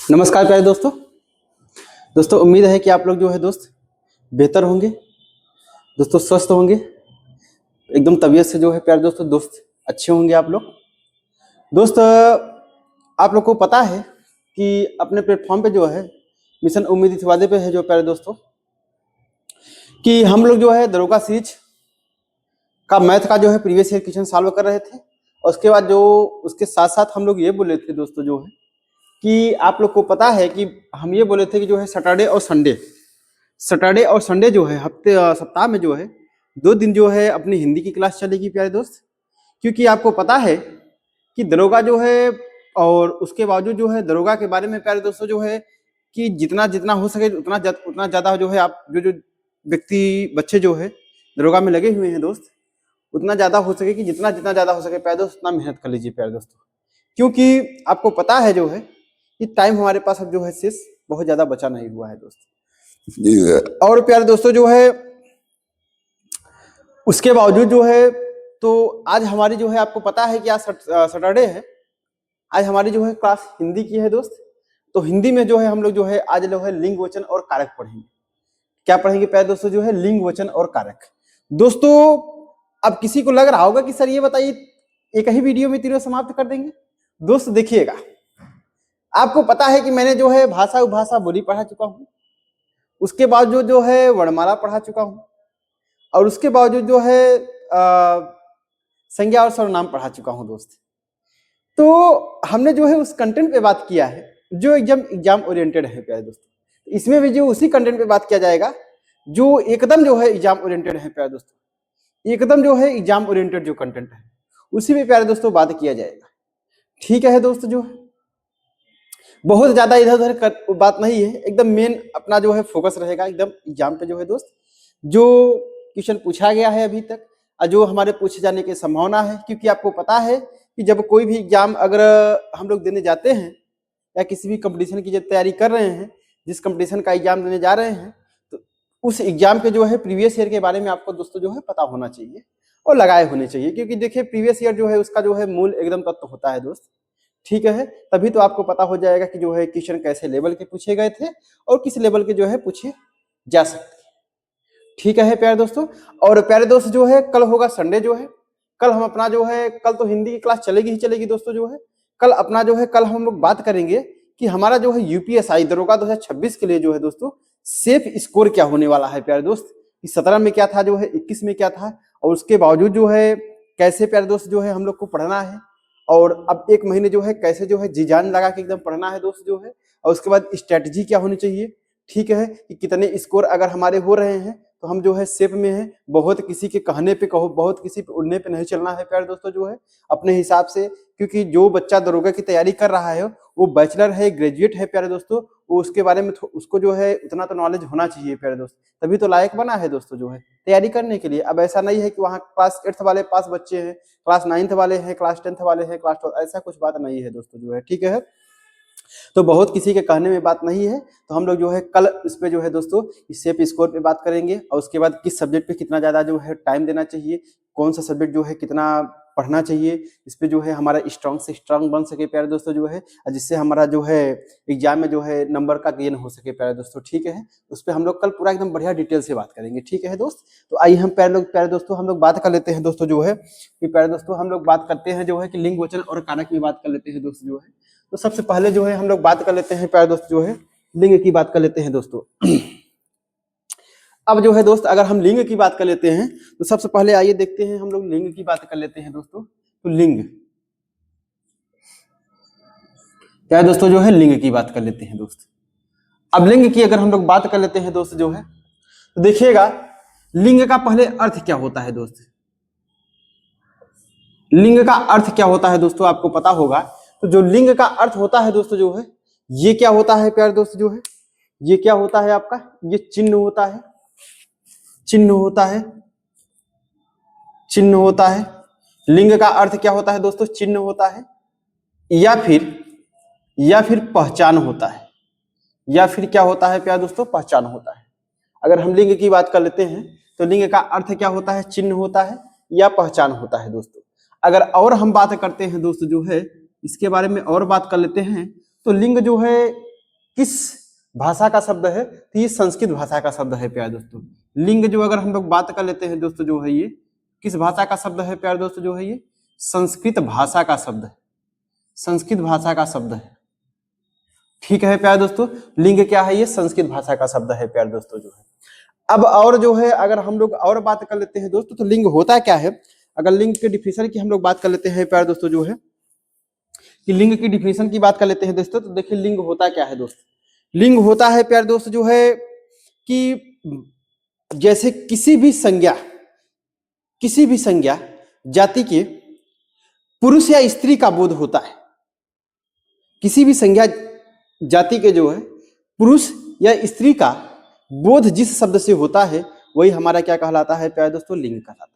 नमस्कार प्यारे दोस्तों। उम्मीद है कि आप लोग जो है दोस्त बेहतर होंगे, दोस्तों स्वस्थ होंगे, एकदम तबीयत से जो है प्यारे दोस्त अच्छे होंगे आप लोग। दोस्त आप लोग को पता है कि अपने प्लेटफॉर्म पे जो है मिशन उम्मीद इस वादे पे है जो प्यारे दोस्तों कि हम लोग जो है दरोगा सीरीज का मैथ का जो है प्रीवियस ईयर क्वेश्चन सॉल्व कर रहे थे, और उसके बाद जो उसके साथ साथ हम लोग ये बोले थे दोस्तों जो है कि आप लोग को पता है कि हम ये बोले थे कि जो है सैटरडे और संडे जो है सप्ताह में जो है 2 दिन जो है अपनी हिंदी की क्लास चलेगी प्यारे दोस्त। क्योंकि आपको पता है कि दरोगा जो है, और उसके बावजूद जो है दरोगा के बारे में प्यारे दोस्तों जो है कि जितना जितना हो सके उतना ज्यादा जो है आप जो व्यक्ति बच्चे जो है दरोगा में लगे हुए हैं दोस्त, उतना ज्यादा हो सके कि जितना जितना ज्यादा हो सके प्यारे दोस्त उतना मेहनत कर लीजिए प्यारे दोस्तों। क्योंकि आपको पता है जो है कि टाइम हमारे पास अब जो है शेष बहुत ज्यादा बचा नहीं हुआ है दोस्त। और प्यारे दोस्तों जो है उसके बावजूद जो है तो आज हमारी जो है आपको पता है कि आज सैटरडे है, आज हमारी जो है क्लास हिंदी की है दोस्त। तो हिंदी में जो है हम लोग जो है आज जो है लिंग वचन और कारक पढ़ेंगे। क्या पढ़ेंगे प्यारे दोस्तों जो है लिंग वचन और कारक। दोस्तों अब किसी को लग रहा होगा कि सर ये बताइए एक ही वीडियो में तीनों समाप्त कर देंगे। दोस्त देखिएगा, आपको पता है कि मैंने जो है भाषा उपभाषा बोली पढ़ा चुका हूं, उसके बावजूद जो है वर्णमाला पढ़ा चुका हूं, और उसके बावजूद जो है संज्ञा और सर्वनाम पढ़ा चुका हूं दोस्त। तो हमने जो है उस कंटेंट पे बात किया है जो एग्जाम ओरिएंटेड है प्यारे दोस्तों। इसमें भी जो उसी कंटेंट पे बात किया जाएगा जो एकदम जो है एग्जाम ओरिएंटेड है प्यारे दोस्तों। एकदम जो है एग्जाम ओरिएंटेड जो कंटेंट है उसी पे प्यारे दोस्तों बात किया जाएगा। ठीक है दोस्त, जो है बहुत ज्यादा इधर उधर बात नहीं है, एकदम मेन अपना जो है फोकस रहेगा एकदम एग्जाम पे जो है दोस्त। जो क्वेश्चन पूछा गया है अभी तक और जो हमारे पूछे जाने की संभावना है, क्योंकि आपको पता है कि जब कोई भी एग्जाम अगर हम लोग देने जाते हैं या किसी भी कंपटीशन की जब तैयारी कर रहे हैं, जिस कंपटीशन का एग्जाम देने जा रहे हैं, तो उस एग्जाम के जो है प्रीवियस ईयर के बारे में आपको दोस्तों जो है पता होना चाहिए और लगाए होने चाहिए। क्योंकि देखिए प्रीवियस ईयर जो है उसका जो है मूल एकदम तत्व होता है दोस्त। ठीक है, तभी तो आपको पता हो जाएगा कि जो है क्वेश्चन कैसे लेवल के पूछे गए थे और किस लेवल के जो है पूछे जा सकते। ठीक है प्यारे दोस्तों। और प्यारे दोस्त जो है कल होगा संडे जो है, कल हम अपना जो है कल तो हिंदी की क्लास चलेगी ही चलेगी दोस्तों। जो है कल अपना जो है कल हम लोग बात करेंगे कि हमारा जो है यूपीएसआई दरोगा 2026 के लिए जो है दोस्तों सेफ स्कोर क्या होने वाला है प्यारे दोस्त। 17 में क्या था, जो है 21 में क्या था, और उसके बावजूद जो है कैसे प्यारे दोस्त जो है हम लोग को पढ़ना है, और अब 1 महीने जो है कैसे जो है जी जान लगा के एकदम पढ़ना है दोस्त जो है। और उसके बाद स्ट्रेटजी क्या होनी चाहिए। ठीक है, कि कितने स्कोर अगर हमारे हो रहे हैं तो हम जो है सेफ में है। बहुत किसी के कहने पे कहो, बहुत किसी पे उड़ने पे नहीं चलना है प्यारे दोस्तों जो है अपने हिसाब से। क्योंकि जो बच्चा दरोगा की तैयारी कर रहा है वो बैचलर है, ग्रेजुएट है प्यारे दोस्तों, वो उसके बारे में उसको जो है उतना तो नॉलेज होना चाहिए प्यारे दोस्त, तभी तो लायक बना है दोस्तों जो है तैयारी करने के लिए। अब ऐसा नहीं है कि वहाँ क्लास 8th वाले 5 बच्चे हैं, क्लास 9th वाले हैं, क्लास 10th वाले हैं, क्लास 12, ऐसा कुछ बात नहीं है दोस्तों जो है। ठीक है, तो बहुत किसी के कहने में बात नहीं है। तो हम लोग जो है कल इस पे जो है दोस्तों इस सेफ स्कोर पे बात करेंगे, और उसके बाद किस सब्जेक्ट पे कितना ज्यादा जो है टाइम देना चाहिए, कौन सा सब्जेक्ट जो है कितना पढ़ना चाहिए, इस पे जो है हमारा स्ट्रांग से स्ट्रांग बन सके प्यारे दोस्तों जो है, जिससे हमारा जो है एग्जाम में जो है नंबर का गेन हो सके प्यारे दोस्तों। ठीक है, उस पर हम लोग कल पूरा एकदम बढ़िया डिटेल से बात करेंगे। ठीक है दोस्त, तो आइए हम प्यारे दोस्तों हम लोग बात कर लेते हैं दोस्तों जो है कि प्यारे दोस्तों हम लोग बात करते हैं जो है कि लिंग वचन और कारक में बात कर लेते हैं दोस्त जो है। तो सबसे पहले जो है हम लोग बात कर लेते हैं प्यारे दोस्त जो है लिंग की बात कर लेते हैं दोस्तों। अब जो है दोस्त अगर हम लिंग की बात कर लेते हैं तो सबसे पहले आइए देखते हैं हम लोग लिंग की बात कर लेते हैं दोस्तों। तो लिंग क्या है दोस्तों जो है लिंग की बात कर लेते हैं दोस्त। अब लिंग की अगर हम लोग बात कर लेते हैं दोस्त जो है तो देखिएगा लिंग का पहले अर्थ क्या होता है दोस्त। लिंग का अर्थ क्या होता है दोस्तों आपको पता होगा। तो जो लिंग का अर्थ होता है दोस्तों जो है ये क्या होता है प्यारे दोस्त जो है, ये क्या होता है आपका, ये चिन्ह होता है, चिन्ह होता है, चिन्ह होता है। लिंग का अर्थ क्या होता है दोस्तों, चिन्ह होता है, या फिर पहचान होता है, या फिर क्या होता है प्यारे दोस्तों पहचान होता है। अगर हम लिंग की बात कर लेते हैं तो लिंग का अर्थ क्या होता है, चिन्ह होता है या पहचान होता है दोस्तों। अगर और हम बात करते हैं दोस्तों जो है इसके बारे में और बात कर लेते हैं तो लिंग जो है किस भाषा का शब्द है? तो ये संस्कृत भाषा का शब्द है प्यारे दोस्तों। लिंग जो अगर हम लोग बात कर लेते हैं दोस्तों जो है ये किस भाषा का शब्द है प्यारे दोस्तों? जो है ये संस्कृत भाषा का शब्द है, संस्कृत भाषा का शब्द है। ठीक है प्यारे दोस्तों, लिंग क्या है? ये संस्कृत भाषा का शब्द है प्यारे दोस्तों जो है। अब और जो है अगर हम लोग और बात कर लेते हैं दोस्तों, तो लिंग होता क्या है? अगर लिंग के डिफिनेशन की हम लोग बात कर लेते हैं प्यारे दोस्तों जो है कि लिंग की डिफिनेशन की बात कर लेते हैं दोस्तों, तो देखिए लिंग होता क्या है दोस्त। लिंग होता है प्यारे दोस्त जो है कि जैसे किसी भी संज्ञा जाति के पुरुष या स्त्री का बोध होता है। किसी भी संज्ञा जाति के जो है पुरुष या स्त्री का बोध जिस शब्द से होता है वही हमारा क्या कहलाता है प्यारे दोस्तों? लिंग कहलाता है।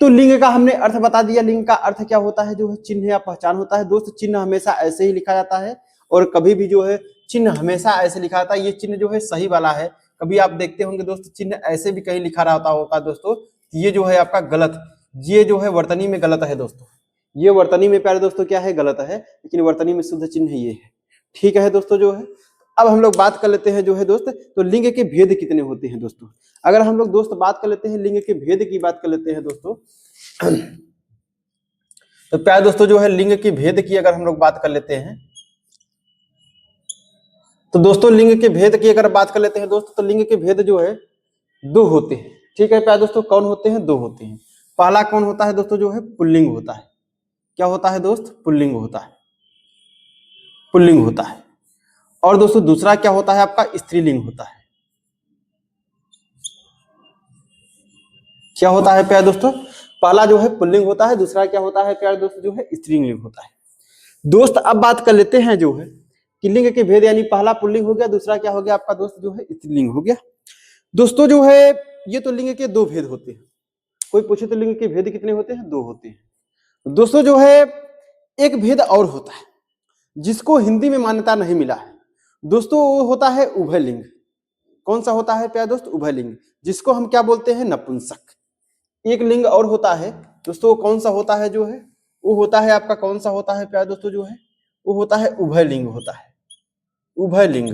तो लिंग का हमने अर्थ बता दिया। लिंग का अर्थ क्या होता है? जो है चिन्ह या पहचान होता है दोस्त। चिन्ह हमेशा ऐसे ही लिखा जाता है और कभी भी जो है चिन्ह हमेशा ऐसे लिखा जाता है। ये चिन्ह जो है सही वाला है। कभी आप देखते होंगे दोस्त चिन्ह ऐसे भी कहीं लिखा रहता होगा दोस्तों, ये जो है आपका गलत, ये जो है वर्तनी में गलत है दोस्तों। ये वर्तनी में प्यारे दोस्तों क्या है? गलत है, लेकिन वर्तनी में शुद्ध चिन्ह ये है। ठीक है दोस्तों जो है। अब हम लोग बात कर लेते हैं जो है दोस्त, तो लिंग के भेद कितने होते हैं दोस्तों? अगर हम लोग दोस्त बात कर लेते हैं लिंग के भेद की बात कर लेते हैं दोस्तों, तो प्यारे दोस्तों जो है लिंग के भेद की अगर हम लोग बात कर लेते हैं, तो दोस्तों लिंग के भेद की अगर बात कर लेते हैं दोस्तों, तो लिंग के भेद जो है दो होते हैं। ठीक है प्यारे दोस्तों, कौन होते हैं? दो होते हैं। पहला कौन होता है दोस्तों? जो है पुल्लिंग होता है। क्या होता है दोस्त? पुल्लिंग होता है, पुल्लिंग होता है। और दोस्तों दूसरा क्या होता है आपका? स्त्रीलिंग होता है। क्या होता है प्यारे दोस्तों? पहला जो है पुल्लिंग होता है, दूसरा क्या होता है प्यारे दोस्तों? जो है स्त्रीलिंग होता है। दोस्त अब बात कर लेते हैं जो है कि लिंग के भेद, यानी पहला पुल्लिंग हो गया, दूसरा क्या हो गया आपका दोस्त? जो है स्त्रीलिंग हो गया। दोस्तों जो है ये तो लिंग के दो भेद होते हैं। कोई पूछे तो लिंग के भेद कितने होते हैं? दो होते हैं। दोस्तों जो है एक भेद और होता है जिसको हिंदी में मान्यता नहीं मिला है दोस्तों, वो होता है उभय लिंग। कौन सा होता है प्यारे दोस्त? उभय लिंग, जिसको हम क्या बोलते हैं? नपुंसक। एक लिंग और होता है दोस्तों, कौन सा होता है? जो है वो होता है आपका कौन सा होता है प्यारे दोस्तों? जो है वो होता है उभय लिंग होता है। उभय लिंग,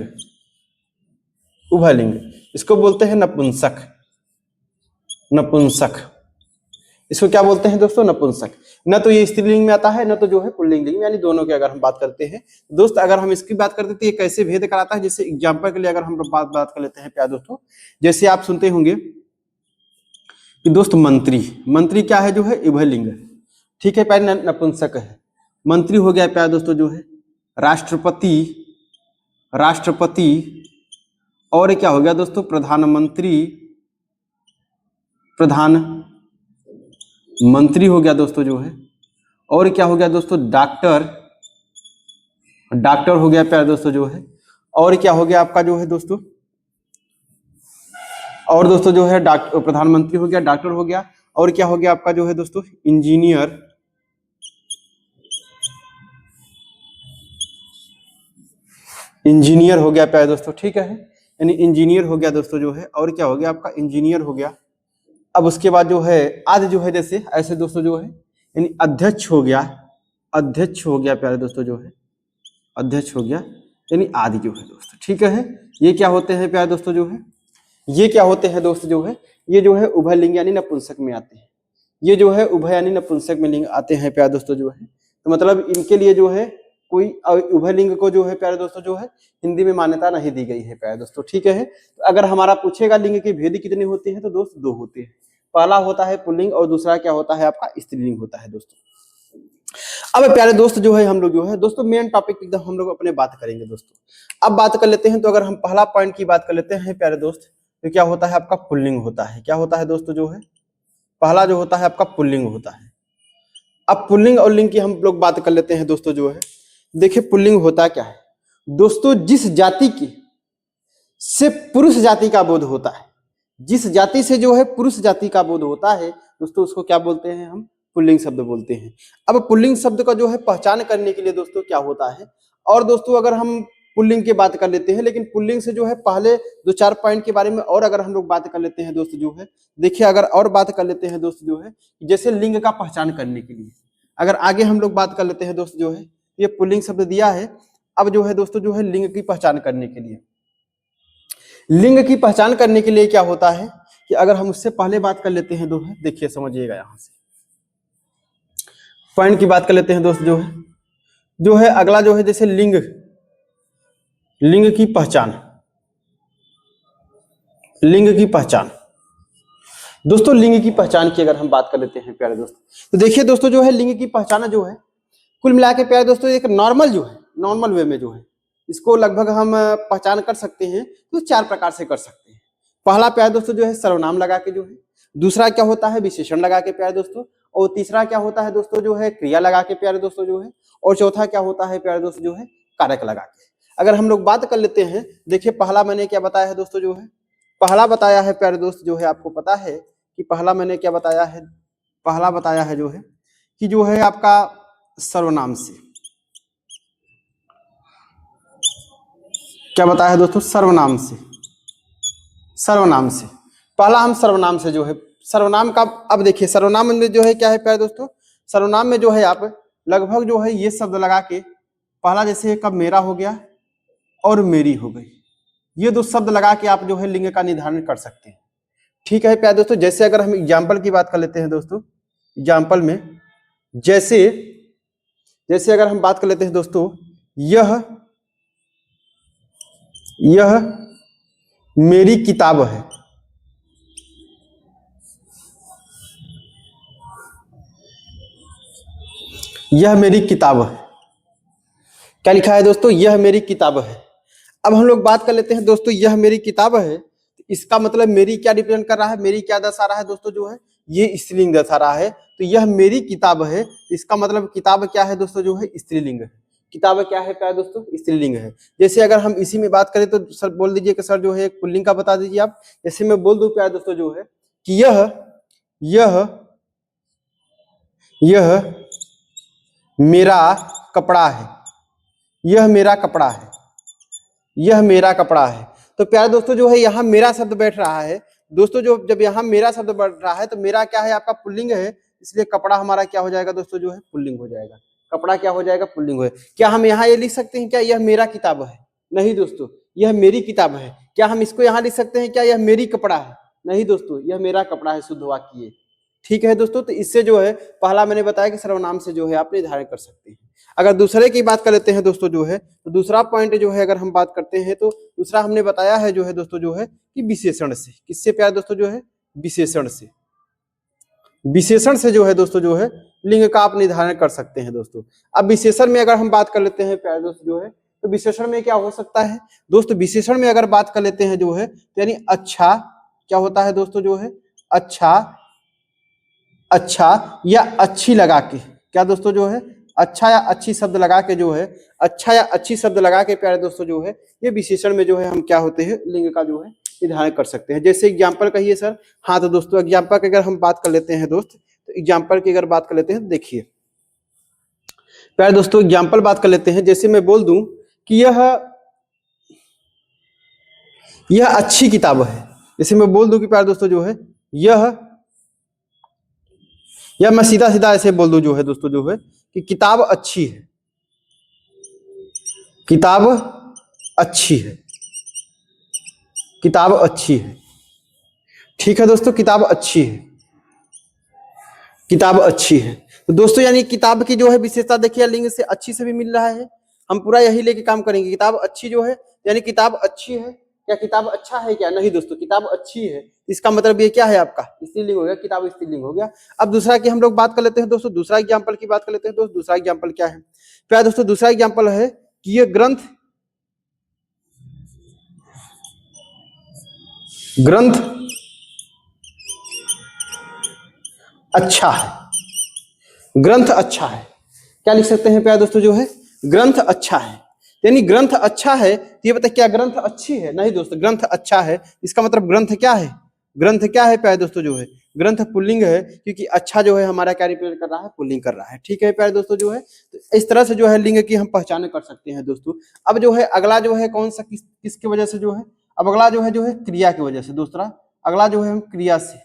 उभय लिंग इसको बोलते हैं नपुंसक। नपुंसक इसको क्या बोलते हैं दोस्तों? नपुंसक। न तो ये स्त्रीलिंग में आता है, न तो जो है पुल्लिंग लिंग, यानी दोनों की अगर हम बात करते हैं दोस्त, अगर हम इसकी बात करते हैं तो ये कैसे भेद कराता है, जैसे एग्जाम्पल के लिए अगर हम बात कर लेते हैं प्यारे दोस्तों, जैसे आप सुनते होंगे कि दोस्त मंत्री, मंत्री क्या है? जो है उभय लिंग है। ठीक है प्यारे, नपुंसक है। मंत्री हो गया प्यारे दोस्तों जो है राष्ट्रपति, राष्ट्रपति, और क्या हो गया दोस्तों? प्रधानमंत्री, प्रधान मंत्री हो गया दोस्तों जो है। और क्या हो गया दोस्तों? डॉक्टर, डॉक्टर हो गया प्यारे दोस्तों जो है। और क्या हो गया आपका जो है दोस्तों? और दोस्तों जो है डॉक्टर, प्रधानमंत्री हो गया, डॉक्टर हो गया, और क्या हो गया आपका जो है दोस्तों? इंजीनियर, इंजीनियर हो गया प्यारे दोस्तों। ठीक है, यानी इंजीनियर हो गया दोस्तों जो है। और क्या हो गया आपका? इंजीनियर हो गया। अब उसके बाद जो है आज जो है जैसे ऐसे दोस्तों जो है, यानी अध्यक्ष हो गया, अध्यक्ष हो गया प्यारे दोस्तों जो है, अध्यक्ष हो गया, यानी आदि जो है दोस्तों। ठीक है, ये क्या होते हैं प्यारे दोस्तों जो है? ये क्या होते हैं दोस्त जो है? ये जो है उभय लिंग यानी नपुंसक में आते हैं। ये जो है उभय यानी नपुंसक में लिंग आते हैं प्यारे दोस्तों जो है। तो मतलब इनके लिए जो है कोई उभय लिंग को जो है प्यारे दोस्तों जो है हिंदी में मान्यता नहीं दी गई है प्यारे दोस्तों। ठीक है, तो अगर हमारा पूछेगा लिंग के भेद कितने होते हैं, तो दोस्त दो होते हैं। पहला होता है पुल्लिंग और दूसरा क्या होता है आपका? स्त्रीलिंग होता है दोस्तों। अब प्यारे दोस्त जो है हम लोग जो है दोस्तों मेन टॉपिक एकदम हम लोग अपने बात करेंगे दोस्तों। अब बात कर लेते हैं, तो अगर हम पहला पॉइंट की बात कर लेते हैं प्यारे दोस्त, तो क्या होता है आपका? पुल्लिंग होता है। क्या होता है दोस्तों? जो है पहला जो होता है आपका पुल्लिंग होता है। अब पुल्लिंग और लिंग की हम लोग बात कर लेते हैं दोस्तों जो है। देखिए पुल्लिंग होता क्या है दोस्तों? जिस जाति की से पुरुष जाति का बोध होता है, जिस जाति से जो है पुरुष जाति का बोध होता है दोस्तों, उसको क्या बोलते हैं हम? पुल्लिंग शब्द बोलते हैं। अब पुल्लिंग शब्द का जो है पहचान करने के लिए दोस्तों क्या होता है, और दोस्तों अगर हम पुल्लिंग की बात कर लेते हैं, लेकिन पुल्लिंग से जो है पहले दो चार पॉइंट के बारे में और अगर हम लोग बात कर लेते हैं दोस्त जो है, देखिए अगर और बात कर लेते हैं दोस्त जो है, जैसे लिंग का पहचान करने के लिए अगर आगे हम लोग बात कर लेते हैं दोस्त जो है, ये पुल्लिंग शब्द दिया है, अब जो है दोस्तों जो है लिंग की पहचान करने के लिए, लिंग की पहचान करने के लिए क्या होता है कि अगर हम उससे पहले बात कर लेते हैं दोस्त, देखिए समझिएगा, यहां से पॉइंट की बात कर लेते हैं दोस्त, जो है अगला जो है जैसे लिंग, लिंग की पहचान, लिंग की पहचान। दोस्तों लिंग की पहचान की अगर हम बात कर लेते हैं प्यारे दोस्त, तो देखिए दोस्तों जो है लिंग की पहचान जो है कुल मिला के प्यारे दोस्तों एक नॉर्मल जो है, नॉर्मल वे में जो है इसको लगभग हम पहचान कर सकते हैं तो 4 प्रकार से कर सकते हैं। पहला प्यारे दोस्तों जो है सर्वनाम लगा के जो है, दूसरा क्या होता है विशेषण लगा के प्यारे दोस्तों, और तीसरा क्या होता है दोस्तों जो है क्रिया लगा के प्यारे दोस्तों जो है, और चौथा क्या होता है प्यारे दोस्तों जो है कारक लगा के। अगर हम लोग बात कर लेते हैं, देखिए पहला मैंने क्या बताया है दोस्तों जो है, पहला बताया है प्यारे दोस्त जो है, आपको पता है कि पहला मैंने क्या बताया है, पहला बताया है जो है कि जो है आपका सर्वनाम से, क्या बताया है दोस्तों, सर्वनाम से, सर्वनाम से पहला हम सर्वनाम से जो है, सर्वनाम का अब देखिए सर्वनाम में जो है क्या है प्यारे दोस्तों, सर्वनाम में जो है आप लगभग जो है ये शब्द लगा के, पहला जैसे कब मेरा हो गया और मेरी हो गई, ये 2 शब्द लगा के आप जो है लिंग का निर्धारण कर सकते हैं। ठीक है प्यारे दोस्तों, जैसे अगर हम एग्जाम्पल की बात कर लेते हैं दोस्तों, एग्जाम्पल में जैसे जैसे अगर हम बात कर लेते हैं दोस्तों, यह मेरी किताब है, यह मेरी किताब है, क्या लिखा है दोस्तों, यह मेरी किताब है। अब हम लोग बात कर लेते हैं दोस्तों, यह मेरी किताब है, इसका मतलब मेरी क्या रिप्रेजेंट कर रहा है, मेरी क्या दर्शा रहा है दोस्तों जो है, ये स्त्रीलिंग दर्शा रहा है, तो यह मेरी किताब है, इसका मतलब किताब क्या है दोस्तों जो है स्त्रीलिंग है, किताब क्या है क्या है दोस्तों स्त्रीलिंग है। जैसे अगर हम इसी में बात करें तो सर बोल दीजिए कि सर जो है एक पुल्लिंग का बता दीजिए आप, जैसे मैं बोल दूं प्यारे दोस्तों जो है कि यह मेरा कपड़ा है, यह मेरा कपड़ा है, यह मेरा कपड़ा है। तो प्यारे दोस्तों जो है यहाँ मेरा शब्द बैठ रहा है दोस्तों, जो जब यहाँ मेरा शब्द बैठ रहा है तो मेरा क्या है आपका पुल्लिंग है, इसलिए कपड़ा हमारा क्या हो जाएगा दोस्तों जो है पुल्लिंग हो जाएगा, कपड़ा क्या हो जाएगा पुल्लिंग हो जाएगा। क्या हम यहाँ ये लिख सकते हैं क्या यह मेरा किताब है, नहीं दोस्तों यह मेरी किताब है। क्या हम इसको यहाँ लिख सकते हैं क्या यह मेरी कपड़ा है, नहीं दोस्तों यह मेरा कपड़ा है, शुद्ध वाक्य। ठीक है दोस्तों, तो इससे जो है पहला मैंने बताया कि सर्वनाम से जो है आप निर्धारण कर सकते हैं। अगर दूसरे की बात कर लेते हैं दोस्तों जो है, तो दूसरा पॉइंट जो है अगर हम बात करते हैं तो दूसरा हमने बताया है जो है दोस्तों जो है कि विशेषण से, किससे प्यार दोस्तों जो है विशेषण से, विशेषण से जो है दोस्तों जो है लिंग का आप निर्धारण कर सकते हैं दोस्तों। अब विशेषण में अगर हम बात कर लेते हैं प्यार दोस्त जो है, तो विशेषण में क्या हो सकता है दोस्तों, विशेषण में अगर बात कर लेते हैं जो है तो यानी अच्छा, क्या होता है दोस्तों जो है अच्छा, अच्छा या अच्छी लगा के, क्या दोस्तों जो है अच्छा या अच्छी शब्द लगा के जो है, अच्छा या अच्छी शब्द लगा के प्यारे दोस्तों जो है ये विशेषण में जो है हम क्या होते हैं लिंग का जो है निर्धारण कर सकते हैं। जैसे एग्जाम्पल कहिए सर, हाँ तो दोस्तों एग्जाम्पल की अगर हम बात कर लेते हैं दोस्त, तो एग्जाम्पल की अगर बात कर लेते हैं, देखिए प्यारे दोस्तों एग्जाम्पल बात कर लेते हैं, जैसे मैं बोल दूं कि यह अच्छी किताब है, जैसे मैं बोल दूं कि प्यारे दोस्तों जो है या मैं सीधा सीधा ऐसे बोल दूं जो है दोस्तों जो है कि किताब अच्छी है, किताब अच्छी है, किताब अच्छी है। ठीक है दोस्तों, किताब अच्छी है, किताब अच्छी है। तो दोस्तों यानी किताब की जो है विशेषता देखिए लिंग से अच्छी से भी मिल रहा है, हम पूरा यही लेके काम करेंगे। किताब अच्छी जो है यानी किताब अच्छी है, क्या किताब अच्छा है क्या, नहीं दोस्तों किताब अच्छी है, इसका मतलब ये क्या है आपका स्त्रीलिंग हो गया, किताब स्त्रीलिंग हो गया। अब दूसरा की हम लोग बात कर लेते हैं दोस्तों, दूसरा एग्जाम्पल की बात कर लेते हैं दोस्तों। दूसरा एग्जाम्पल क्या है प्यारे दोस्तों, दूसरा एग्जाम्पल है कि ये ग्रंथ अच्छा है, ग्रंथ अच्छा है, क्या लिख सकते हैं प्यारे दोस्तों जो है ग्रंथ अच्छा है। यानी ग्रंथ अच्छा है तो ये बता क्या ग्रंथ अच्छी है, नहीं दोस्तों ग्रंथ अच्छा है, इसका मतलब ग्रंथ क्या है, ग्रंथ क्या है प्यारे दोस्तों जो है ग्रंथ पुल्लिंग है, क्योंकि अच्छा जो है हमारा क्या रिप्रेजेंट कर रहा है, पुल्लिंग कर रहा है। ठीक है प्यारे दोस्तों जो है, तो इस तरह से जो है लिंग की हम पहचान कर सकते हैं दोस्तों। अब जो है अगला जो है कौन सा किसकी वजह से जो है, अब अगला जो है क्रिया की वजह से। दूसरा अगला जो है हम क्रिया से,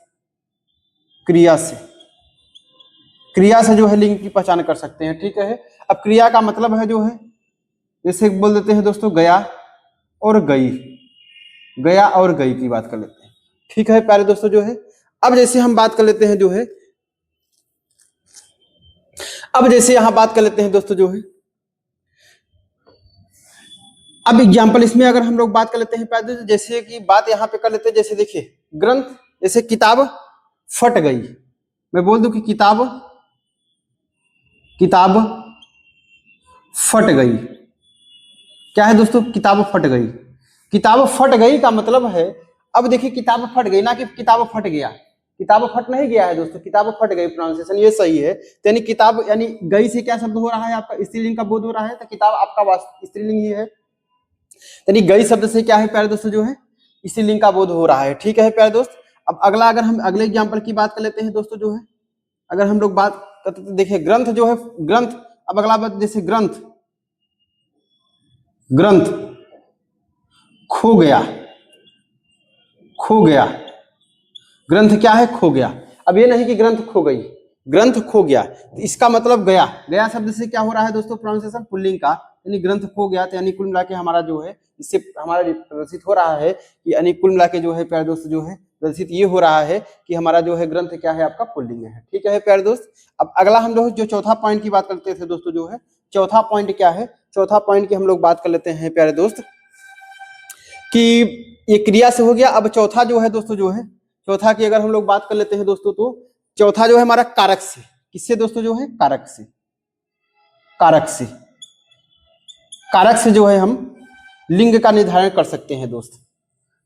क्रिया से, क्रिया से जो है लिंग की पहचान कर सकते हैं। ठीक है, अब क्रिया का मतलब है जो है जैसे बोल देते हैं दोस्तों गया और गई, गया और गई की बात कर लेते हैं। ठीक है प्यारे दोस्तों जो है, अब जैसे हम बात कर लेते हैं जो है, अब जैसे यहां बात कर लेते हैं दोस्तों जो है, अब एग्जाम्पल इसमें अगर हम लोग बात कर लेते हैं प्यारे दोस्तों, जैसे कि बात यहां पे कर लेते हैं, जैसे देखिए ग्रंथ, जैसे किताब फट गई, मैं बोल दूं कि किताब फट गई। क्या है दोस्तों, किताब फट गई। किताब फट गई का मतलब है, अब देखिए किताब फट गई, ना कि किताब फट गया, किताब फट नहीं गया है दोस्तों, किताब फट गई, प्रोनाउंसिएशन ये सही है। तो यानी किताब यानी गई से क्या शब्द हो रहा है आपका, स्त्रीलिंग का बोध हो रहा है, तो किताब आपका स्त्रीलिंग ही है। यानी गई शब्द से क्या है प्यारे दोस्तों जो है, स्त्रीलिंग का बोध हो रहा है। ठीक है प्यारे दोस्त, अब अगला अगर हम अगले एग्जाम्पल की बात कर लेते हैं दोस्तों जो है, अगर हम लोग बात करते तो देखिए ग्रंथ जो है, ग्रंथ, अब अगला बात जैसे ग्रंथ, ग्रंथ खो गया, खो गया, ग्रंथ क्या है, खो गया। अब ये नहीं कि ग्रंथ खो गई, ग्रंथ खो गया, तो इसका मतलब गया, गया शब्द से क्या हो रहा है दोस्तों, प्रोनाउंसिएशन पुल्लिंग का, यानी ग्रंथ खो गया। तो यानी कुल मिला के हमारा जो है, इससे हमारा प्रदर्शित हो रहा है कि यानी कुल मिला के जो है प्यारे दोस्त जो है प्रदर्शित ये हो रहा है कि हमारा जो है ग्रंथ क्या है आपका पुल्लिंग है। ठीक है प्यारे दोस्त, अब अगला हम लोग जो चौथा पॉइंट की बात करते थे दोस्तों जो है, चौथा पॉइंट क्या है, चौथा पॉइंट की हम लोग बात कर लेते हैं प्यारे दोस्त कि ये क्रिया से हो गया। अब चौथा जो है दोस्तों जो है, चौथा की अगर हम लोग बात कर लेते हैं दोस्तों, तो चौथा जो है हमारा कारक से, किससे दोस्तों जो है, कारक से, कारक से, कारक से जो है हम लिंग का निर्धारण कर सकते हैं दोस्त।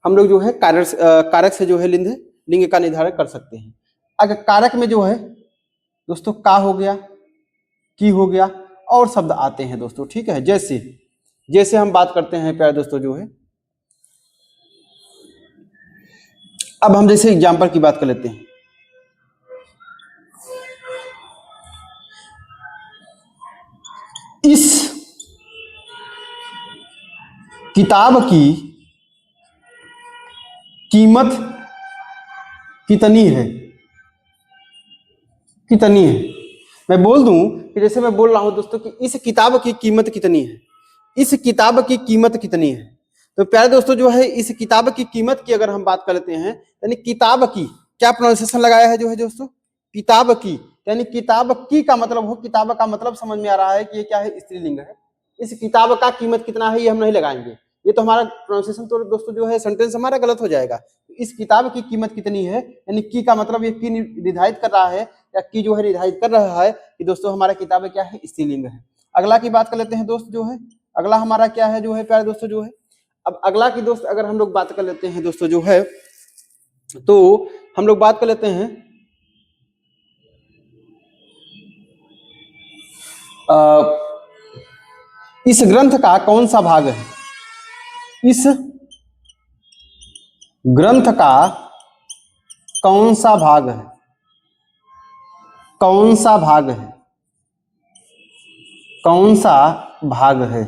हम लोग जो है कारक से जो है लिंग का निर्धारण कर सकते हैं। अगर कारक में जो है दोस्तों का हो गया, की हो गया, और शब्द आते हैं दोस्तों। ठीक है, जैसे जैसे हम बात करते हैं प्यारे दोस्तों जो है, अब हम जैसे एग्जाम्पल की बात कर लेते हैं, इस किताब की कीमत कितनी है, कितनी है। मैं बोल दूं कि जैसे मैं बोल रहा हूं दोस्तों कि इस किताब की कीमत कितनी है, इस किताब की कीमत कितनी है। तो प्यारे दोस्तों जो है इस किताब की कीमत की अगर हम बात कर लेते हैं, यानी किताब की क्या प्रोनाउंसिएशन लगाया है जो है दोस्तों, किताब की, यानी किताब की का मतलब हो, किताब का मतलब समझ में आ रहा है कि ये क्या है, स्त्रीलिंग है। इस किताब का कीमत कितना है ये हम नहीं लगाएंगे, ये तो हमारा प्रोनाउंसिएशन तो दोस्तों जो है सेंटेंस हमारा गलत हो जाएगा। इस किताब की कीमत कितनी है, यानी की का मतलब ये की निर्धारित कर रहा है, या की जो है निर्धारित कर रहा है कि दोस्तों हमारा किताब क्या है, स्त्रीलिंग है। अगला की बात कर लेते हैं दोस्त जो है, अगला हमारा क्या है जो है प्यारे दोस्तों जो है, अब अगला की दोस्त अगर हम लोग बात कर लेते हैं दोस्तों जो है, तो हम लोग बात कर लेते हैं इस ग्रंथ का कौन सा भाग है, इस ग्रंथ का कौन सा भाग है, कौन सा भाग है, कौन सा भाग है,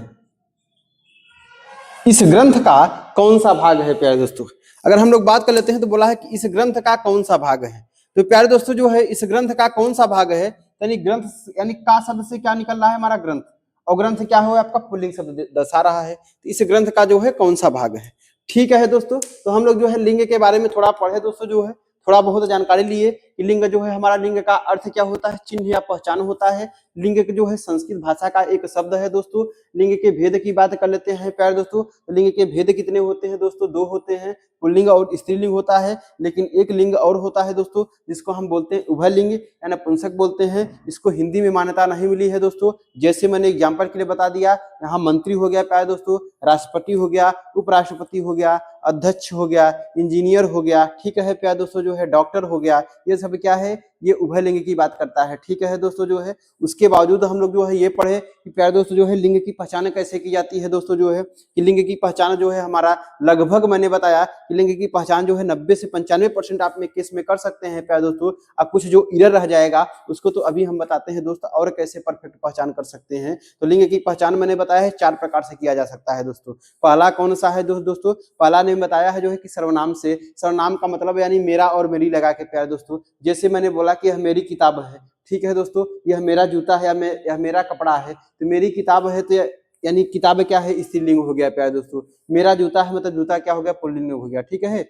इस ग्रंथ का कौन सा भाग है प्यारे दोस्तों। अगर हम लोग बात कर लेते हैं तो बोला है कि इस ग्रंथ का कौन सा भाग है। तो प्यारे दोस्तों जो है इस ग्रंथ का कौन सा भाग है, यानी ग्रंथ यानी का शब्द से क्या निकल रहा है, हमारा ग्रंथ, और ग्रंथ क्या हो आपका पुल्लिंग शब्द दर्शा रहा है, तो इस ग्रंथ का जो है कौन सा भाग है। ठीक है दोस्तों, तो हम लोग जो है लिंग के बारे में थोड़ा पढ़े दोस्तों जो है, थोड़ा बहुत जानकारी लिए कि लिंग जो है हमारा, लिंग का अर्थ क्या होता है, चिन्ह या पहचान होता है। लिंग जो है संस्कृत भाषा का एक शब्द है दोस्तों। लिंग के भेद की बात कर लेते हैं प्यारे दोस्तों, लिंग के भेद कितने होते हैं दोस्तों, दो होते हैं, पुल्लिंग और स्त्रीलिंग होता है। लेकिन एक लिंग और होता है दोस्तों जिसको हम बोलते हैं उभय लिंग या नपुंसक बोलते हैं। इसको हिंदी में मान्यता नहीं मिली है दोस्तों। जैसे मैंने एग्जाम्पल के लिए बता दिया, यहाँ मंत्री हो गया प्यारे दोस्तों, राष्ट्रपति हो गया, उपराष्ट्रपति हो गया, अध्यक्ष हो गया, इंजीनियर हो गया, ठीक है प्यारे दोस्तों जो है डॉक्टर हो गया, ये सब क्या है, ये उभय लिंग की बात करता है। ठीक है दोस्तों जो है, उसके बावजूद हम लोग जो है ये पढ़े कि प्यारे दोस्तों जो है लिंग की पहचान कैसे की जाती है दोस्तों जो है, कि लिंग की पहचान जो है हमारा लगभग मैंने बताया कि लिंग की पहचान जो है 90 से 95% आप में केस में कर सकते हैं प्यारे दोस्तों। अब कुछ जो इरर रह जाएगा उसको तो अभी हम बताते हैं दोस्तों और कैसे परफेक्ट पहचान कर सकते हैं। तो लिंग की पहचान मैंने बताया है 4 प्रकार से किया जा सकता है दोस्तों। पहला कौन सा है दोस्तों, पहला ने बताया है जो है कि सर्वनाम से। सर्वनाम का मतलब यानी मेरा और मेरी लगा के प्यारे दोस्तों, जैसे मैंने बोला कि यह मेरी किताब है, ठीक है दोस्तों, यह मेरा जूता है या यह मेरा कपड़ा है, तो मेरी किताब है तो यानी किताब क्या है स्त्रीलिंग हो गया प्यारे दोस्तों। मेरा जूता है मतलब जूता क्या हो गया पुल्लिंग हो गया, ठीक है।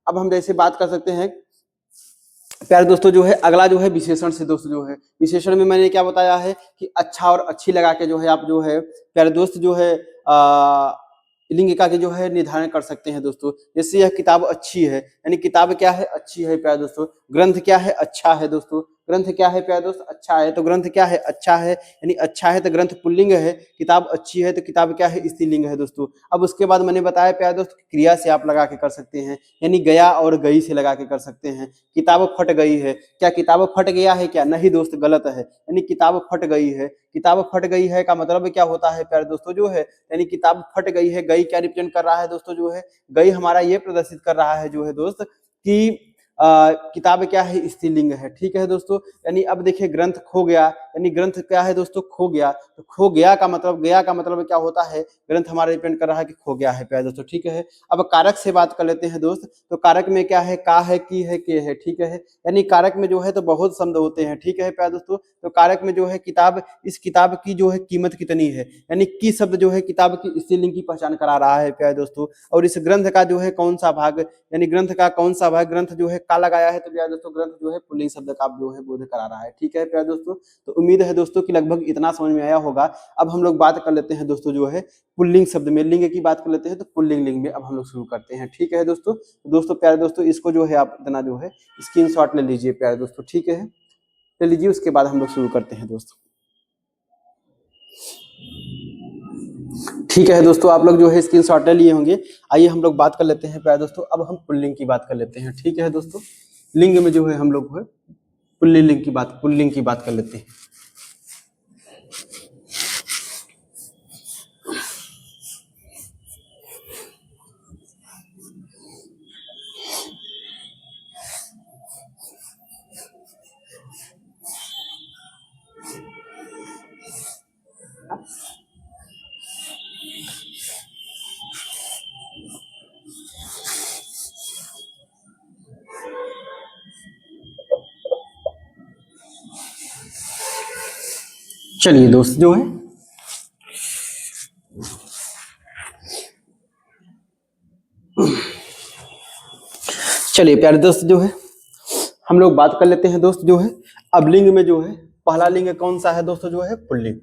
अब हम जैसे बात कर सकते हैं प्यारे दोस्तों जो है अगला जो है विशेषण से दोस्तों जो है विशेषण में मैंने क्या बताया है कि अच्छा और अच्छी लगा के जो है आप जो है प्यारे दोस्त जो है लिंग का जो है निर्धारण कर सकते हैं दोस्तों। जैसे यह किताब अच्छी है यानी किताब क्या है अच्छी है प्यारे दोस्तों। ग्रंथ क्या है अच्छा है दोस्तों। ग्रंथ क्या है प्यारे दोस्त अच्छा है। तो ग्रंथ क्या है अच्छा है यानी अच्छा है तो ग्रंथ पुल्लिंग है। किताब अच्छी है तो किताब क्या है स्त्रीलिंग है दोस्तों। अब उसके बाद मैंने बताया प्यारे दोस्त क्रिया से आप लगा के कर सकते हैं यानी गया और गई से लगा के कर सकते हैं। किताब फट गई है, क्या किताब फट गया है क्या, नहीं दोस्त गलत है, यानी किताब फट गई है। किताब फट गई है का मतलब क्या होता है प्यारे दोस्तों जो है यानी किताब फट गई है। गई क्या रिप्रेजेंट कर रहा है दोस्तों जो है गई हमारा ये प्रदर्शित कर रहा है जो है दोस्त कि किताब क्या है स्त्रीलिंग है, ठीक है दोस्तों। यानी अब देखिए ग्रंथ खो गया यानी ग्रंथ क्या है दोस्तों खो गया। तो खो गया का मतलब क्या होता है ग्रंथ हमारा डिपेंड कर रहा है कि खो गया है प्यारे दोस्तों, ठीक है। अब कारक से बात कर लेते हैं दोस्त। तो कारक में क्या है का है की है के है, ठीक है। यानी कारक में जो है तो बहुत शब्द होते हैं, ठीक है प्यारे दोस्तों। तो कारक में जो है किताब इस किताब की जो है कीमत कितनी है यानी की शब्द जो है किताब की स्त्रीलिंग की पहचान करा रहा है प्यारे दोस्तों। और इस ग्रंथ का जो है कौन सा भाग यानी ग्रंथ का कौन सा भाग ग्रंथ जो है का लगाया है तो प्यारे दोस्तों ग्रंथ जो है पुल्लिंग शब्द का जो है बोध करा रहा है, ठीक है प्यारे दोस्तों। तो उम्मीद है दोस्तों कि लगभग इतना समझ में आया होगा। अब हम लोग बात कर लेते हैं दोस्तों जो है पुल्लिंग शब्द में लिंग की बात कर लेते हैं। तो पुल्लिंग लिंग में अब हम लोग शुरू करते हैं, ठीक है दोस्तों। दोस्तों प्यारे दोस्तों इसको जो है आप इतना जो है स्क्रीनशॉट ले लीजिए प्यारे दोस्तों, ठीक है ले लीजिए। उसके बाद हम लोग शुरू करते हैं दोस्तों, ठीक है दोस्तों। आप लोग जो है स्क्रीनशॉट ले लिए होंगे। आइए हम लोग बात कर लेते हैं प्यारे दोस्तों। अब हम पुल्लिंग की बात कर लेते हैं, ठीक है दोस्तों। लिंग में जो है हम लोग है पुल्लिंग की बात कर लेते हैं। चलिए दोस्त जो है चलिए प्यारे दोस्त जो है हम लोग बात कर लेते हैं दोस्त जो है। अब लिंग में जो है पहला लिंग कौन सा है दोस्तों जो है पुल्लिंग।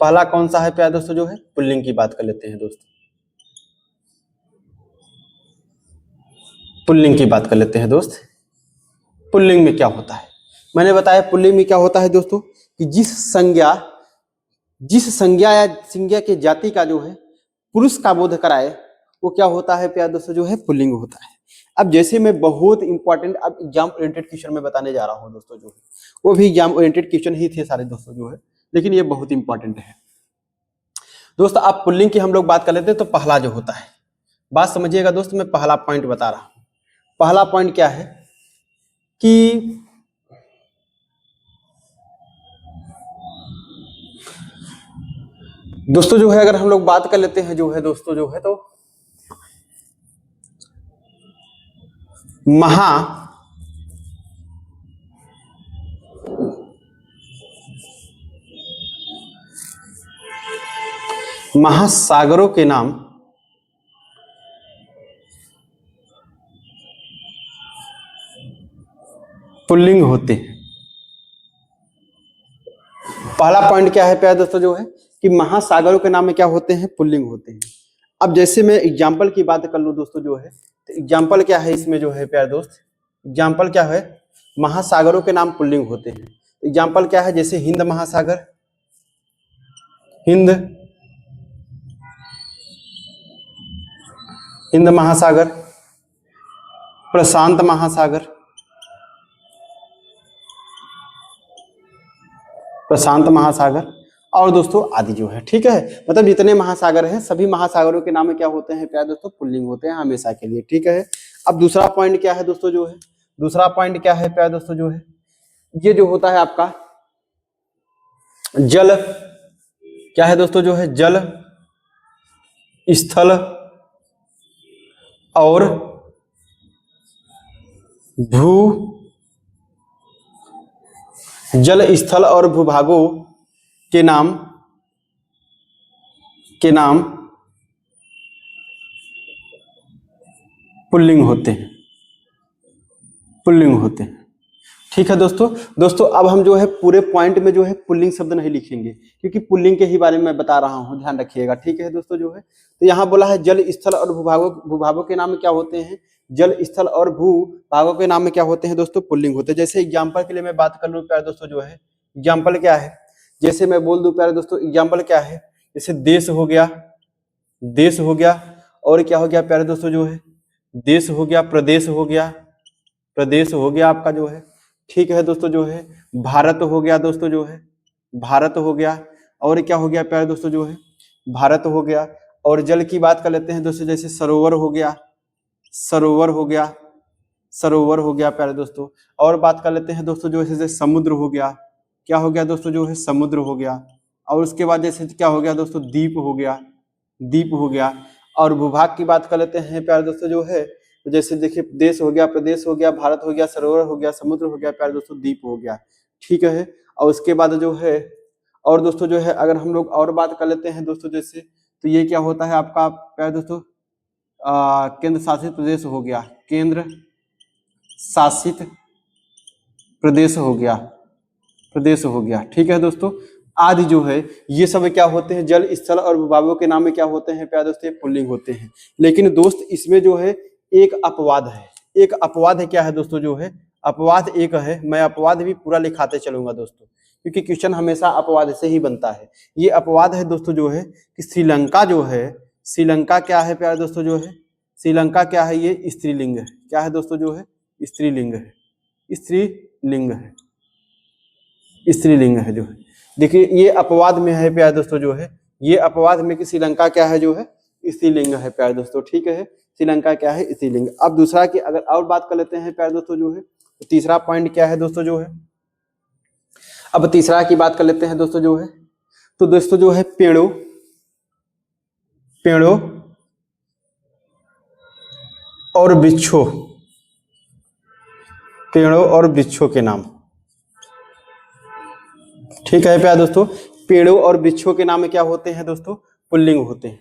पहला कौन सा है प्यारे दोस्तों जो है पुल्लिंग की बात कर लेते हैं दोस्त। पुल्लिंग की बात कर लेते हैं दोस्त। पुल्लिंग में क्या होता है मैंने बताया पुल्लिंग में क्या होता है दोस्तों कि जिस संज्ञा या संज्ञा के जाति का जो है पुरुष का बोध कराए वो क्या होता है प्यारे दोस्तों जो है पुल्लिंग होता है। अब जैसे मैं बहुत इंपॉर्टेंट अब एग्जाम ओरिएंटेड क्वेश्चन में बताने जा रहा हूं दोस्तों जो है वो भी एग्जाम ओरिएंटेड क्वेश्चन ही थे सारे दोस्तों जो है, लेकिन ये बहुत इंपॉर्टेंट है दोस्तों। आप पुल्लिंग की हम लोग बात कर लेते हैं। तो पहला जो होता है बात समझिएगा दोस्त, मैं पहला पॉइंट बता रहा हूं। पहला पॉइंट क्या है कि दोस्तों जो है अगर हम लोग बात कर लेते हैं जो है दोस्तों जो है तो महासागरों के नाम पुल्लिंग होते हैं। पहला पॉइंट क्या है प्यारे दोस्तों जो है कि महासागरों के नाम में क्या होते हैं पुल्लिंग होते हैं। अब जैसे मैं एग्जाम्पल की बात कर लूं दोस्तों जो है तो एग्जाम्पल क्या है इसमें जो है प्यारे दोस्त एग्जाम्पल क्या है महासागरों के नाम पुल्लिंग होते हैं। एग्जाम्पल क्या है जैसे हिंद महासागर, हिंद महासागर, प्रशांत महासागर, प्रशांत महासागर और दोस्तों आदि जो है, ठीक है। मतलब जितने महासागर हैं सभी महासागरों के नाम क्या होते हैं प्यारे दोस्तों पुल्लिंग होते हैं हमेशा के लिए, ठीक है। अब दूसरा पॉइंट क्या है दोस्तों जो है दूसरा पॉइंट क्या है प्यारे दोस्तों जो है ये जो होता है आपका जल क्या है दोस्तों जो है जल, स्थल और भू जल स्थल और भूभागों के नाम के नाम पुल्लिंग होते हैं, पुल्लिंग होते हैं। ठीक है दोस्तों। दोस्तों अब हम जो है पूरे पॉइंट में जो है पुल्लिंग शब्द नहीं लिखेंगे, क्योंकि पुल्लिंग के ही बारे में मैं बता रहा हूं, ध्यान रखिएगा। ठीक है दोस्तों। जो है तो यहाँ बोला है जल स्थल और भूभागों भूभागों के नाम में क्या होते हैं, जल स्थल और भू भागों के नाम में क्या होते हैं दोस्तों, पुल्लिंग होते हैं। जैसे एग्जाम्पल के लिए मैं बात कर लूँ प्यारे दोस्तों, जो है एग्जाम्पल क्या है, जैसे मैं बोल दूं प्यारे दोस्तों, एग्जाम्पल क्या है, जैसे देश हो गया, देश हो गया, और क्या हो गया प्यारे दोस्तों, जो है देश हो गया, प्रदेश हो गया, प्रदेश हो गया आपका जो है। ठीक है दोस्तों। जो है भारत हो गया दोस्तों, जो है भारत हो गया, और क्या हो गया प्यारे दोस्तों, जो है भारत हो गया। और जल की बात कर लेते हैं दोस्तों, जैसे सरोवर हो गया, सरोवर हो गया, सरोवर हो गया प्यारे दोस्तों। और बात कर लेते हैं दोस्तों, जो है जैसे समुद्र हो गया, क्या हो गया दोस्तों, जो है समुद्र हो गया। और उसके बाद जैसे क्या हो गया दोस्तों, द्वीप हो गया, द्वीप हो गया। और भूभाग की बात कर लेते हैं प्यारे दोस्तों, जो है तो जैसे देखिए देश हो गया, प्रदेश हो गया, भारत हो गया, सरोवर हो गया, समुद्र हो गया प्यारे दोस्तों, द्वीप हो गया। ठीक है। और उसके बाद जो है, और दोस्तों जो है अगर हम लोग और बात कर लेते हैं दोस्तों, जैसे तो ये क्या होता है आपका प्यारे दोस्तों, केंद्र शासित प्रदेश हो गया, केंद्र शासित प्रदेश हो गया, प्रदेश हो गया। ठीक है दोस्तों। आदि जो है ये सब क्या होते हैं, जल स्थल और भूभागों के नाम में क्या होते हैं प्यारे दोस्तों, पुल्लिंग होते हैं। लेकिन दोस्त इसमें जो है एक अपवाद है, एक अपवाद है। क्या है दोस्तों, जो है अपवाद एक है, मैं अपवाद भी पूरा लिखाते चलूंगा दोस्तों, क्योंकि क्वेश्चन हमेशा अपवाद से ही बनता है। ये अपवाद है दोस्तों, जो है कि श्रीलंका जो है, श्रीलंका क्या है प्यारे दोस्तों, जो है श्रीलंका क्या है, ये स्त्रीलिंग है। क्या है दोस्तों, जो है स्त्रीलिंग है, स्त्रीलिंग है, स्त्रीलिंग है जो है। देखिए ये अपवाद में है प्यारे दोस्तों, जो है ये अपवाद में कि श्रीलंका क्या है, जो है स्त्रीलिंग है प्यारे दोस्तों। ठीक है, श्रीलंका क्या है, स्त्रीलिंग। अब दूसरा की अगर और बात कर लेते हैं प्यारे दोस्तों, जो है तो तीसरा पॉइंट क्या है दोस्तों, जो है अब तीसरा की बात कर लेते हैं दोस्तों, जो है तो दोस्तों जो है पेड़ों, पेड़ों और वृक्षों, पेड़ों और वृक्षों के नाम। ठीक है प्यारे दोस्तों, पेड़ों और वृक्षों के नाम में क्या होते हैं दोस्तों, पुल्लिंग होते हैं।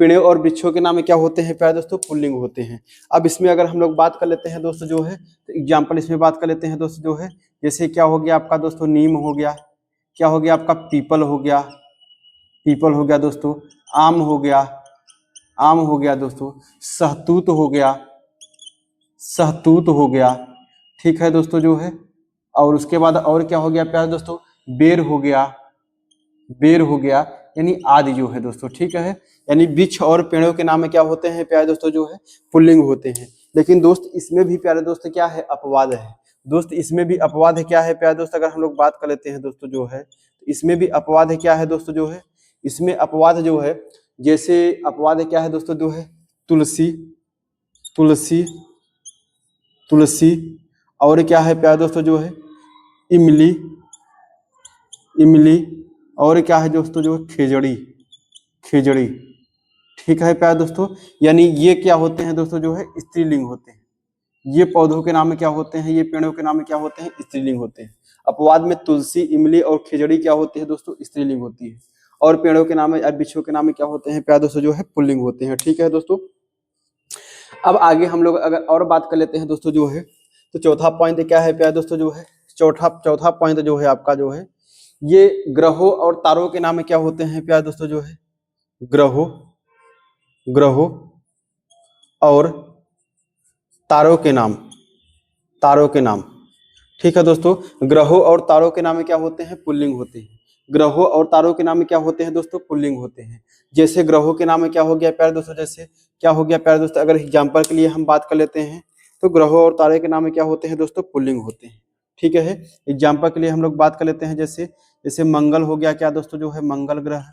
पेड़ों और वृक्षों के नाम में क्या होते हैं प्यारे दोस्तों, पुल्लिंग होते हैं। अब इसमें अगर हम लोग बात कर लेते हैं दोस्तों, जो है तो एग्जाम्पल इसमें बात कर लेते हैं दोस्तों, जो है जैसे क्या हो गया आपका दोस्तों, नीम हो गया, क्या हो गया आपका पीपल हो गया, पीपल हो गया दोस्तों, आम हो गया, आम हो गया दोस्तों, सहतूत हो गया, सहतूत हो गया। ठीक है दोस्तों, जो है और उसके बाद और क्या हो गया प्यारे दोस्तों, बेर हो गया, बेर हो गया, यानी आदि जो है दोस्तों। ठीक है, यानी वृक्ष और पेड़ों के नाम में क्या होते हैं प्यारे दोस्तों, जो है पुल्लिंग होते हैं। लेकिन दोस्त इसमें भी प्यारे दोस्त क्या है, अपवाद है दोस्त, इसमें भी अपवाद है। क्या है प्यारे दोस्त, अगर हम लोग बात कर लेते हैं दोस्तों, जो है तो इसमें भी अपवाद है। क्या है दोस्तों, जो है इसमें अपवाद जो है, जैसे अपवाद है क्या है दोस्तों, जो है तुलसी, तुलसी, तुलसी, और क्या है प्यारे दोस्तों, जो है इमली, इमली, और क्या है दोस्तों, जो है खेजड़ी, खेजड़ी। ठीक है प्यारे दोस्तों, यानी ये क्या होते हैं दोस्तों, जो है स्त्रीलिंग होते हैं। ये पौधों के नाम में क्या होते हैं, ये पेड़ों के नाम में क्या होते हैं, स्त्रीलिंग होते हैं। अपवाद में तुलसी, इमली और खेजड़ी क्या होती है दोस्तों, स्त्रीलिंग होती है। और पेड़ों के नाम में, वृक्षों के नाम में क्या होते हैं प्यारे दोस्तों, जो है पुल्लिंग होते हैं। ठीक है दोस्तों। अब आगे हम लोग अगर और बात कर लेते हैं दोस्तों, जो है तो चौथा पॉइंट क्या है प्यारे दोस्तों, जो है चौथा पॉइंट जो है आपका, जो है ये ग्रहों और तारों के नाम में क्या होते हैं प्यारे दोस्तों, जो है ग्रहों, ग्रहों और तारों के नाम, तारों के नाम। ठीक है दोस्तों, ग्रहों और तारों के नाम में क्या होते हैं, पुल्लिंग होते हैं। ग्रहों और तारों के नाम में क्या होते हैं दोस्तों, पुल्लिंग होते हैं। जैसे ग्रहों के नाम में क्या हो गया प्यारे दोस्तों, जैसे क्या हो गया प्यारे दोस्तों, अगर एग्जाम्पल के लिए हम बात कर लेते हैं तो ग्रहों और तारे के नाम में क्या होते हैं दोस्तों, पुल्लिंग होते हैं। ठीक है, एग्जाम्पल के लिए हम लोग बात कर लेते हैं, जैसे जैसे मंगल हो गया क्या दोस्तों, जो है मंगल ग्रह।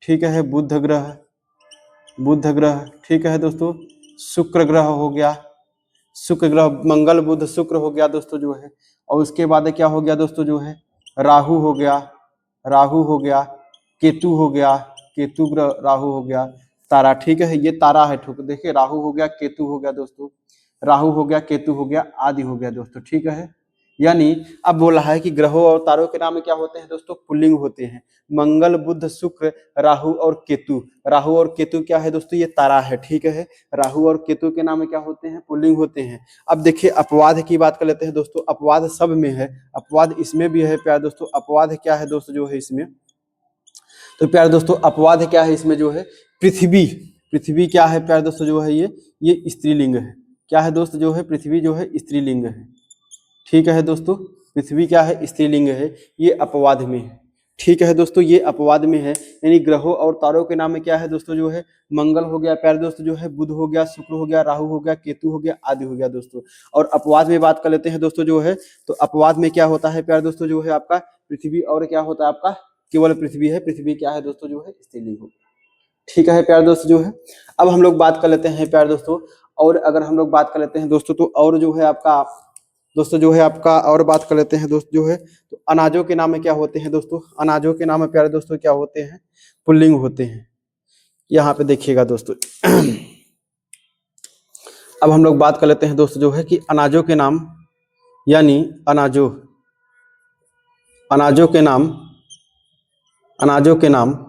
ठीक है, बुध ग्रह, बुध ग्रह। ठीक है दोस्तों, शुक्र ग्रह हो गया, शुक्र ग्रह, मंगल बुध शुक्र हो गया दोस्तों, जो है। और उसके बाद क्या हो गया दोस्तों, जो है राहु हो गया, राहु हो गया, केतु हो गया, केतु ग्रह, राहु हो गया, तारा। ठीक है, ये तारा है। ठोक देखिए, राहु हो गया, केतु हो गया दोस्तों, राहु हो गया, केतु हो गया, आदि हो गया दोस्तों। ठीक है, यानी अब बोला है कि ग्रहों और तारों के नाम क्या होते हैं दोस्तों, पुल्लिंग होते हैं। मंगल, बुध, शुक्र, राहु और केतु। राहु और केतु क्या है दोस्तों, ये तारा है, ठीक है। राहु और केतु के नाम क्या होते हैं, पुल्लिंग होते हैं। अब देखिए अपवाद की बात कर लेते हैं दोस्तों। अपवाद सब में है, अपवाद इसमें भी है प्यारे दोस्तों। अपवाद क्या है दोस्तों जो है इसमें, तो प्यारे दोस्तों अपवाद क्या है इसमें जो है, पृथ्वी। पृथ्वी क्या है प्यारे दोस्तों जो है ये स्त्रीलिंग है। क्या है दोस्त जो है, पृथ्वी जो है स्त्रीलिंग है, ठीक है दोस्तों। पृथ्वी क्या है, स्त्रीलिंग है, ये अपवाद में है, ठीक है दोस्तों, ये अपवाद में है। यानी ग्रहों और तारों के नाम में क्या है दोस्तों जो है, मंगल हो गया प्यारे दोस्तों जो है, बुध हो गया, शुक्र हो गया, राहु हो गया, केतु हो गया, आदि हो गया दोस्तों। और अपवाद में बात कर लेते हैं दोस्तों जो है, तो अपवाद में क्या होता है प्यारे दोस्तों जो है आपका पृथ्वी, और क्या होता है आपका केवल पृथ्वी है। पृथ्वी क्या है दोस्तों जो है, स्त्रीलिंग हो गया, ठीक है प्यारे दोस्त जो है। अब हम लोग बात कर लेते हैं प्यारे दोस्तों, और अगर हम लोग बात कर लेते हैं दोस्तों, तो और जो है आपका दोस्तों जो है आपका और बात कर लेते हैं दोस्त जो है, तो अनाजों के नाम में क्या होते हैं दोस्तों, अनाजों के नाम में प्यारे दोस्तों क्या होते हैं, पुल्लिंग होते हैं। यहाँ पे देखिएगा दोस्तों अब हम लोग बात कर लेते हैं दोस्तों जो है कि अनाजों के नाम, यानी अनाजों अनाजों के नाम, अनाजों के नाम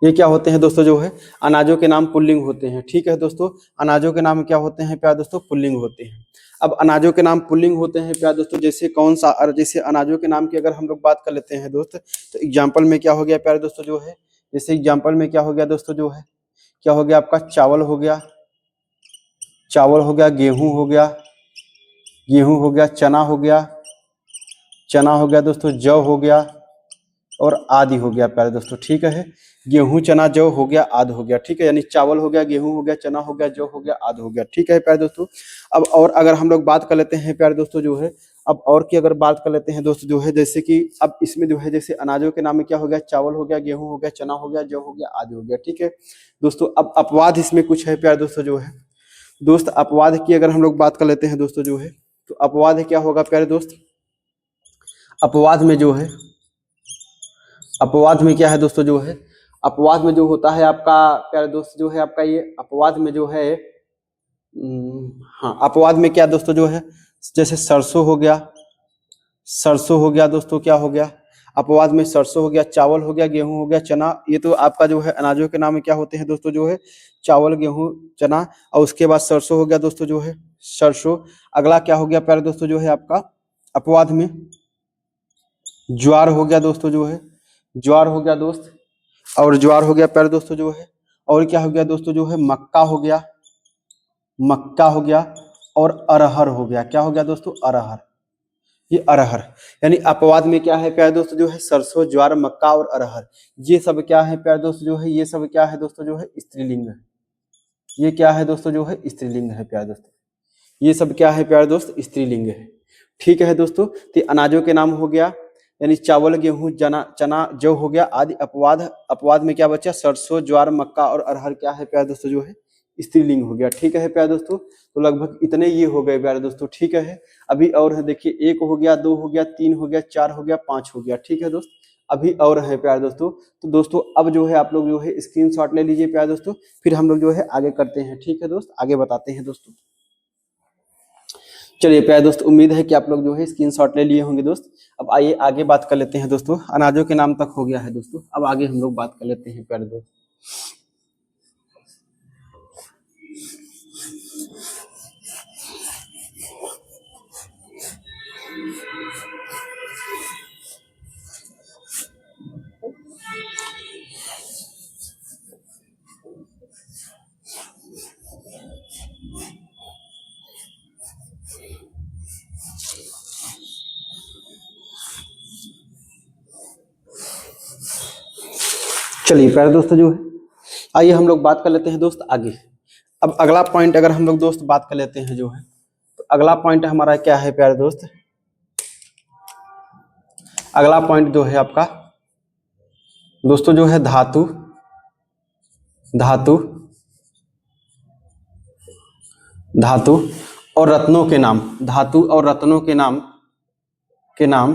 ये क्या होते हैं दोस्तों जो है, अनाजों के नाम पुल्लिंग होते हैं, ठीक है दोस्तों। अनाजों के नाम क्या होते हैं प्यारे दोस्तों, पुल्लिंग होते हैं। अब अनाजों के नाम पुल्लिंग होते हैं प्यारे दोस्तों, जैसे कौन सा, और जैसे अनाजों के नाम की अगर हम लोग बात कर लेते हैं दोस्त, तो एग्जाम्पल में क्या हो गया प्यारे दोस्तों जो है, जैसे एग्जाम्पल में क्या हो गया दोस्तों जो है, क्या हो गया आपका चावल हो गया, चावल हो गया, गेहूं हो गया, गेहूं हो गया, चना हो गया, चना हो गया दोस्तों, जौ हो गया, और आदि हो गया प्यारे दोस्तों, ठीक है। गेहूं, चना, जौ हो गया, आदि हो गया, ठीक है। यानी चावल हो गया, गेहूं हो गया, चना हो गया, जौ हो गया, आदि हो गया, ठीक है प्यारे दोस्तों। अब और अगर हम लोग बात कर लेते हैं प्यारे दोस्तों जो है, अब और की अगर बात कर लेते हैं दोस्तों जो है, जैसे कि अब इसमें जो है, जैसे अनाजों के नाम में क्या हो गया, चावल हो गया, गेहूं हो गया, चना हो गया, जौ हो गया, आदि हो गया, ठीक है दोस्तों। अब अपवाद इसमें कुछ है प्यारे दोस्तों जो है, दोस्त अपवाद की अगर हम लोग बात कर लेते हैं दोस्तों जो है, तो अपवाद क्या होगा प्यारे दोस्त, अपवाद में जो है, अपवाद में क्या है दोस्तों जो है, अपवाद में जो होता है आपका प्यारे दोस्त जो है आपका, ये अपवाद में जो है हाँ अपवाद में क्या दोस्तों जो है, जैसे सरसों हो गया, सरसों हो गया दोस्तों, क्या हो गया अपवाद में, सरसों हो गया, चावल हो गया, गेहूं हो गया, चना, ये तो आपका जो है अनाजों के नाम में क्या होते हैं दोस्तों जो है, चावल, गेहूं, चना, और उसके बाद सरसों हो गया दोस्तों जो है, सरसों। अगला क्या हो गया प्यारे दोस्तों जो है आपका अपवाद में, ज्वार हो गया दोस्तों जो है, ज्वार हो गया दोस्त, और ज्वार हो गया प्यारे दोस्तों जो है, और क्या हो गया दोस्तों जो है, मक्का हो गया, मक्का हो गया, और अरहर हो गया, क्या हो गया दोस्तों, अरहर, ये अरहर। यानी अपवाद में क्या है प्यारे दोस्तों जो है, सरसों, ज्वार, मक्का और अरहर, ये सब क्या है प्यारे दोस्तों जो है, ये सब क्या है दोस्तों जो है, स्त्रीलिंग है। ये क्या है दोस्तों जो है, स्त्रीलिंग है प्यारे दोस्तों, ये सब क्या है प्यारे दोस्त, स्त्रीलिंग है, ठीक है दोस्तों। तो अनाजों के नाम हो गया, यानी चावल, गेहूं, चना, चना, जौ हो गया, आदि। अपवाद, अपवाद में क्या बचा, सरसों, ज्वार, मक्का और अरहर क्या है प्यारे दोस्तों जो है, स्त्रीलिंग हो गया, ठीक है प्यारे दोस्तों। तो लगभग इतने ये हो गए प्यारे दोस्तों, ठीक है। अभी और है, देखिए 1 हो गया, 2 हो गया, 3 हो गया, 4 हो गया, 5 हो गया, ठीक है दोस्त। अभी और है प्यारे दोस्तों। तो दोस्तों अब जो है आप लोग जो है स्क्रीनशॉट ले लीजिए प्यारे दोस्तों, फिर हम लोग जो है आगे करते हैं, ठीक है दोस्त, आगे बताते हैं दोस्तों। चलिए प्यारे दोस्त, उम्मीद है कि आप लोग जो है स्क्रीनशॉट ले लिए होंगे दोस्त। अब आइए आगे बात कर लेते हैं दोस्तों, अनाजों के नाम तक हो गया है दोस्तों, अब आगे हम लोग बात कर लेते हैं प्यारे दोस्त। चलिए प्यारे दोस्तों जो है, आइए हम लोग बात कर लेते हैं दोस्त आगे। अब अगला पॉइंट अगर हम लोग दोस्त बात कर लेते हैं जो है, तो अगला पॉइंट हमारा क्या है प्यारे दोस्त, अगला पॉइंट जो है आपका दोस्तों जो है धातु, धातु, धातु और रत्नों के नाम, धातु और रत्नों के नाम, के नाम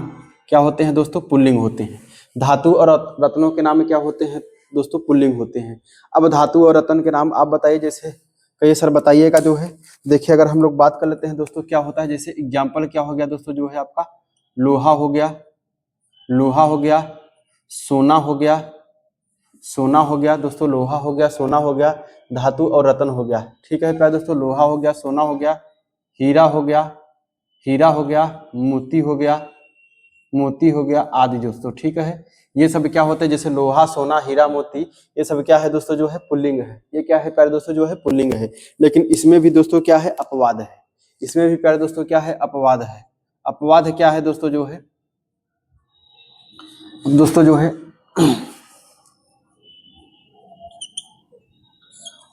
क्या होते हैं दोस्तों, पुल्लिंग होते हैं। धातु और रत्नों के नाम क्या होते हैं दोस्तों, पुल्लिंग होते हैं। अब धातु और रत्न के नाम आप बताइए, जैसे कहिए सर बताइएगा जो है। देखिए अगर हम लोग बात कर लेते हैं दोस्तों, क्या होता है, जैसे एग्जाम्पल क्या हो गया दोस्तों जो है आपका लोहा हो गया, लोहा हो गया, सोना हो गया, सोना हो गया दोस्तों, लोहा हो गया, सोना हो गया, धातु और रत्न हो गया। ठीक है प्यारे दोस्तों, लोहा हो गया, सोना हो गया, हीरा हो गया, हीरा हो गया, मोती हो गया, मोती हो गया आदि दोस्तों। ठीक है, ये सब क्या होते हैं, जैसे लोहा, सोना, हीरा, मोती, ये सब क्या है दोस्तों जो है पुल्लिंग है। ये क्या है प्यारे दोस्तों जो है पुल्लिंग है। लेकिन इसमें भी दोस्तों क्या है, अपवाद है। इसमें भी प्यारे दोस्तों क्या है, अपवाद है। अपवाद क्या है दोस्तों जो है, दोस्तों जो है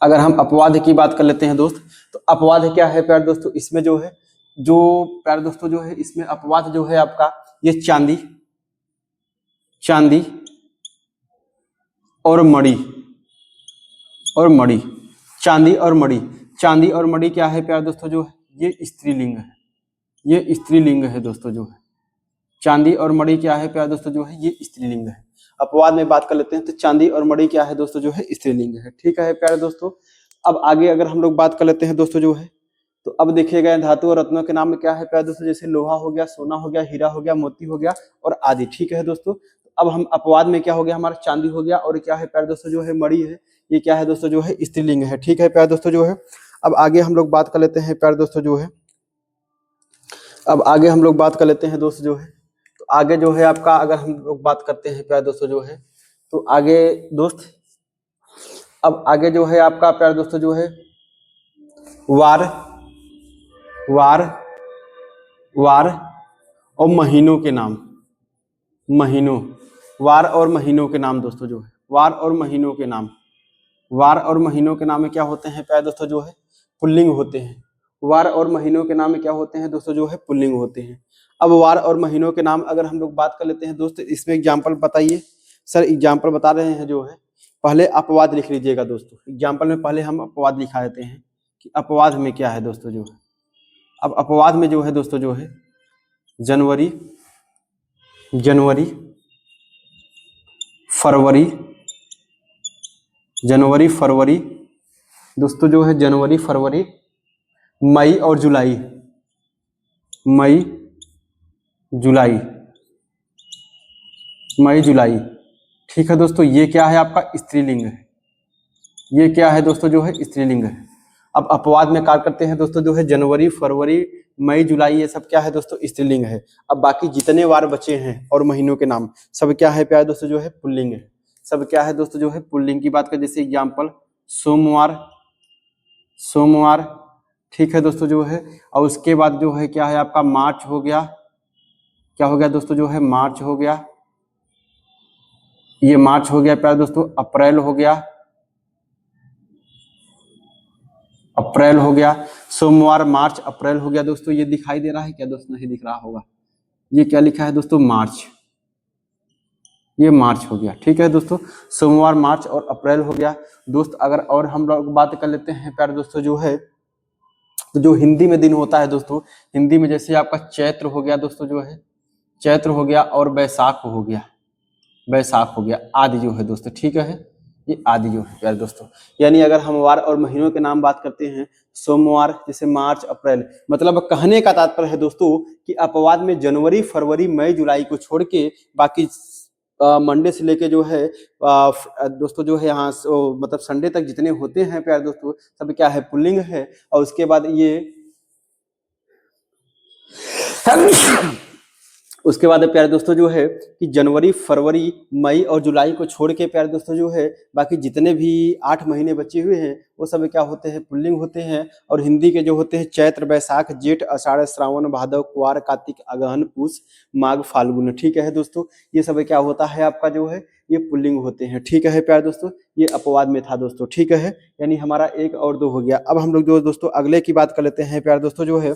अगर हम अपवाद की बात कर लेते हैं दोस्त, तो अपवाद क्या है प्यारे दोस्तों, इसमें जो है, जो प्यारे दोस्तों जो है इसमें अपवाद जो है आपका, ये चांदी, चांदी और मणि, और मणि, चांदी और मणि, चांदी और मणि क्या है प्यारे दोस्तों जो है, ये स्त्रीलिंग है, ये स्त्रीलिंग है दोस्तों जो है। चांदी और मणि क्या है प्यारे दोस्तों जो है, ये स्त्रीलिंग है। अपवाद में बात कर लेते हैं तो चांदी और मणि क्या है दोस्तों जो है, स्त्रीलिंग है। ठीक है प्यारे दोस्तों, अब आगे अगर हम लोग बात कर लेते हैं दोस्तों जो है, तो अब देखिएगा धातु और रत्नों के नाम में क्या है प्यारे दोस्तों, जैसे लोहा हो गया, सोना हो गया, हीरा हो गया, मोती हो गया और आदि। ठीक है दोस्तों, अब हम अपवाद में क्या हो गया, हमारा चांदी हो गया, और क्या है प्यारे दोस्तों जो है, मणि है, ये क्या है दोस्तों जो है, स्त्रीलिंग है। ठीक है प्यारे दोस्तों जो है, अब आगे हम लोग बात कर लेते हैं प्यारे दोस्तों जो है, अब आगे हम लोग बात कर लेते हैं दोस्त जो है, तो आगे जो है आपका, अगर हम लोग बात करते हैं प्यारे दोस्तों जो है, तो आगे दोस्त, अब आगे जो है आपका प्यारे दोस्तों जो है, वार, वार, वार और महीनों के नाम, महीनों, वार और महीनों के नाम दोस्तों जो है, वार और महीनों के नाम, वार और महीनों के नाम में क्या होते हैं प्यारे दोस्तों जो है, पुल्लिंग होते हैं। वार और महीनों के नाम में क्या होते हैं दोस्तों जो है, पुल्लिंग होते हैं। अब वार और महीनों के नाम अगर हम लोग बात कर लेते हैं दोस्त, इसमें एग्जाम्पल बताइए सर, एग्जाम्पल बता रहे हैं जो है, पहले अपवाद लिख लीजिएगा दोस्तों। एग्जाम्पल में पहले हम अपवाद लिखा देते हैं कि अपवाद में क्या है दोस्तों जो है। अब अपवाद में जो है दोस्तों जो है, जनवरी, जनवरी, फरवरी, जनवरी, फरवरी दोस्तों जो है, जनवरी, फरवरी, मई और जुलाई, मई, जुलाई, मई, जुलाई। ठीक है दोस्तों, ये क्या है आपका, स्त्रीलिंग है। ये क्या है दोस्तों जो है, स्त्रीलिंग है। अब अपवाद में कार्य करते हैं दोस्तों जो है, जनवरी, फरवरी, मई, जुलाई, ये सब क्या है दोस्तों, स्त्रीलिंग है। अब बाकी जितने वार बचे हैं और महीनों के नाम सब क्या है प्यारे दोस्तों जो है, पुल्लिंग है। सब क्या है दोस्तों जो है, पुल्लिंग की बात करें, जैसे एग्जाम्पल सोमवार, सोमवार। ठीक है दोस्तों जो है, और उसके बाद जो है क्या है आपका, मार्च हो गया, क्या हो गया दोस्तों जो है, मार्च हो गया, ये मार्च हो गया प्यारे दोस्तों, अप्रैल हो गया, अप्रैल हो गया, सोमवार, मार्च, अप्रैल हो गया दोस्तों। ये दिखाई दे रहा है क्या दोस्त, नहीं दिख रहा होगा, ये क्या लिखा है दोस्तों, मार्च, ये मार्च हो गया। ठीक है दोस्तों, सोमवार, मार्च और अप्रैल हो गया दोस्त। अगर और हम लोग बात कर लेते हैं प्यारे दोस्तों जो है, तो जो हिंदी में दिन होता है दोस्तों, हिंदी में जैसे आपका चैत्र हो गया दोस्तों जो है, चैत्र हो गया, और बैसाख हो गया, बैसाख हो गया, आदि जो है दोस्तों। ठीक है, ये आदि जो है प्यारे दोस्तों। यानी अगर हम वार और महीनों के नाम बात करते हैं, सोमवार, जैसे मार्च, अप्रैल, मतलब कहने का तात्पर्य है दोस्तों कि अपवाद में जनवरी, फरवरी, मई, जुलाई को छोड़ के बाकी मंडे से लेके जो है दोस्तों जो है, यहाँ मतलब संडे तक जितने होते हैं प्यारे दोस्तों, सब क्या है, पुल्लिंग है। और उसके बाद ये उसके बाद प्यारे दोस्तों जो है कि जनवरी, फरवरी, मई और जुलाई को छोड़ के प्यारे दोस्तों जो है, बाकी जितने भी 8 महीने बचे हुए हैं वो सब क्या होते हैं, पुल्लिंग होते हैं। और हिंदी के जो होते हैं, चैत्र, बैसाख, जेठ, आषाढ़, श्रावण, भादव, कुवार, कार्तिक, अगहन, पूस, माघ, फाल्गुन। ठीक है दोस्तों, ये सब क्या होता है आपका जो है, ये पुल्लिंग होते हैं। ठीक है प्यारे दोस्तों, ये अपवाद में था दोस्तों। ठीक है, यानी हमारा 1 और 2 हो गया। अब हम लोग जो दोस्तों अगले की बात कर लेते हैं प्यारे दोस्तों जो है,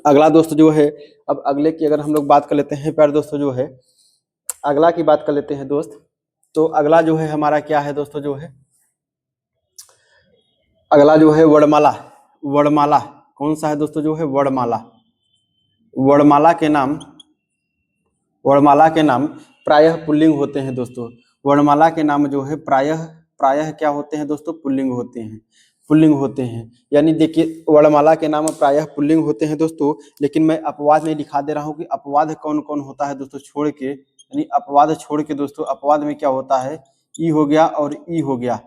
अगला दोस्त जो है, अब अगले की अगर हम लोग बात कर लेते हैं प्यारे दोस्तों जो है, अगला की बात कर लेते हैं दोस्त, तो अगला जो है हमारा क्या है दोस्तों जो है, अगला जो है वर्णमाला। वर्णमाला कौन सा है दोस्तों जो है, वर्णमाला। वर्णमाला के नाम, वर्णमाला के नाम प्रायः पुल्लिंग होते हैं दोस्तों। वर्णमाला के नाम जो है प्रायः क्या होते हैं दोस्तों, पुल्लिंग होते हैं। पुल्लिंग होते हैं। यानी देखिए वर्णमाला के नाम प्रायः पुल्लिंग होते हैं दोस्तों, लेकिन मैं अपवाद में दिखा दे रहा हूँ कि अपवाद कौन कौन होता है दोस्तों छोड़ के, यानी अपवाद छोड़ के दोस्तों, अपवाद में क्या होता है, ई हो गया और ई हो गया,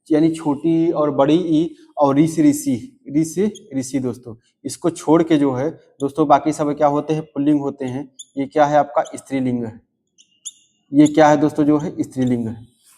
यानी छोटी और बड़ी ई और ऋषि ऋषि ऋषि ऋषि दोस्तों, इसको छोड़ के जो है दोस्तों बाकी सब क्या होते हैं, पुल्लिंग होते हैं। ये क्या है आपका स्त्रीलिंग है, ये क्या है दोस्तों जो है स्त्रीलिंग है,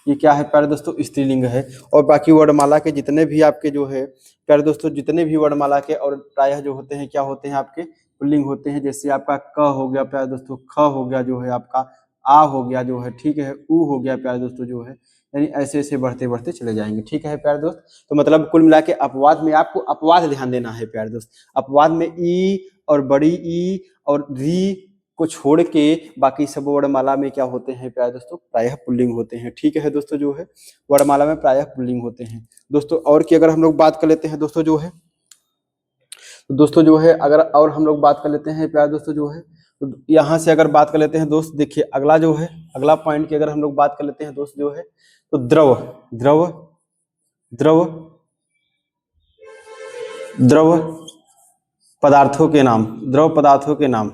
ये क्या है प्यारे दोस्तों स्त्रीलिंग है। और बाकी वर्णमाला के जितने भी आपके जो है प्यारे दोस्तों, जितने भी वर्णमाला के और प्रायः जो होते हैं क्या होते हैं आपके पुल्लिंग होते हैं। जैसे आपका क हो गया प्यारे दोस्तों, ख हो गया जो है आपका, आ हो गया जो है, ठीक है, ऊ हो गया प्यारे दोस्तों जो है, यानी ऐसे ऐसे बढ़ते बढ़ते चले जाएंगे, ठीक है प्यारे दोस्त। तो मतलब कुल मिला के अपवाद में आपको अपवाद ध्यान देना है प्यारे दोस्त। अपवाद में ई और बड़ी ई और री को छोड़ के बाकी सब वर्णमाला में क्या होते हैं प्यारे दोस्तों, प्रायः पुल्लिंग होते हैं, ठीक है दोस्तों जो है वर्णमाला में प्रायः पुल्लिंग होते हैं दोस्तों। और की अगर हम लोग बात कर लेते हैं दोस्तों जो है, तो दोस्तों जो है अगर और हम लोग बात कर लेते हैं प्यारे दोस्तों जो है, तो यहाँ से अगर बात कर लेते हैं दोस्त, देखिए अगला जो है, अगला पॉइंट की अगर हम लोग बात कर लेते हैं दोस्त जो है, तो द्रव द्रव द्रव द्रव पदार्थों के नाम, द्रव पदार्थों के नाम,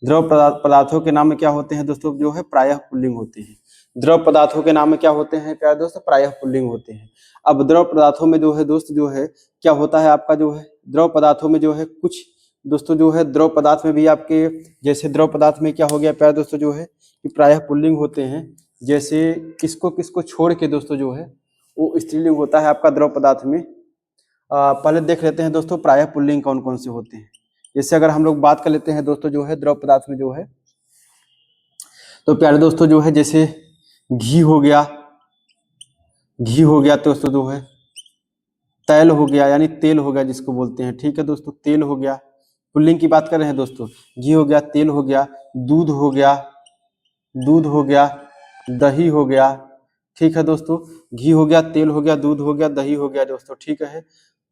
द्रव पदार्थों के नाम में क्या होते हैं दोस्तों जो है प्रायः पुल्लिंग होते हैं। द्रव पदार्थों के नाम में क्या होते हैं प्यारे दोस्तों, प्रायः पुल्लिंग होते हैं। अब द्रव पदार्थों में जो है दोस्त जो है क्या होता है आपका जो है, द्रव पदार्थों में जो है कुछ दोस्तों जो है द्रव पदार्थ में भी आपके, जैसे द्रव पदार्थ में क्या हो गया प्यारे दोस्तों जो है कि प्रायः पुल्लिंग होते हैं। जैसे किसको किसको छोड़ के दोस्तों जो है वो स्त्रीलिंग होता है आपका द्रव पदार्थ में। पहले देख लेते हैं दोस्तों प्रायः पुल्लिंग कौन कौन से होते हैं। जैसे अगर हम लोग बात कर लेते हैं दोस्तों जो है द्रव पदार्थ में जो है, तो प्यारे दोस्तों जो है जैसे घी हो गया, घी हो गया दोस्तों जो है, तैल हो गया यानी तेल हो गया जिसको बोलते हैं, ठीक है दोस्तों, तेल हो गया, पुल्लिंग की बात कर रहे हैं दोस्तों, घी हो गया, तेल हो गया, दूध हो गया, दूध हो गया, दही हो गया, ठीक है दोस्तों, घी हो गया, तेल हो गया, दूध हो गया, दही हो गया दोस्तों, ठीक है,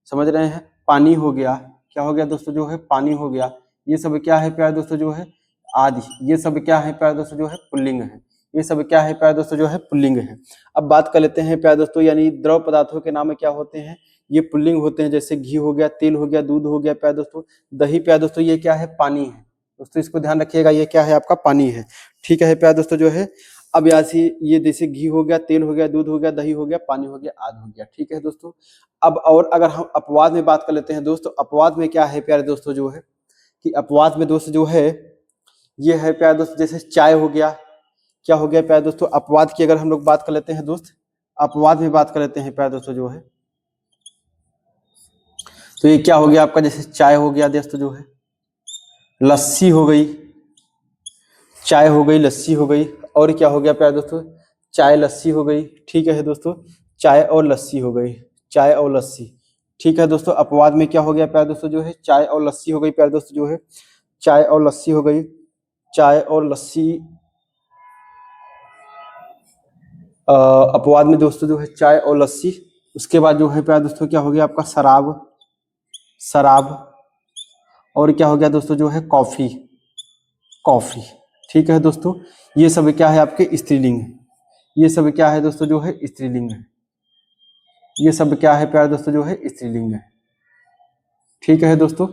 समझ रहे हैं। पानी हो गया, क्या हो गया दोस्तों जो है, पानी हो गया। ये सब क्या है प्यारे दोस्तों जो है आदि, ये सब क्या है प्यारे दोस्तों जो है पुल्लिंग है, ये सब क्या है प्यारे दोस्तों जो है पुल्लिंग है। अब बात कर लेते हैं प्यारे दोस्तों, यानी द्रव पदार्थों के नाम में क्या होते हैं, ये पुल्लिंग होते हैं। जैसे घी हो गया, तेल हो गया, दूध हो गया प्यारे दोस्तों, दही प्यारे दोस्तों ये क्या है, पानी है दोस्तों, इसको ध्यान रखिएगा, ये क्या है आपका पानी है, ठीक है प्यारे दोस्तों जो है। अब यहाँ से ये जैसे घी हो गया, तेल हो गया, दूध हो गया, दही हो गया, पानी हो गया, आदि हो गया, ठीक है दोस्तों। अब और अगर हम अपवाद में बात कर लेते हैं दोस्तों, अपवाद में क्या है प्यारे दोस्तों जो है कि अपवाद में दोस्त जो है ये है प्यारे दोस्त, जैसे चाय हो गया, क्या हो गया प्यारे दोस्तों, अपवाद की अगर हम लोग बात कर लेते हैं दोस्त, अपवाद में बात कर लेते हैं प्यारे दोस्तों जो है, तो ये क्या हो गया आपका, जैसे चाय हो गया दोस्तों जो है, लस्सी हो गई, चाय हो गई, लस्सी हो गई, और क्या हो गया प्यारे दोस्तों, चाय लस्सी हो गई, ठीक है दोस्तों, चाय और लस्सी हो गई, चाय और लस्सी, ठीक है दोस्तों। अपवाद में क्या हो गया प्यारे दोस्तों जो है, चाय और लस्सी हो गई प्यारे दोस्तों जो है, चाय और लस्सी हो गई, चाय और लस्सी। अपवाद में दोस्तों जो है चाय और लस्सी। उसके बाद जो है प्यारे दोस्तों क्या हो गया आपका, शराब, शराब, और क्या हो गया दोस्तों जो है कॉफी, कॉफी, ठीक है दोस्तों। ये सब क्या है आपके स्त्रीलिंग, ये सब क्या है दोस्तों जो है स्त्रीलिंग है, ये सब क्या है प्यारे दोस्तों जो है स्त्रीलिंग है, ठीक है दोस्तों।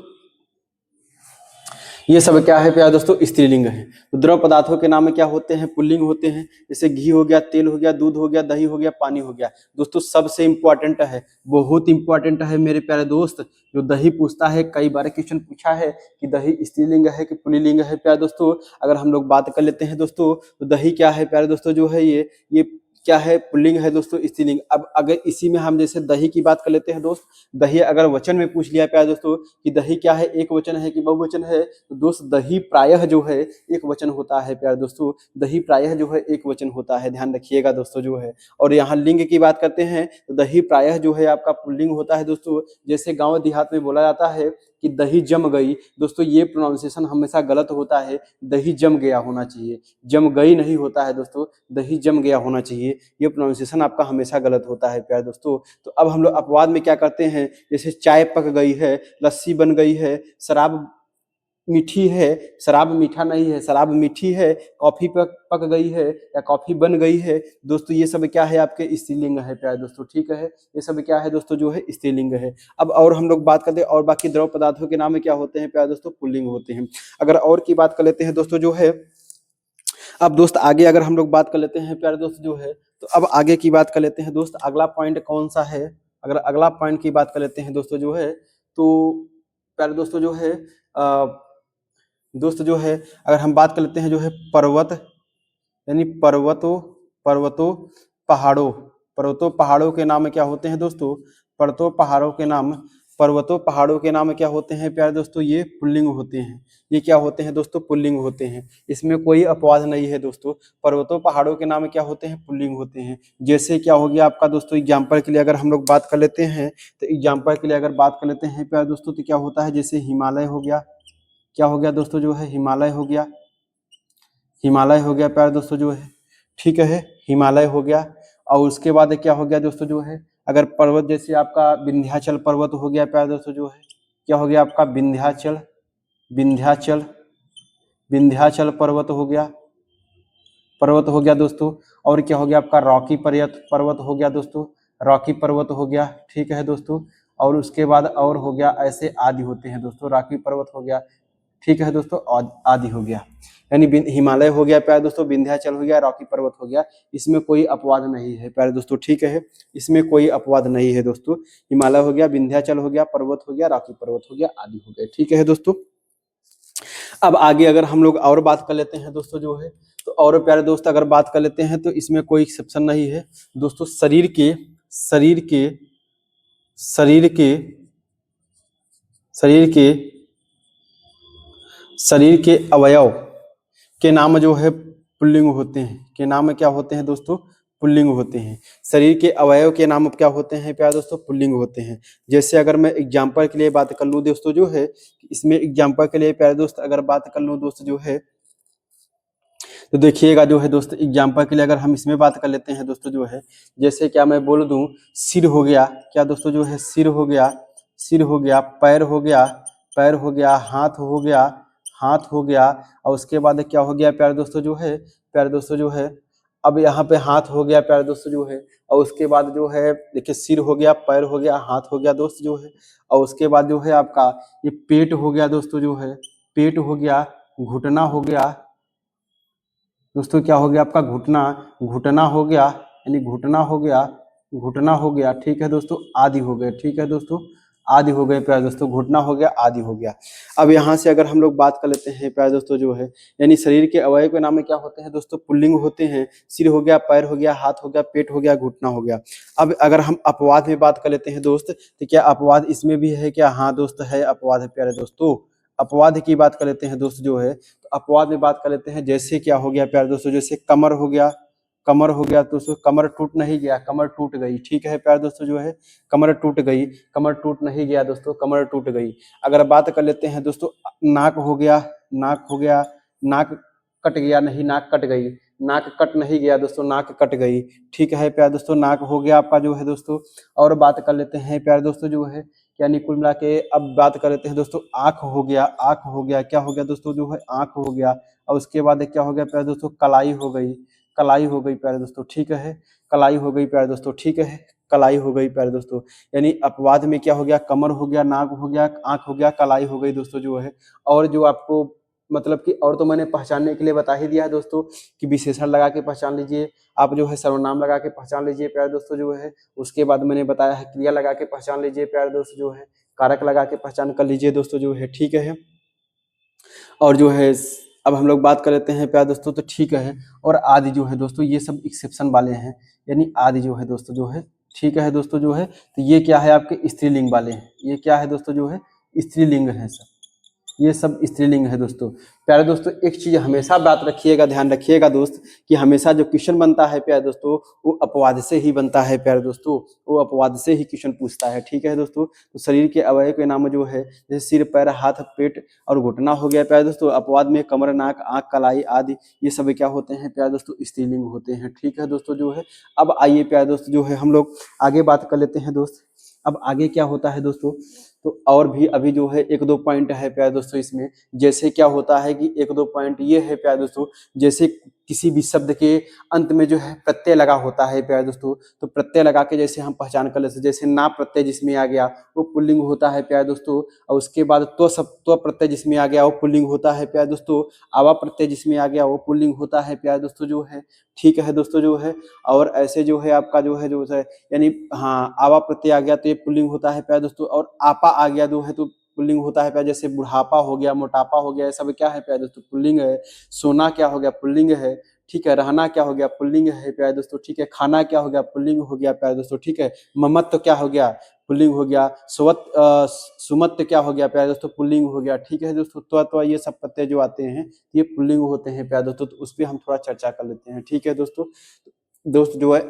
ये सब क्या है प्यारे दोस्तों स्त्रीलिंग है। तो द्रव पदार्थों के नाम में क्या होते हैं, पुल्लिंग होते हैं। जैसे घी हो गया, तेल हो गया, दूध हो गया, दही हो गया, पानी हो गया दोस्तों। सबसे इंपॉर्टेंट है, बहुत इंपॉर्टेंट है मेरे प्यारे दोस्त, जो दही पूछता है, कई बार क्वेश्चन पूछा है कि दही स्त्रीलिंग है कि पुल्लिंग है प्यारे दोस्तों। अगर हम लोग बात कर लेते हैं दोस्तों, तो दही क्या है प्यारे दोस्तों जो है, ये क्या है, पुल्लिंग है दोस्तों, स्त्रीलिंग। अब अगर इसी में हम जैसे दही की बात कर लेते हैं दोस्त, दही अगर वचन में पूछ लिया प्यारे दोस्तों कि दही क्या है, एक वचन है कि बहुवचन है, तो दोस्त दही प्रायः जो है एक वचन होता है प्यारे दोस्तों, दही प्रायः जो है एक वचन होता है, ध्यान रखिएगा दोस्तों जो है। और यहाँ लिंग की बात करते हैं तो दही प्रायः जो है आपका पुल्लिंग होता है दोस्तों। जैसे गाँव देहात में बोला जाता है कि दही जम गई, दोस्तों ये प्रोनाउंसिएशन हमेशा गलत होता है, दही जम गया होना चाहिए, जम गई नहीं होता है दोस्तों, दही जम गया होना चाहिए, ये प्रोनाउंसिएशन आपका हमेशा गलत होता है प्यारे दोस्तों। तो अब हम लोग अपवाद में क्या करते हैं, जैसे चाय पक गई है, लस्सी बन गई है, शराब मीठी है, शराब मीठा नहीं है, शराब मीठी है, कॉफी पक गई है या कॉफी बन गई है दोस्तों, ये सब क्या है आपके स्त्रीलिंग है प्यारे दोस्तों, ठीक है। ये सब क्या है दोस्तों जो है स्त्रीलिंग है। अब और हम लोग बात करते हैं और बाकी द्रव पदार्थों के नाम क्या होते हैं प्यारे दोस्तों, पुल्लिंग होते हैं। अगर और की बात कर लेते हैं दोस्तों जो है, अब दोस्त आगे अगर हम लोग बात कर लेते हैं प्यारे दोस्त जो है, तो अब आगे की बात कर लेते हैं दोस्त, अगला पॉइंट कौन सा है। अगर अगला पॉइंट की बात कर लेते हैं दोस्तों जो है, तो प्यारे दोस्तों जो है दोस्त जो है, अगर हम बात कर लेते हैं जो है पर्वत, यानी पर्वतों पर्वतों पहाड़ों के नाम क्या होते हैं दोस्तों, पर्वतों पहाड़ों के नाम क्या होते हैं प्यारे दोस्तों, ये पुल्लिंग होते हैं। ये क्या होते हैं दोस्तों, पुल्लिंग होते हैं। इसमें कोई अपवाद नहीं है दोस्तों, पर्वतों पहाड़ों के नाम क्या होते हैं, पुल्लिंग होते हैं। जैसे क्या हो गया आपका दोस्तों, एग्जाम्पल के लिए अगर हम लोग बात कर लेते हैं, तो एग्जाम्पल के लिए अगर बात कर लेते हैं प्यारे दोस्तों, तो क्या होता है, जैसे हिमालय हो गया, क्या हो गया दोस्तों जो है, हिमालय हो गया, प्यारे दोस्तों जो है, ठीक है, हिमालय हो गया। और उसके बाद क्या हो गया दोस्तों जो है, अगर पर्वत जैसे आपका विंध्याचल पर्वत हो गया प्यारे दोस्तों जो है, क्या हो गया आपका विंध्याचल पर्वत हो गया दोस्तों। और क्या हो गया आपका रॉकी पर्वत हो गया दोस्तों, रॉकी पर्वत हो गया, ठीक है दोस्तों। और उसके बाद और हो गया, ऐसे आदि होते हैं दोस्तों, रॉकी पर्वत हो गया, ठीक है दोस्तों, आदि हो गया। यानी हिमालय हो गया प्यारे दोस्तों, विंध्याचल हो गया, रॉकी पर्वत हो गया, इसमें कोई अपवाद नहीं है प्यारे दोस्तों, ठीक है, इसमें कोई अपवाद नहीं है दोस्तों। हिमालय हो गया, विंध्याचल हो गया, पर्वत हो गया, रॉकी पर्वत हो गया, आदि हो गया, ठीक है दोस्तों। अब आगे अगर हम लोग और बात कर लेते हैं दोस्तों जो है, तो और प्यारे दोस्त अगर बात कर लेते हैं, तो इसमें कोई एक्सेप्शन नहीं है दोस्तों। शरीर के अवयव के नाम जो है पुल्लिंग होते हैं, के नाम क्या होते हैं दोस्तों, पुल्लिंग होते हैं। शरीर के अवयव के नाम क्या होते हैं प्यारे दोस्तों, पुल्लिंग होते हैं। जैसे अगर मैं एग्जांपल के लिए बात कर लूँ दोस्तों जो है, इसमें एग्जांपल के लिए प्यारे दोस्त अगर बात कर लूँ दोस्त जो है, तो देखिएगा जो है दोस्त, एग्जांपल के लिए अगर हम इसमें बात कर लेते हैं दोस्तों जो है, जैसे क्या मैं बोल दूं, सिर हो गया, क्या दोस्तों जो है, सिर हो गया, पैर हो गया, हाथ हो गया। और उसके बाद क्या हो गया प्यारे दोस्तों जो है, अब यहाँ पे हाथ हो गया प्यारे दोस्तों जो है। और उसके बाद जो है देखिए, सिर हो गया, पैर हो गया, हाथ हो गया दोस्त जो है। और उसके बाद जो है आपका ये पेट हो गया दोस्तों जो है, पेट हो गया, घुटना हो गया दोस्तों, क्या हो गया आपका घुटना हो गया, यानी घुटना हो गया, ठीक है दोस्तों, आदि हो गए, ठीक है दोस्तों, आदि हो गए प्यारे दोस्तों, घुटना हो गया, आदि हो गया। अब यहाँ से अगर हम लोग बात कर लेते हैं प्यारे दोस्तों जो है, यानी शरीर के अवयव के नाम में क्या होते हैं दोस्तों, पुल्लिंग होते हैं। सिर हो गया, पैर हो गया, हाथ हो गया, पेट हो गया, घुटना हो गया। अब अगर हम अपवाद में बात कर लेते हैं दोस्त, तो क्या अपवाद इसमें भी है क्या, हाँ दोस्त है, अपवाद है प्यारे दोस्तों। अपवाद की बात कर लेते हैं दोस्त जो है, तो अपवाद में बात कर लेते हैं, जैसे क्या हो गया प्यारे दोस्तों, जैसे कमर हो गया, दोस्तों, कमर टूट नहीं गया, कमर टूट गई, ठीक है प्यारे दोस्तों जो है, कमर टूट गई, कमर टूट नहीं गया दोस्तों, कमर टूट गई। अगर बात कर लेते हैं दोस्तों, नाक हो गया, नाक कट गया, नहीं नाक कट गई, नाक कट नहीं गया दोस्तों, नाक कट गई, ठीक है प्यारे दोस्तों, नाक हो गया आपका जो है दोस्तों। और बात कर लेते हैं प्यारे दोस्तों जो है, यानी कुल मिला के अब बात कर लेते हैं दोस्तों, आँख हो गया, क्या हो गया दोस्तों जो है, आँख हो गया। और उसके बाद क्या हो गया प्यारे दोस्तों, कलाई हो गई, प्यारे दोस्तों, ठीक है, कलाई हो गई प्यारे दोस्तों, ठीक है, कलाई हो गई प्यारे दोस्तों। यानी अपवाद में क्या हो गया, कमर हो गया, नाक हो गया, आँख हो गया, कलाई हो गई दोस्तों जो है। और जो आपको मतलब कि और तो मैंने पहचानने के लिए बता ही दिया है दोस्तों, कि विशेषण लगा के पहचान लीजिए, आप जो है सर्वनाम लगा के पहचान लीजिए प्यारे दोस्तों जो है। उसके बाद मैंने बताया है क्रिया लगा के पहचान लीजिए प्यारे दोस्त जो है, कारक लगा के पहचान कर लीजिए दोस्तों जो है, ठीक है। और जो है अब हम लोग बात कर लेते हैं प्यारे दोस्तों, तो ठीक है। और आदि जो है दोस्तों, ये सब एक्सेप्शन वाले हैं, यानी आदि जो है दोस्तों जो है, ठीक है दोस्तों जो है। तो ये क्या है आपके स्त्रीलिंग वाले हैं, ये क्या है दोस्तों जो है, स्त्रीलिंग है सब, ये सब स्त्रीलिंग है दोस्तों। प्यारे दोस्तों एक चीज हमेशा बात रखिएगा, ध्यान रखिएगा दोस्त, कि हमेशा जो क्वेश्चन बनता है प्यारे दोस्तों, वो अपवाद से ही बनता है प्यारे दोस्तों, वो अपवाद से ही क्वेश्चन पूछता है, ठीक है दोस्तों। तो शरीर के अवयव के नाम जो है, जैसे सिर, पैर, हाथ, पेट और घुटना हो गया प्यारे दोस्तों। अपवाद में कमर, नाक, आंख, कलाई आदि, ये सब क्या होते हैं प्यारे दोस्तों, स्त्रीलिंग होते हैं, ठीक है दोस्तों जो है। अब आइए प्यारे दोस्तों जो है, हम लोग आगे बात कर लेते हैं दोस्त। अब आगे क्या होता है दोस्तों, तो और भी अभी जो है एक दो पॉइंट है प्यारे दोस्तों इसमें। जैसे क्या होता है कि एक दो पॉइंट ये है प्यारे दोस्तों, जैसे किसी भी शब्द के अंत में जो है प्रत्यय लगा होता है प्यारे दोस्तों, तो प्रत्यय लगा के जैसे हम पहचान कर लेते हैं, जैसे ना प्रत्यय जिसमें आ गया वो पुल्लिंग होता है प्यारे दोस्तों, और उसके बाद तो प्रत्यय जिसमें आ गया वो पुल्लिंग होता है प्यारे दोस्तों, आवा प्रत्यय जिसमें आ गया वो पुल्लिंग होता है प्यारे दोस्तों जो है। ठीक है दोस्तों जो है, और ऐसे जो है आपका जो है यानी हाँ आवा प्रत्यय आ गया तो ये पुल्लिंग होता है प्यारे दोस्तों, और आपा आ गया जो है तो पुल्लिंग होता है प्यारे, जैसे बुढ़ापा हो गया, मोटापा हो गया, ये सब क्या है प्यारे दोस्तों पुल्लिंग है। सोना क्या हो गया पुल्लिंग है। ठीक है, रहना क्या हो गया पुल्लिंग है प्यारे दोस्तों। ठीक है, खाना क्या हो गया पुल्लिंग हो गया प्यारे दोस्तों। ठीक है, ममत्व क्या हो गया पुल्लिंग हो गया। सुमत्व क्या हो गया प्यारे दोस्तों पुल्लिंग हो गया। ठीक है दोस्तों, तो ये सब प्रत्यय जो आते हैं ये पुल्लिंग होते हैं प्यारे दोस्तों, तो उस पर हम थोड़ा चर्चा कर लेते हैं। ठीक है दोस्तों, दोस्त जो है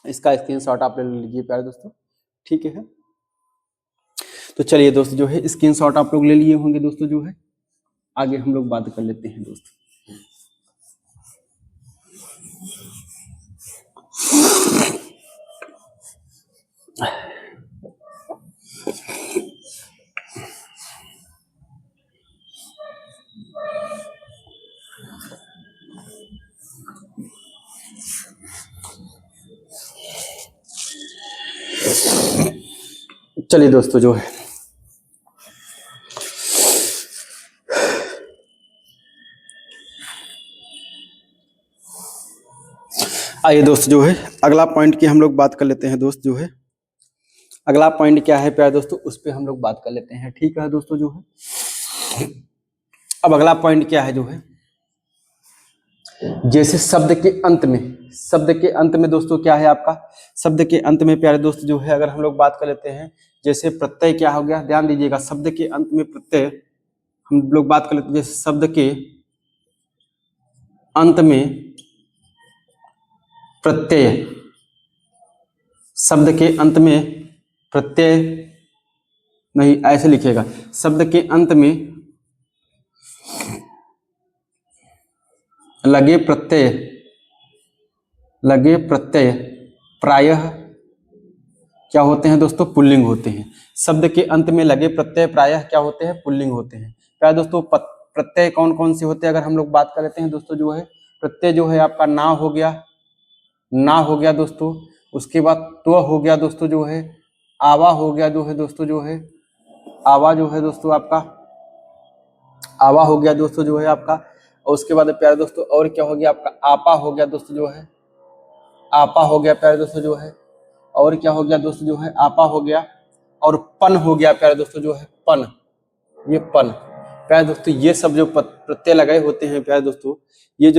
इसका स्क्रीनशॉट आप ले लीजिए प्यारे दोस्तों। ठीक है, तो चलिए दोस्त जो है स्क्रीनशॉट आप लोग ले लिए होंगे दोस्तों जो है, आगे हम लोग बात कर लेते हैं दोस्त। चलिए दोस्तों जो है आइए दोस्त जो है अगला पॉइंट की हम लोग बात कर लेते हैं दोस्त जो है। अगला पॉइंट क्या है प्यारे दोस्तों, उस पर हम लोग बात कर लेते हैं। ठीक है दोस्तों जो है, अब अगला पॉइंट क्या है जो है, जैसे शब्द के अंत में दोस्तों क्या है आपका, शब्द के अंत में प्यारे दोस्त जो है अगर हम लोग बात कर लेते हैं, जैसे प्रत्यय क्या हो गया, ध्यान दीजिएगा, शब्द के अंत में प्रत्यय हम लोग बात कर लेते हैं। जैसे शब्द के अंत में प्रत्यय, शब्द के अंत में प्रत्यय नहीं, ऐसे लिखेगा, शब्द के अंत में लगे प्रत्यय प्रायः क्या होते हैं दोस्तों, पुल्लिंग होते हैं। शब्द के अंत में लगे प्रत्यय प्रायः क्या होते हैं, पुल्लिंग होते हैं। क्या दोस्तों प्रत्यय कौन कौन से होते हैं अगर हम लोग बात कर लेते हैं दोस्तों जो है, प्रत्यय जो है आपका ना हो गया दोस्तों, उसके बाद तो हो गया दोस्तों जो है, आवा हो गया जो है दोस्तों जो है, आवा जो है दोस्तों आपका आवा हो गया दोस्तों जो है आपका, और उसके बाद प्यारे दोस्तों और क्या हो गया आपका, आपा हो गया दोस्तों जो है, आपा हो गया प्यारे दोस्तों जो है, और क्या हो गया दोस्तों जो है, आपा हो गया, और पन हो गया प्यारे दोस्तों जो है, पन, ये पन प्यारे दोस्तों, ये सब जो प्रत्यय लगे होते हैं प्यारे दोस्तों, ये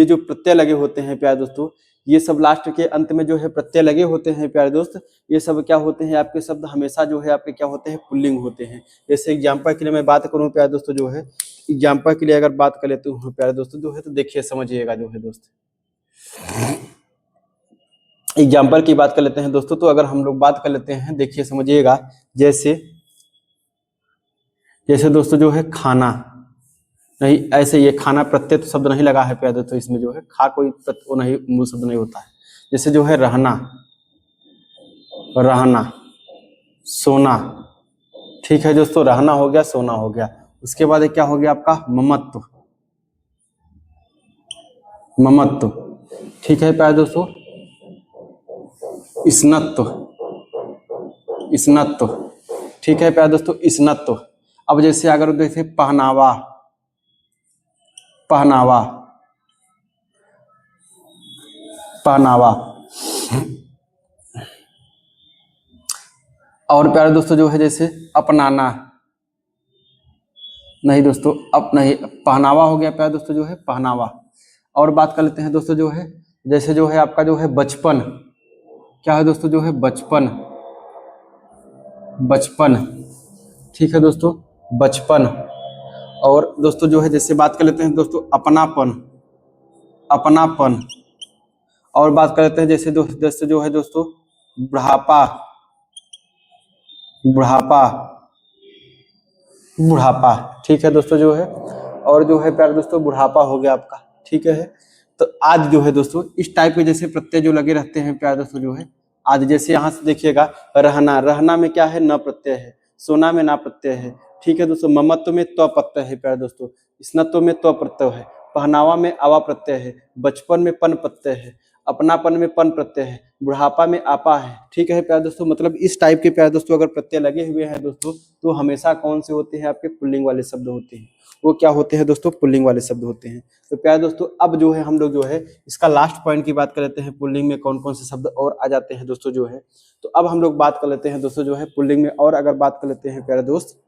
जो प्रत्यय लगे होते हैं प्यारे दोस्तों, ये सब लास्ट के अंत में जो है प्रत्यय लगे होते हैं प्यारे दोस्त, ये सब क्या होते हैं आपके शब्द हमेशा जो है आपके क्या होते हैं, पुल्लिंग होते हैं। जैसे एग्जाम्पल के लिए मैं बात करूं प्यारे दोस्तों जो है, एग्जाम्पल के लिए अगर बात कर लेते हूँ प्यारे दोस्तों जो है, तो देखिए समझिएगा जो है दोस्त, एग्जाम्पल की बात कर लेते हैं दोस्तों, तो अगर हम लोग बात कर लेते हैं देखिए समझिएगा, जैसे दोस्तों जो है खाना नहीं, ऐसे ये खाना प्रत्यय तो शब्द नहीं लगा है प्यारे दोस्तों, इसमें जो है खा कोई वो नहीं मूल शब्द नहीं होता है। जैसे जो है रहना, सोना, ठीक है दोस्तों, रहना हो गया, सोना हो गया, उसके बाद क्या हो गया आपका, ममत्व, ठीक है प्यारे दोस्तों, इसनत्व, ठीक है प्यारे दोस्तों, इसनत्व। अब जैसे अगर जैसे पहनावा, और प्यारे दोस्तों जो है जैसे अपनाना, नहीं दोस्तों नहीं, पहनावा हो गया प्यारे दोस्तों जो है, पहनावा। और बात कर लेते हैं दोस्तों जो है, जैसे जो है आपका जो है बचपन, क्या है दोस्तों जो है, बचपन, ठीक है दोस्तों, बचपन। और दोस्तों जो है जैसे बात कर लेते हैं दोस्तों अपनापन, और बात कर लेते हैं जैसे जो है दोस्तों बुढ़ापा, ठीक है दोस्तों जो है, और जो है प्यारे दोस्तों बुढ़ापा हो गया आपका, ठीक है। तो आज जो है दोस्तों इस टाइप के जैसे प्रत्यय जो लगे रहते हैं प्यारे दोस्तों जो है, आज जैसे यहाँ से देखिएगा, रहना, रहना में क्या है, न प्रत्यय है। सोना में ना प्रत्यय है। ठीक है दोस्तों। ममत्व में त्व प्रत्यय है प्यारे दोस्तों। स्नत्व में त्व प्रत्यय है। पहनावा में आवा प्रत्यय है। बचपन में पन प्रत्यय है। अपनापन में पन प्रत्यय है। बुढ़ापा में आपा है। ठीक है प्यारे दोस्तों। मतलब इस टाइप के प्यारे दोस्तों अगर प्रत्यय लगे हुए हैं दोस्तों, तो हमेशा कौन से होते हैं, आपके पुल्लिंग वाले शब्द होते हैं। वो क्या होते हैं दोस्तों, पुल्लिंग वाले शब्द होते हैं। तो प्यारे दोस्तों अब जो है हम लोग जो है इसका लास्ट पॉइंट की बात कर लेते हैं, पुल्लिंग में कौन कौन से शब्द और आ जाते हैं दोस्तों जो है। तो अब हम लोग बात कर लेते हैं दोस्तों जो है पुल्लिंग में, और अगर बात कर लेते हैं प्यारे दोस्त,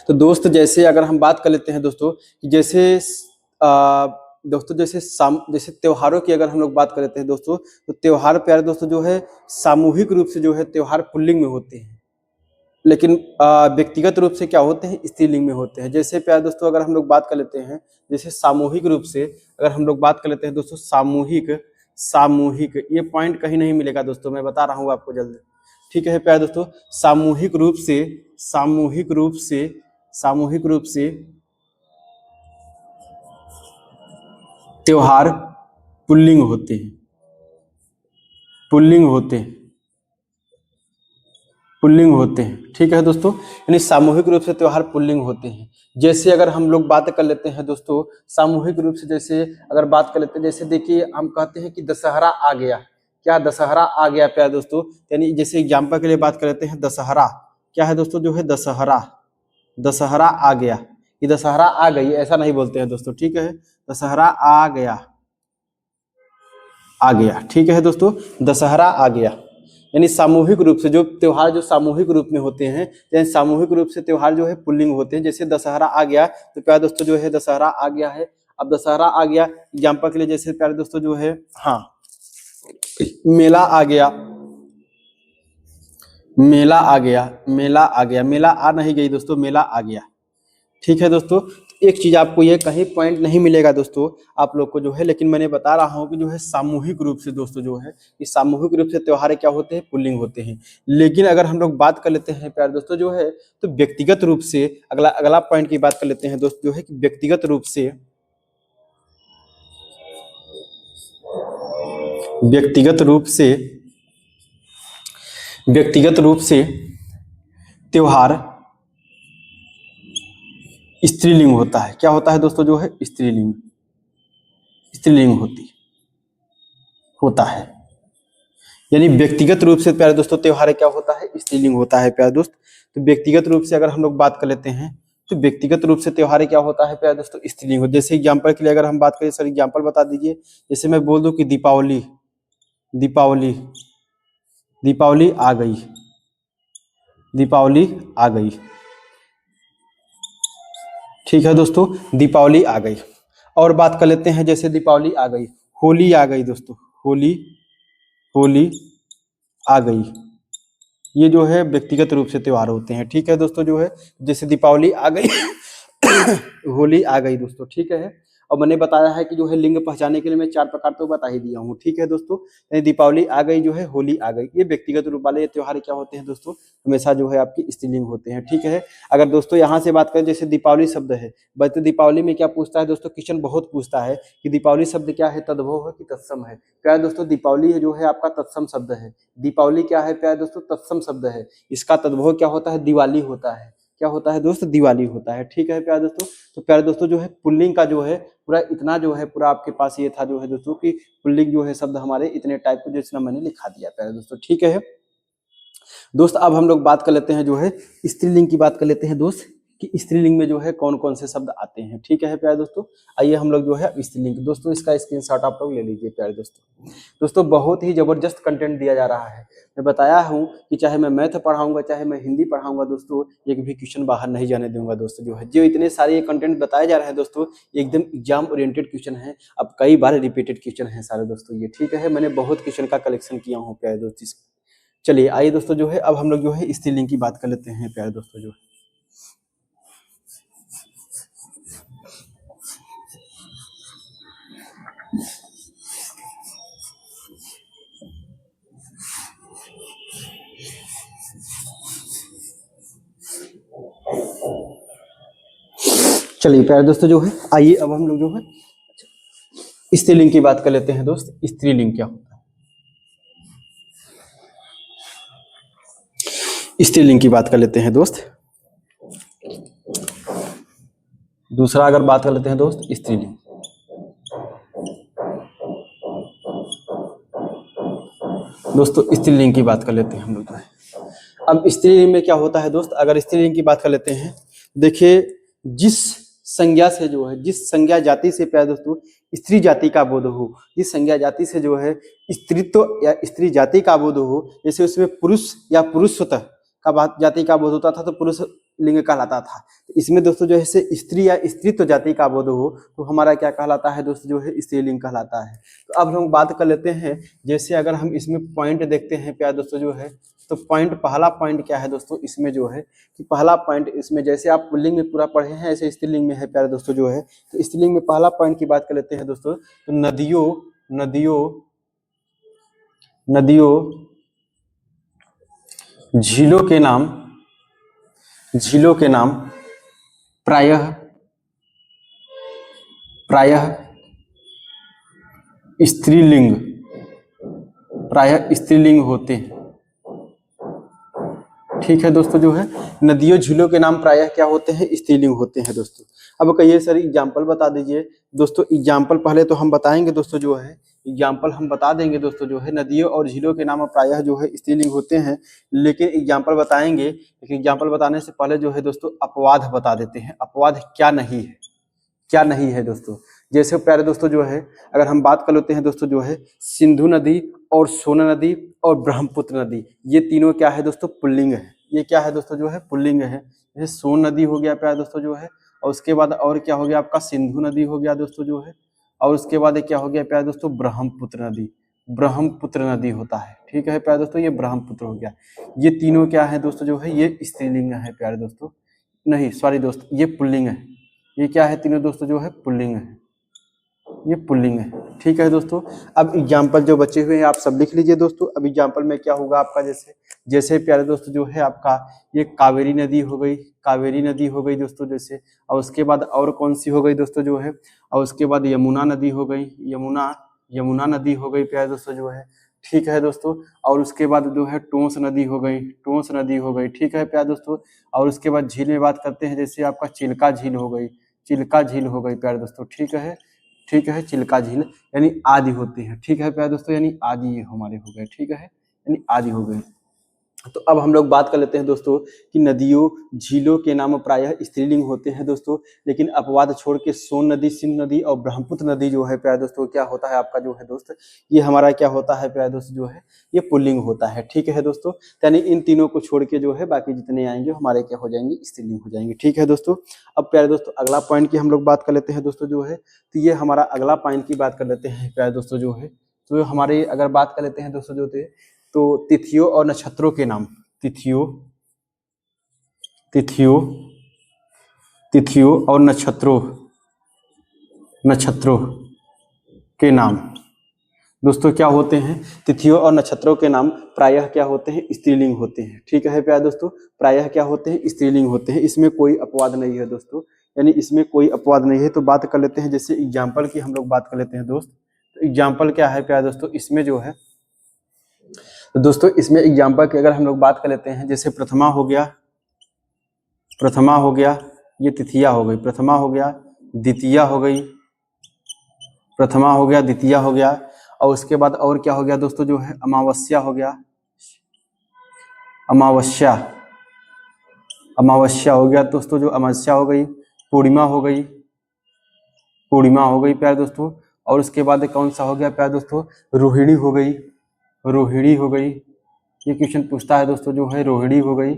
तो दोस्त जैसे अगर हम बात कर लेते हैं दोस्तों कि जैसे दोस्तों जैसे त्योहारों की अगर हम लोग बात कर लेते हैं दोस्तों, तो त्योहार प्यारे दोस्तों जो है सामूहिक रूप से जो है त्योहार पुल्लिंग में होते हैं, लेकिन व्यक्तिगत रूप से क्या होते हैं, स्त्रीलिंग में होते हैं। जैसे प्यारे दोस्तों अगर हम लोग बात कर लेते हैं, जैसे सामूहिक रूप से अगर हम लोग बात कर लेते हैं दोस्तों, सामूहिक, सामूहिक, ये पॉइंट कहीं नहीं मिलेगा दोस्तों, मैं बता रहा हूँ आपको जल्दी। ठीक है प्यारे दोस्तों। सामूहिक रूप से, सामूहिक रूप से, सामूहिक रूप से त्योहार पुल्लिंग होते हैं, पुल्लिंग होते हैं, पुल्लिंग होते हैं। ठीक है दोस्तों। यानी सामूहिक रूप से त्योहार पुल्लिंग होते हैं। जैसे अगर हम लोग बात कर लेते हैं दोस्तों सामूहिक रूप से, जैसे अगर बात कर लेते हैं, जैसे देखिए हम कहते हैं कि दशहरा आ गया, क्या दशहरा आ गया प्यारे दोस्तों। यानी जैसे एग्जाम्पल के लिए बात कर लेते हैं, दशहरा क्या है दोस्तों जो है, दशहरा, दशहरा आ गया, ये दशहरा आ गई ऐसा नहीं बोलते हैं दोस्तों। ठीक है, दशहरा आ गया, आ गया। ठीक है दोस्तों, दशहरा आ गया। यानी सामूहिक रूप से जो त्योहार जो सामूहिक रूप में होते हैं, यानी सामूहिक रूप से त्योहार जो है पुल्लिंग होते हैं। जैसे दशहरा आ गया, तो प्यारे दोस्तों जो है दशहरा आ गया है। अब दशहरा आ गया एग्जाम्पल के लिए, जैसे प्यारे दोस्तों जो है, हाँ, मेला आ गया, मेला आ गया, मेला आ गया, मेला आ नहीं गई दोस्तों, मेला आ गया। ठीक है दोस्तों। एक चीज आपको ये कहीं पॉइंट नहीं मिलेगा दोस्तों आप लोग को जो है, लेकिन मैंने बता रहा हूँ कि जो है सामूहिक रूप से दोस्तों जो है, इस सामूहिक रूप से त्योहार क्या होते हैं, पुल्लिंग होते हैं। लेकिन अगर हम लोग बात कर लेते हैं प्यारे दोस्तों जो है, तो व्यक्तिगत रूप से अगला अगला पॉइंट की बात कर लेते हैं दोस्त जो है कि व्यक्तिगत रूप से, व्यक्तिगत रूप से, व्यक्तिगत रूप से त्योहार स्त्रीलिंग होता है। क्या होता है दोस्तों जो है, स्त्रीलिंग, स्त्रीलिंग होता है। यानी व्यक्तिगत रूप से प्यारे दोस्तों त्योहार क्या होता है, स्त्रीलिंग होता है प्यारे दोस्त। तो व्यक्तिगत रूप से अगर हम लोग बात कर लेते हैं, तो व्यक्तिगत रूप से त्योहार क्या होता है प्यारे दोस्तों, स्त्रीलिंग। जैसे एग्जांपल के लिए अगर हम बात करें, सर एग्जांपल बता दीजिए। जैसे मैं बोल दूं कि दीपावली, दीपावली, दीपावली आ गई, दीपावली आ गई। ठीक है दोस्तों, दीपावली आ गई। और बात कर लेते हैं, जैसे दीपावली आ गई, होली आ गई दोस्तों, होली, होली आ गई। ये जो है व्यक्तिगत रूप से त्योहार होते हैं। ठीक है दोस्तों जो है, जैसे दीपावली आ गई होली आ गई दोस्तों। ठीक है। और मैंने बताया है कि जो है लिंग पहचाने के लिए मैं 4 प्रकार तो बता ही दिया हूँ। ठीक है दोस्तों। यानी दीपावली आ गई जो है, होली आ गई, ये व्यक्तिगत रूप वाले त्योहार क्या होते हैं दोस्तों, हमेशा जो है आपकी स्त्रीलिंग होते हैं। ठीक है। अगर दोस्तों यहाँ से बात करें, जैसे दीपावली शब्द है, बट दीपावली में क्या पूछता है दोस्तों, क्वेश्चन बहुत पूछता है कि दीपावली शब्द क्या है, तद्भव है कि तत्सम है। प्यारे दोस्तों दीपावली जो है आपका तत्सम शब्द है। दीपावली क्या है प्यारे दोस्तों, तत्सम शब्द है। इसका तद्भव क्या होता है, दिवाली होता है। क्या होता है दोस्त, दिवाली होता है। ठीक है प्यारे दोस्तों। तो प्यारे दोस्तों जो है पुल्लिंग का जो है पूरा इतना जो है पूरा आपके पास ये था जो है दोस्तों कि पुल्लिंग जो है शब्द हमारे इतने टाइप को जितना मैंने लिखा दिया प्यारे दोस्तों। ठीक है दोस्त। अब हम लोग बात कर लेते हैं जो है स्त्रीलिंग की बात कर लेते हैं दोस्त, कि स्त्रीलिंग में जो है कौन कौन से शब्द आते हैं। ठीक है प्यारे दोस्तों। आइए हम लोग जो है स्त्रीलिंग, दोस्तों इसका स्क्रीनशॉट आप लोग ले लीजिए प्यारे दोस्तों। दोस्तों बहुत ही जबरदस्त कंटेंट दिया जा रहा है। मैं बताया हूँ कि चाहे मैं मैथ पढ़ाऊंगा, चाहे मैं हिंदी पढ़ाऊंगा दोस्तों, एक भी क्वेश्चन बाहर नहीं जाने दूंगा दोस्तों। जो है जो इतने सारे ये कंटेंट बताए जा रहे हैं दोस्तों, एकदम एग्जाम ओरिएंटेड क्वेश्चन है। अब कई बार रिपीटेड क्वेश्चन है सारे दोस्तों ये। ठीक है, मैंने बहुत क्वेश्चन का कलेक्शन किया हूँ प्यारे दोस्त। चलिए आइए दोस्तों जो है अब हम लोग जो है स्त्रीलिंग की बात कर लेते हैं प्यारे दोस्तों। जो है चलिए प्यारे दोस्तों जो है आइए अब हम लोग जो है स्त्रीलिंग की बात कर लेते हैं दोस्त। स्त्रीलिंग क्या होता है, स्त्रीलिंग की बात कर लेते हैं दोस्त। दूसरा अगर बात कर लेते हैं दोस्त स्त्रीलिंग। दोस्तों स्त्रीलिंग की बात कर लेते हैं हम लोग। अब स्त्रीलिंग में क्या होता है दोस्त, अगर स्त्रीलिंग की बात कर लेते हैं, देखिए जिस संज्ञा से जो है, जिस संज्ञा जाति से प्यारे दोस्तों स्त्री जाति का बोध हो, जिस संज्ञा जाति से जो है स्त्रीत्व या स्त्री जाति का बोध हो, जैसे उसमें पुरुष या पुरुषत्व का बात जाति का बोध होता था तो पुरुष लिंग कहलाता था। तो इसमें दोस्तों जो है स्त्री या स्त्रीत्व जाति का बोध हो तो हमारा क्या कहलाता है दोस्तों, जो है स्त्रीलिंग कहलाता है। तो अब हम बात कर लेते हैं, जैसे अगर हम इसमें पॉइंट देखते हैं प्यारे दोस्तों जो है, तो पॉइंट, पहला पॉइंट क्या है दोस्तों इसमें जो है कि पहला पॉइंट इसमें, जैसे आप पुल्लिंग में पूरा पढ़े हैं ऐसे स्त्रीलिंग में है प्यारे दोस्तों जो है। तो स्त्रीलिंग में पहला पॉइंट की बात कर लेते हैं दोस्तों, तो नदियों झीलों के नाम प्रायः स्त्रीलिंग होते हैं। ठीक है दोस्तों, जो है नदियों झीलों के नाम प्रायः क्या होते हैं, स्त्रीलिंग होते हैं दोस्तों। अब कहिए सर एग्जाम्पल बता दीजिए। दोस्तों एग्जाम्पल पहले तो हम बताएंगे दोस्तों, जो है एग्जाम्पल हम बता देंगे दोस्तों, जो है नदियों और झीलों के नाम प्रायः जो है स्त्रीलिंग होते हैं, लेकिन एग्जाम्पल बताएंगे। लेकिन एग्जाम्पल बताने से पहले जो है दोस्तों अपवाद बता देते हैं, अपवाद क्या नहीं है दोस्तों। जैसे प्यारे दोस्तों जो है अगर हम बात कर लेते हैं दोस्तों, जो है सिंधु नदी और सोन नदी और ब्रह्मपुत्र नदी, ये तीनों क्या है दोस्तों, पुल्लिंग है। ये क्या है दोस्तों, जो है पुल्लिंग है। जैसे सोन नदी हो गया प्यारे दोस्तों जो है, और उसके बाद और क्या हो गया आपका सिंधु नदी हो गया दोस्तों जो है, और उसके बाद क्या हो गया प्यारे दोस्तों ब्रह्मपुत्र नदी होता है। ठीक है प्यारे दोस्तों, ये ब्रह्मपुत्र हो गया। ये तीनों क्या है दोस्तों, जो है ये स्त्रीलिंग है प्यारे दोस्तों, नहीं सॉरी दोस्त, ये पुल्लिंग है। ये क्या है तीनों दोस्तों, जो है पुल्लिंग है, ये पुल्लिंग है। ठीक है दोस्तों, अब एग्जाम्पल जो बचे हुए हैं आप सब लिख लीजिए दोस्तों। अब एग्जाम्पल में क्या होगा आपका, जैसे प्यारे दोस्तों जो है आपका ये कावेरी नदी हो गई दोस्तों जैसे, और उसके बाद और कौन सी हो गई दोस्तों जो है, और उसके बाद यमुना नदी हो गई, यमुना नदी हो गई प्यारे दोस्तों जो है। ठीक है दोस्तों, और उसके बाद जो है टोंस नदी हो गई। ठीक है प्यारे दोस्तों, और उसके बाद झील में बात करते हैं, जैसे आपका चिल्का झील हो गई प्यारे दोस्तों। ठीक है चिल्का झील यानी आदि होते हैं। ठीक है प्यारे दोस्तों, यानी आदि ये हमारे हो गए। ठीक है, यानी आदि हो गए। तो अब हम लोग बात कर लेते हैं दोस्तों कि नदियों झीलों के नाम प्रायः स्त्रीलिंग होते हैं दोस्तों, लेकिन अपवाद छोड़ के सोन नदी, सिंधु नदी और ब्रह्मपुत्र नदी जो है प्यारे दोस्तों क्या होता है आपका, जो है दोस्त ये हमारा क्या होता है प्यारे दोस्त, जो है ये पुल्लिंग होता है। ठीक है दोस्तों, यानी इन तीनों को छोड़ के जो है बाकी जितने आएंगे हमारे क्या हो जाएंगे, स्त्रीलिंग हो जाएंगे। ठीक है दोस्तों, अब प्यारे दोस्तों अगला पॉइंट की हम लोग बात कर लेते हैं दोस्तों, जो है तो ये हमारा अगला पॉइंट की बात कर लेते हैं प्यारे दोस्तों जो है। तो हमारे अगर बात कर लेते हैं दोस्तों जो थे, तो तिथियों और नक्षत्रों के नाम, तिथियों और नक्षत्रों के नाम दोस्तों क्या होते हैं, तिथियों और नक्षत्रों के नाम प्रायः क्या होते हैं, स्त्रीलिंग होते हैं। ठीक है प्यारे दोस्तों, प्रायः क्या होते हैं, स्त्रीलिंग होते हैं। इसमें कोई अपवाद नहीं है दोस्तों, यानी इसमें कोई अपवाद नहीं है। तो बात कर लेते हैं, जैसे एग्जाम्पल की हम लोग बात कर लेते हैं दोस्त। तो एग्जाम्पल क्या है प्यारे दोस्तों, इसमें जो है तो दोस्तों इसमें एग्जाम्पल की अगर हम लोग बात कर लेते हैं, जैसे प्रथमा हो गया, ये तिथिया हो गई, प्रथमा हो गया, द्वितीया हो गई, प्रथमा हो गया, द्वितीया हो गया, और उसके बाद और क्या हो गया दोस्तों, जो है अमावस्या हो गया, अमावस्या हो गया दोस्तों, जो अमावस्या हो गई, पूर्णिमा हो गई प्यारे दोस्तों, और उसके बाद कौन सा हो गया प्यारे दोस्तों, रोहिणी हो गई, ये क्वेश्चन पूछता है दोस्तों, जो है रोहिणी हो गई,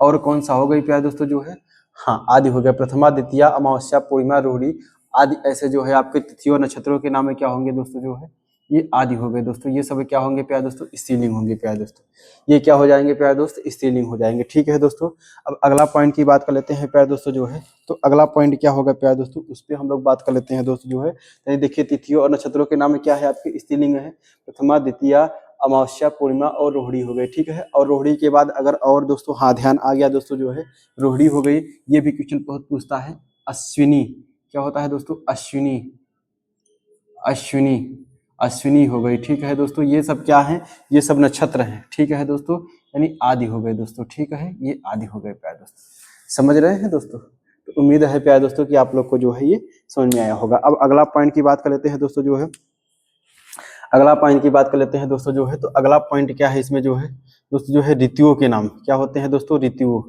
और कौन सा हो गई प्यारे दोस्तों, जो है हाँ आदि हो गया, प्रथमा, द्वितीया, अमावस्या, पूर्णिमा, रोहिणी आदि, ऐसे जो है आपके तिथियों और नक्षत्रों के नाम क्या होंगे दोस्तों, जो है ये आदि हो गए दोस्तों। ये सब क्या होंगे प्यारे दोस्तों, स्त्रीलिंग होंगे प्यारे दोस्तों। ये क्या हो जाएंगे प्यारे दोस्त, स्त्रीलिंग हो जाएंगे। ठीक है दोस्तों, अब अगला पॉइंट की बात कर लेते हैं प्यारे दोस्तों, जो है तो अगला पॉइंट क्या होगा प्यारे दोस्तों, उस पर हम लोग बात कर लेते हैं दोस्तों, जो है देखिए तिथियों और नक्षत्रों के नाम क्या है आपके, स्त्रीलिंग है। प्रथमा, द्वितीया, अमावस्या, पूर्णिमा और रोहिणी हो गई। ठीक है, और रोहिणी के बाद अगर और दोस्तों हाँ ध्यान आ गया दोस्तों, जो है रोहिणी हो गई, ये भी क्वेश्चन बहुत पूछता है। अश्विनी क्या होता है दोस्तों, अश्विनी हो गई। ठीक है दोस्तों, ये सब क्या है, ये सब नक्षत्र हैं। ठीक है दोस्तों, यानी आदि हो गए दोस्तों। ठीक है, ये आदि हो गए प्यारे दोस्तों। समझ रहे हैं दोस्तों? तो उम्मीद है प्यारे दोस्तों कि आप लोग को जो है ये समझ में आया होगा। अब अगला पॉइंट की बात कर लेते हैं दोस्तों जो है, अगला पॉइंट की बात कर लेते हैं दोस्तों जो है। तो अगला पॉइंट क्या है इसमें जो है दोस्तों जो है, ऋतुओं के नाम क्या होते हैं दोस्तों? ऋतुओं,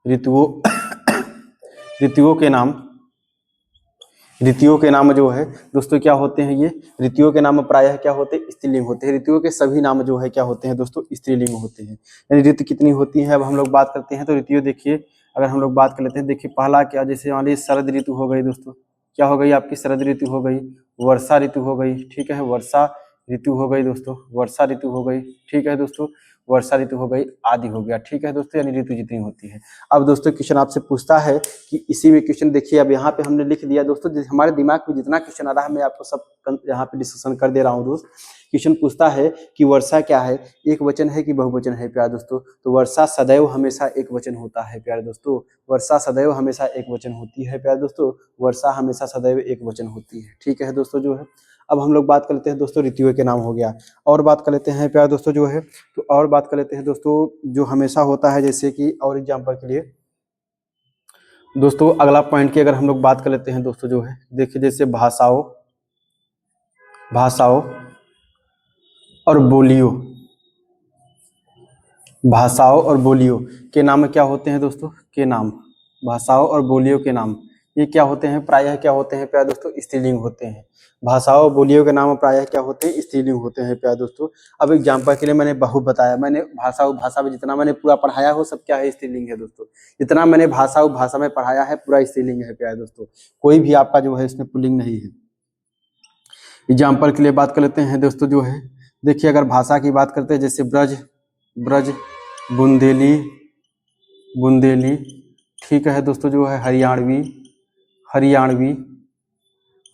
ऋतुओं ऋतुओं के नाम, ऋतुओं के नाम जो है दोस्तों क्या होते हैं? ये ऋतुओं के नाम प्रायः क्या होते हैं? स्त्रीलिंग होते हैं। ऋतुओं के सभी नाम जो है क्या होते हैं दोस्तों? स्त्रीलिंग होते हैं। यानी ऋतु कितनी होती है अब हम लोग बात करते हैं। तो ऋतुएं देखिए, अगर हम लोग बात कर लेते हैं, देखिए पहला क्या, जैसे मान लीजिए शरद ऋतु हो गई दोस्तों, क्या हो गई आपकी? शरद ऋतु हो गई। वर्षा ऋतु हो गई, ठीक है, वर्षा ऋतु हो गई दोस्तों, वर्षा ऋतु हो गई, ठीक है दोस्तों, वर्षा ऋतु हो गई, आदि हो गया। ठीक है दोस्तों, यानी ऋतु जितनी होती है। अब दोस्तों क्वेश्चन आपसे पूछता है कि इसी में क्वेश्चन देखिए, अब यहाँ पे हमने लिख दिया दोस्तों, हमारे दिमाग में जितना क्वेश्चन आ रहा है मैं आपको सब यहाँ पे डिस्कशन कर दे रहा हूँ दोस्त। क्वेश्चन पूछता है कि वर्षा क्या है, एक वचन है कि बहुवचन है प्यारे दोस्तों? तो वर्षा सदैव हमेशा एक वचन होता है प्यारे दोस्तों। वर्षा सदैव हमेशा एक वचन होती है प्यारे दोस्तों। वर्षा हमेशा सदैव एक वचन होती है। ठीक है दोस्तों जो है। अब हम लोग बात कर लेते हैं दोस्तों, ऋतुओं के नाम हो गया। और बात कर लेते हैं प्यारे दोस्तों जो है, तो और बात कर लेते हैं दोस्तों जो हमेशा होता है, जैसे कि और एग्जाम्पल के लिए दोस्तों अगला पॉइंट की अगर हम लोग बात कर लेते हैं दोस्तों जो है, देखिए जैसे भाषाओं, भाषाओं और बोलियों, भाषाओं और बोलियों के नाम क्या होते हैं दोस्तों? के नाम, भाषाओं और बोलियों के नाम ये क्या होते हैं? प्रायः क्या होते हैं प्यारे दोस्तों? स्त्रीलिंग होते हैं। भाषाओं और बोलियों के नाम प्रायः क्या होते हैं? स्त्रीलिंग होते हैं प्यारे दोस्तों। अब एग्जाम्पल के लिए मैंने बहु बताया, मैंने भाषा में जितना मैंने पूरा पढ़ाया हो सब क्या है? स्त्रीलिंग है दोस्तों। जितना मैंने भाषा में पढ़ाया है पूरा स्त्रीलिंग है प्यारे दोस्तों। कोई भी आपका जो है इसमें पुल्लिंग नहीं है। एग्जाम्पल के लिए बात कर लेते हैं दोस्तों जो है, देखिए अगर भाषा की बात करते हैं, जैसे ब्रज, ब्रज, बुंदेली, बुंदेली, ठीक है दोस्तों जो है, हरियाणवी, हरियाणवी,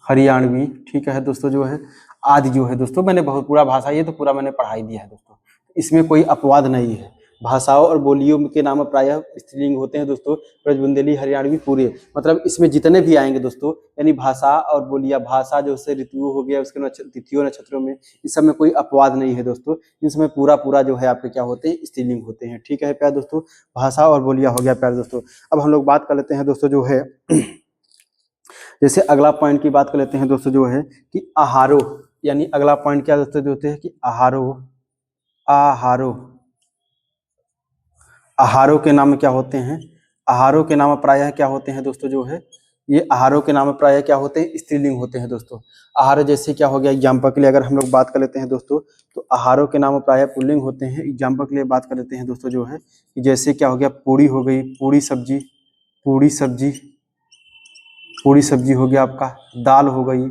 हरियाणवी, ठीक है दोस्तों जो है, आदि जो है दोस्तों। मैंने बहुत पूरा भाषा, ये तो पूरा मैंने पढ़ा ही दिया है दोस्तों, इसमें कोई अपवाद नहीं है। भाषाओं और बोलियों के नाम प्रायः स्त्रीलिंग होते हैं दोस्तों। ब्रज, बुंदेली, हरियाणवी, पूरे, मतलब इसमें जितने भी आएंगे दोस्तों, यानी भाषा और बोलिया, भाषा जो से ऋतुओं हो गया, उसके तिथियों नक्षत्रों में, इस सब में कोई अपवाद नहीं है दोस्तों। इसमें पूरा पूरा जो है आपके क्या होते हैं? स्त्रीलिंग होते हैं। ठीक है प्यारे दोस्तों, भाषा और बोलिया हो गया प्यारे दोस्तों। अब हम लोग बात कर लेते हैं दोस्तों जो है, जैसे अगला पॉइंट की बात कर लेते हैं दोस्तों जो है कि आहारो, यानी अगला पॉइंट क्या दोस्तों जो होते हैं कि आहारो, आहारो, आहारों के नाम क्या होते हैं? आहारों के नाम प्रायः क्या होते हैं दोस्तों जो है, ये आहारों के नाम प्रायः क्या होते हैं? स्त्रीलिंग होते हैं दोस्तों। आहार जैसे क्या हो गया, एग्जाम्पल के लिए अगर हम लोग बात कर लेते हैं दोस्तों, तो आहारों के नाम प्रायः पुल्लिंग होते हैं। एग्जाम्पल के लिए बात कर लेते हैं दोस्तों जो है कि जैसे क्या हो गया, पूरी हो गई, पूरी सब्जी, पूरी सब्जी, पूरी सब्जी हो गया आपका, दाल हो गई,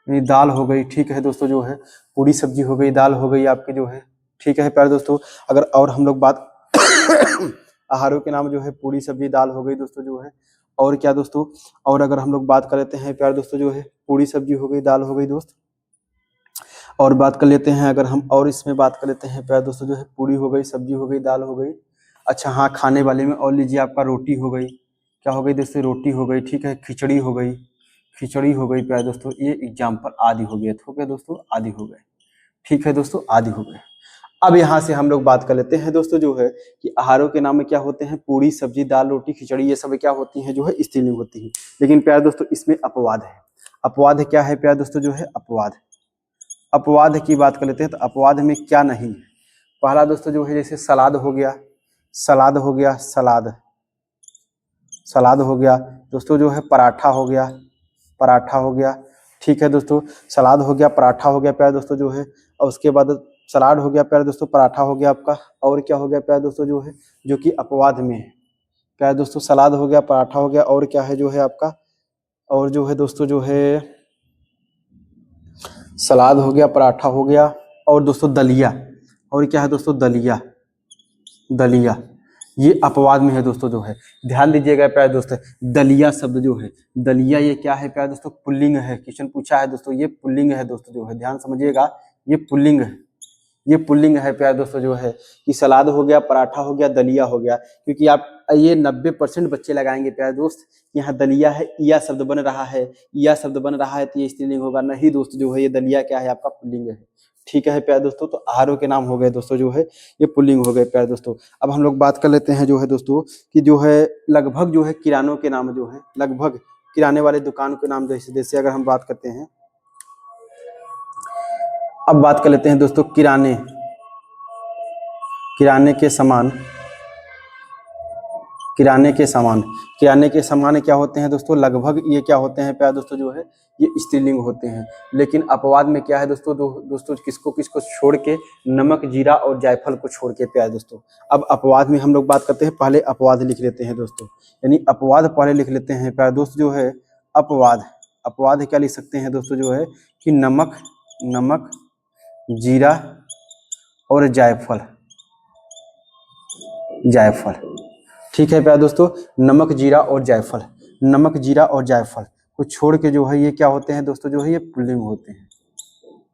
ये दाल हो गई। ठीक है दोस्तों जो है, पूरी सब्जी हो गई, दाल हो गई आपके जो है। ठीक है प्यारे दोस्तों। अगर और हम लोग बात आहारों के नाम जो है, पूरी सब्जी, दाल हो गई दोस्तों जो है। और क्या दोस्तों, और अगर हम लोग बात कर लेते हैं प्यारे दोस्तों जो है, पूरी सब्जी हो गई, दाल हो गई दोस्त। और बात कर लेते हैं अगर हम, और इसमें बात कर लेते हैं प्यारे दोस्तों जो है, पूरी हो गई, सब्जी हो गई, दाल हो गई। अच्छा हाँ, खाने वाले में और लीजिए आपका रोटी हो गई, क्या हो गई दोस्तों? रोटी हो गई। ठीक है, खिचड़ी हो गई, खिचड़ी हो गई प्यारे दोस्तों। ये एग्जाम्पल आदि हो गए, हो गए दोस्तों, आदि हो गए। ठीक है दोस्तों, आदि हो गए। अब यहाँ से हम लोग बात कर लेते हैं दोस्तों जो है कि आहारों के नाम में क्या होते हैं? पूरी सब्जी, दाल, रोटी, खिचड़ी, ये सब क्या होती हैं जो है? स्त्रीलिंग होती है। लेकिन प्यारे दोस्तों इसमें अपवाद है। अपवाद क्या है प्यारे दोस्तों जो है? अपवाद, अपवाद की बात कर लेते हैं। तो अपवाद में क्या नहीं है? पहला दोस्तों जो है, जैसे सलाद हो गया, सलाद हो गया, सलाद, सलाद हो गया दोस्तों जो है, पराठा हो गया, पराठा हो गया। ठीक है दोस्तों, सलाद हो गया, पराठा हो गया प्यारे दोस्तों जो है। और उसके बाद सलाद हो गया प्यारे दोस्तों, पराठा हो गया आपका। और क्या हो गया प्यारे दोस्तों जो है, जो कि अपवाद में है प्यारे दोस्तों, सलाद हो गया, पराठा हो गया, और क्या है जो है आपका, और जो है दोस्तों जो है, सलाद हो गया, पराठा हो गया, और दोस्तों दलिया, और क्या है दोस्तों? दलिया, दलिया, ये अपवाद में है दोस्तों जो है। ध्यान दीजिएगा प्यारे दोस्तों, दलिया शब्द जो है, दलिया ये क्या है प्यारे दोस्तों? पुल्लिंग है। क्वेश्चन पूछा है दोस्तों, ये पुल्लिंग है दोस्तों जो है, ध्यान समझिएगा, ये पुल्लिंग है। ये पुल्लिंग है प्यारे दोस्तों जो है कि सलाद हो गया, पराठा हो गया, दलिया हो गया, क्योंकि आप ये 90% बच्चे लगाएंगे प्यारे दोस्त, यहाँ दलिया है, या शब्द बन रहा है, या शब्द बन रहा है तो ये स्त्रीलिंग होगा। नहीं दोस्तों जो है ये दलिया क्या है आपका पुल्लिंग है। ठीक है प्यारे दोस्तों, तो आहारों के नाम हो गए दोस्तों जो है ये पुल्लिंग हो गए प्यारे दोस्तों। अब हम लोग बात कर लेते हैं जो है दोस्तों कि जो है लगभग जो है किरानों के नाम जो है, लगभग किराने वाले दुकान के नाम जैसे जैसे अगर हम बात करते हैं, अब बात कर लेते हैं दोस्तों किराने, किराने के सामान, किराने के सामान, किराने के सामान क्या होते हैं दोस्तों, लगभग ये क्या होते हैं प्यारे दोस्तों जो है ये स्त्रीलिंग होते हैं। लेकिन अपवाद में क्या है दोस्तों, दोस्तों किसको किसको छोड़ के, नमक, जीरा और जायफल को छोड़ के प्यारे दोस्तों। अब अपवाद में हम लोग बात करते हैं, पहले अपवाद लिख लेते हैं दोस्तों, यानी अपवाद पहले लिख लेते हैं प्यारे दोस्त जो है अपवाद। अपवाद क्या लिख सकते हैं दोस्तों जो है कि नमक, नमक, जीरा और जायफल, जायफल। ठीक है प्यारे दोस्तों, नमक, जीरा और जायफल, नमक, जीरा और जायफल को छोड़ के जो है ये क्या होते हैं दोस्तों जो है ये पुल्लिंग होते हैं,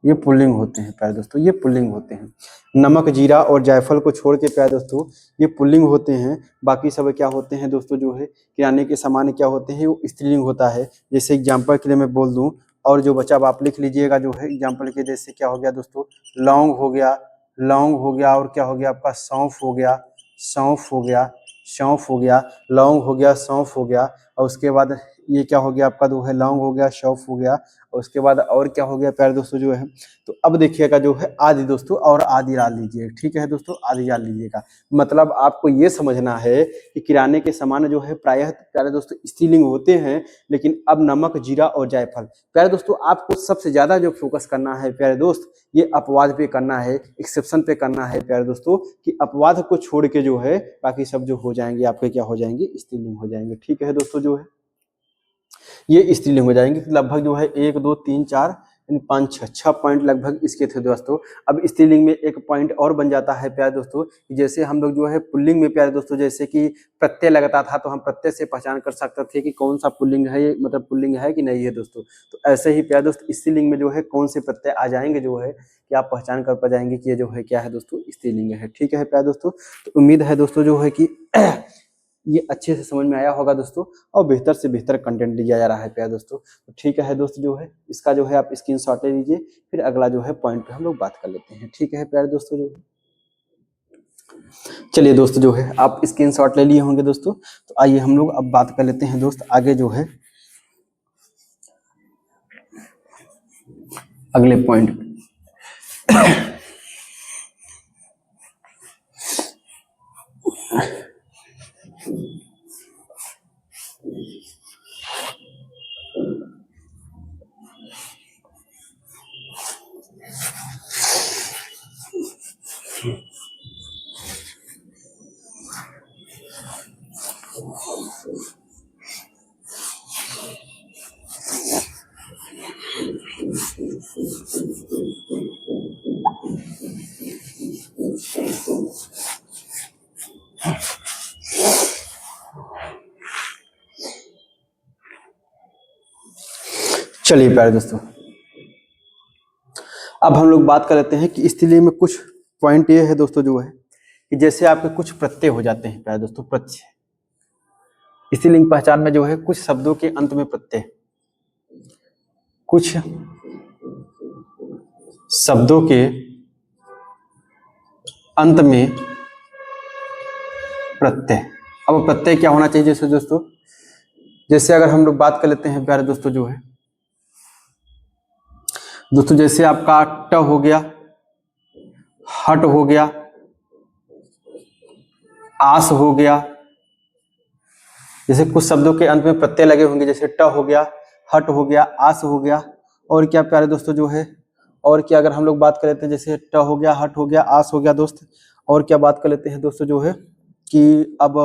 ये पुल्लिंग होते हैं प्यारे दोस्तों, ये पुल्लिंग होते हैं। नमक, जीरा और जायफल को छोड़ के प्यारे दोस्तों ये पुल्लिंग होते हैं। बाकी सब क्या होते हैं दोस्तों जो है किराने के सामान क्या होते हैं वो स्त्रीलिंग होता है। जैसे एग्जाम्पल के लिए मैं बोल दूं, और जो बच्चा अब आप लिख लीजिएगा जो है एग्जाम्पल के, जैसे क्या हो गया दोस्तों, लौंग हो गया, लौंग हो गया, और क्या हो गया आपका सौंफ हो गया, सौंफ हो गया, सौंफ हो गया, लौंग हो गया, सौंफ हो गया, और उसके बाद ये क्या हो गया आपका जो है लौंग हो गया, सौंफ हो गया, और उसके बाद और क्या हो गया प्यारे दोस्तों जो है, तो अब देखिएगा जो है आदि दोस्तों, और आदि डाल लीजिए। ठीक है दोस्तों, आदि डाल लीजिएगा। मतलब आपको ये समझना है कि किराने के सामान जो है प्रायः प्यारे दोस्तों स्त्रीलिंग होते हैं, लेकिन अब नमक, जीरा और जायफल प्यारे दोस्तों आपको सबसे ज्यादा जो फोकस करना है प्यारे दोस्त ये अपवाद पे करना है, एक्सेप्शन पे करना है प्यारे दोस्तों, कि अपवाद को छोड़ के जो है बाकी सब जो हो जाएंगे आपके क्या हो जाएंगे, स्त्रीलिंग हो जाएंगे। ठीक है दोस्तों जो है ये स्त्रीलिंग हो जाएंगे। लगभग जो है 1 2 3 4 5 6 पॉइंट लगभग इसके थे दोस्तों। अब स्त्रीलिंग में एक पॉइंट और बन जाता है प्यारे दोस्तों, जैसे हम लोग जो है पुल्लिंग में प्यारे दोस्तों जैसे कि प्रत्यय लगता था तो हम प्रत्यय से पहचान कर सकते थे कि कौन सा पुल्लिंग है, ये मतलब पुल्लिंग है कि नहीं है दोस्तों। तो ऐसे ही प्यारे दोस्त स्त्रीलिंग में जो है कौन से प्रत्यय आ जाएंगे जो है कि आप पहचान कर पा जाएंगे कि ये जो है क्या है दोस्तों स्त्रीलिंग है। ठीक है प्यारे दोस्तों, तो उम्मीद है दोस्तों जो है कि ये अच्छे से समझ में आया होगा दोस्तों, और बेहतर से बेहतर कंटेंट दिया जा रहा है प्यारे दोस्तों। तो ठीक है दोस्त जो है इसका जो है आप स्क्रीनशॉट ले लीजिए, फिर अगला जो है पॉइंट पे हम लोग बात कर लेते हैं। ठीक है प्यारे दोस्तों जो है, चलिए दोस्त जो है आप स्क्रीनशॉट ले लिए होंगे दोस्तों, तो आइए हम लोग अब बात कर लेते हैं दोस्त आगे जो है अगले पॉइंट। चलिए प्यारे दोस्तों अब हम लोग बात कर लेते हैं कि स्त्रीलिंग में कुछ पॉइंट ये है दोस्तों जो है कि जैसे आपके कुछ प्रत्यय हो जाते हैं प्यारे दोस्तों, प्रत्यय स्त्रीलिंग पहचान में जो है कुछ शब्दों के अंत में प्रत्यय, कुछ शब्दों के अंत में प्रत्यय। अब प्रत्यय क्या होना चाहिए जैसे दोस्तों, जैसे अगर हम लोग बात कर लेते हैं प्यारे दोस्तों जो है दोस्तों, जैसे आपका ट हो गया, हट हो गया, आस हो गया, जैसे कुछ शब्दों के अंत में प्रत्यय लगे होंगे, जैसे ट हो गया, हट हो गया, आस हो गया, और क्या प्यारे दोस्तों जो है, और क्या अगर हम लोग बात कर लेते हैं जैसे ट हो गया, हट हो गया, आस हो गया दोस्त, और क्या बात कर लेते हैं दोस्तों जो है कि अब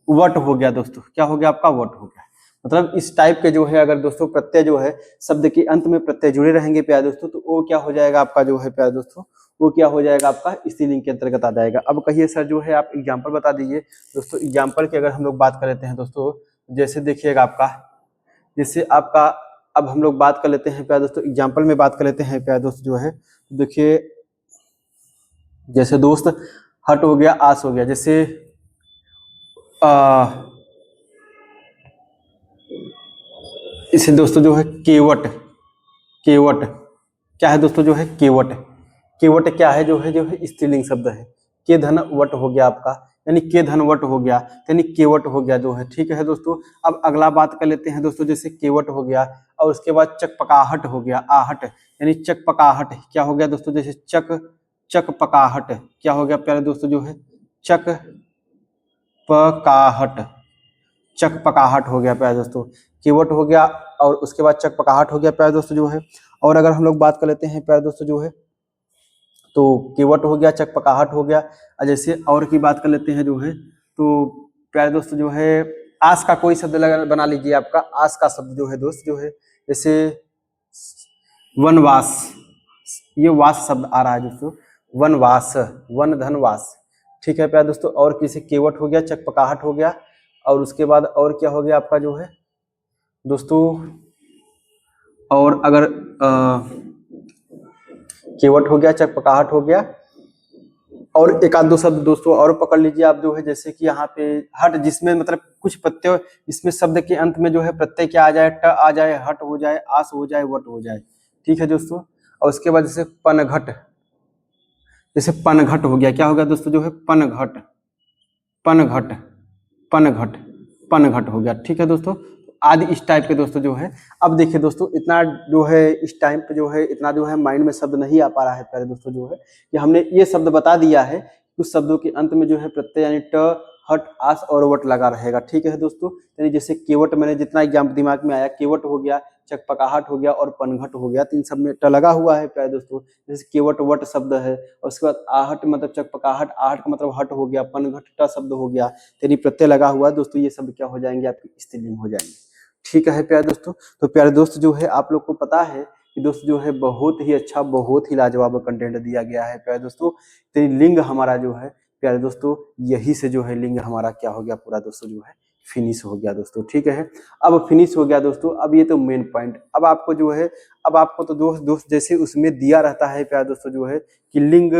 वट हो गया दोस्तों, क्या हो गया आपका वट हो गया। मतलब इस टाइप के जो है अगर दोस्तों प्रत्यय जो है शब्द के अंत में प्रत्यय जुड़े रहेंगे प्यारे दोस्तों, तो वो क्या हो जाएगा आपका जो है प्यारे दोस्तों, वो क्या हो जाएगा आपका स्त्रीलिंग के अंतर्गत आ जाएगा। अब कहिए सर जो है आप एग्जाम्पल बता दीजिए दोस्तों। एग्जाम्पल की अगर हम लोग बात कर लेते हैं दोस्तों, जैसे देखिएगा आपका, जैसे आपका अब हम लोग बात कर लेते हैं प्यारे दोस्तों, एग्जाम्पल में बात कर लेते हैं प्यारे दोस्त जो है, देखिए जैसे दोस्त हट हो गया, आस हो गया। जैसे आ, इसे दोस्तों जो है केवट, केवट क्या है दोस्तों, जो है केवट। केवट क्या है, जो है स्त्रीलिंग शब्द है। के धन वट हो गया आपका, यानी के धन वट हो गया, यानी केवट हो गया जो है। ठीक है दोस्तों, अब अगला बात कर लेते हैं दोस्तों। जैसे केवट हो गया और उसके बाद चकपकाहट हो गया, आहट, यानी चकपकाहट क्या हो गया दोस्तों। जैसे चकपकाहट क्या हो गया प्यारे दोस्तों, जो है चकपकाहट, चकपकाहट हो गया प्यारे दोस्तों। केवट हो गया और उसके बाद चकपकाहट हो गया प्यारे दोस्तों जो है। और अगर हम लोग बात कर लेते हैं प्यारे दोस्तों जो है, तो केवट हो गया, चकपकाहट हो गया। और जैसे और की बात कर लेते हैं जो है, तो प्यारे दोस्त जो है आस का कोई शब्द लगा बना लीजिए आपका। आस का शब्द जो है दोस्त जो है, जैसे वनवास, ये वास शब्द आ रहा है दोस्तों, वनवास, वन धन वास। ठीक है प्यारे दोस्तों, और किसी केवट हो गया, चकपकाहट हो गया, और उसके बाद और क्या हो गया आपका जो है दोस्तों। और अगर केवट हो गया, चकपकाहट हो गया, और एक आध दो शब्द दोस्तों और पकड़ लीजिए आप जो है। जैसे कि यहाँ पे हट, जिसमें मतलब कुछ प्रत्यय, इसमें शब्द के अंत में जो है प्रत्यय क्या आ जाए, ट आ जाए, हट हो जाए, आस हो जाए, वट हो जाए। ठीक है दोस्तों, और उसके बाद जैसे पनघट, जैसे पनघट हो गया, क्या हो गया दोस्तों जो है पनघट, पनघट, पनघट, पनघट हो गया। ठीक है दोस्तों, आदि इस टाइप के दोस्तों जो है। अब देखिए दोस्तों, इतना जो है इस टाइम पे जो है इतना जो है माइंड में शब्द नहीं आ पा रहा है प्यारे दोस्तों जो है, कि हमने ये शब्द बता दिया है, कुछ शब्दों के अंत में जो है प्रत्यय यानी ट, हट, आस और वट लगा रहेगा। ठीक है दोस्तों, यानी जैसे केवट, मैंने जितना एग्जाम दिमाग में आया, केवट हो गया, चकपकाहट हो गया और पनघट हो गया, तीन सब में ट लगा हुआ है प्यारे दोस्तों। जैसे केवट वट शब्द है, और उसके बाद आहट मतलब चकपकाहट, आहट का मतलब हट हो गया, पनघट ट शब्द हो गया, यानी प्रत्यय लगा हुआ है दोस्तों। ये सब क्या हो जाएंगे, आपके स्त्रीलिंग हो जाएंगे। ठीक है प्यारे दोस्तों, तो प्यारे दोस्त जो है आप लोग को पता है कि दोस्त जो है बहुत ही अच्छा, बहुत ही लाजवाब कंटेंट दिया गया है प्यारे दोस्तों। तो लिंग हमारा जो है प्यारे दोस्तों, यही से जो है लिंग हमारा क्या हो गया पूरा दोस्तों जो है फिनिश हो गया दोस्तों। ठीक है, अब फिनिश हो गया दोस्तों। अब ये तो मेन पॉइंट, अब आपको जो है, अब आपको तो दोस्त जैसे उसमें दिया रहता है प्यारे दोस्तों जो है, कि लिंग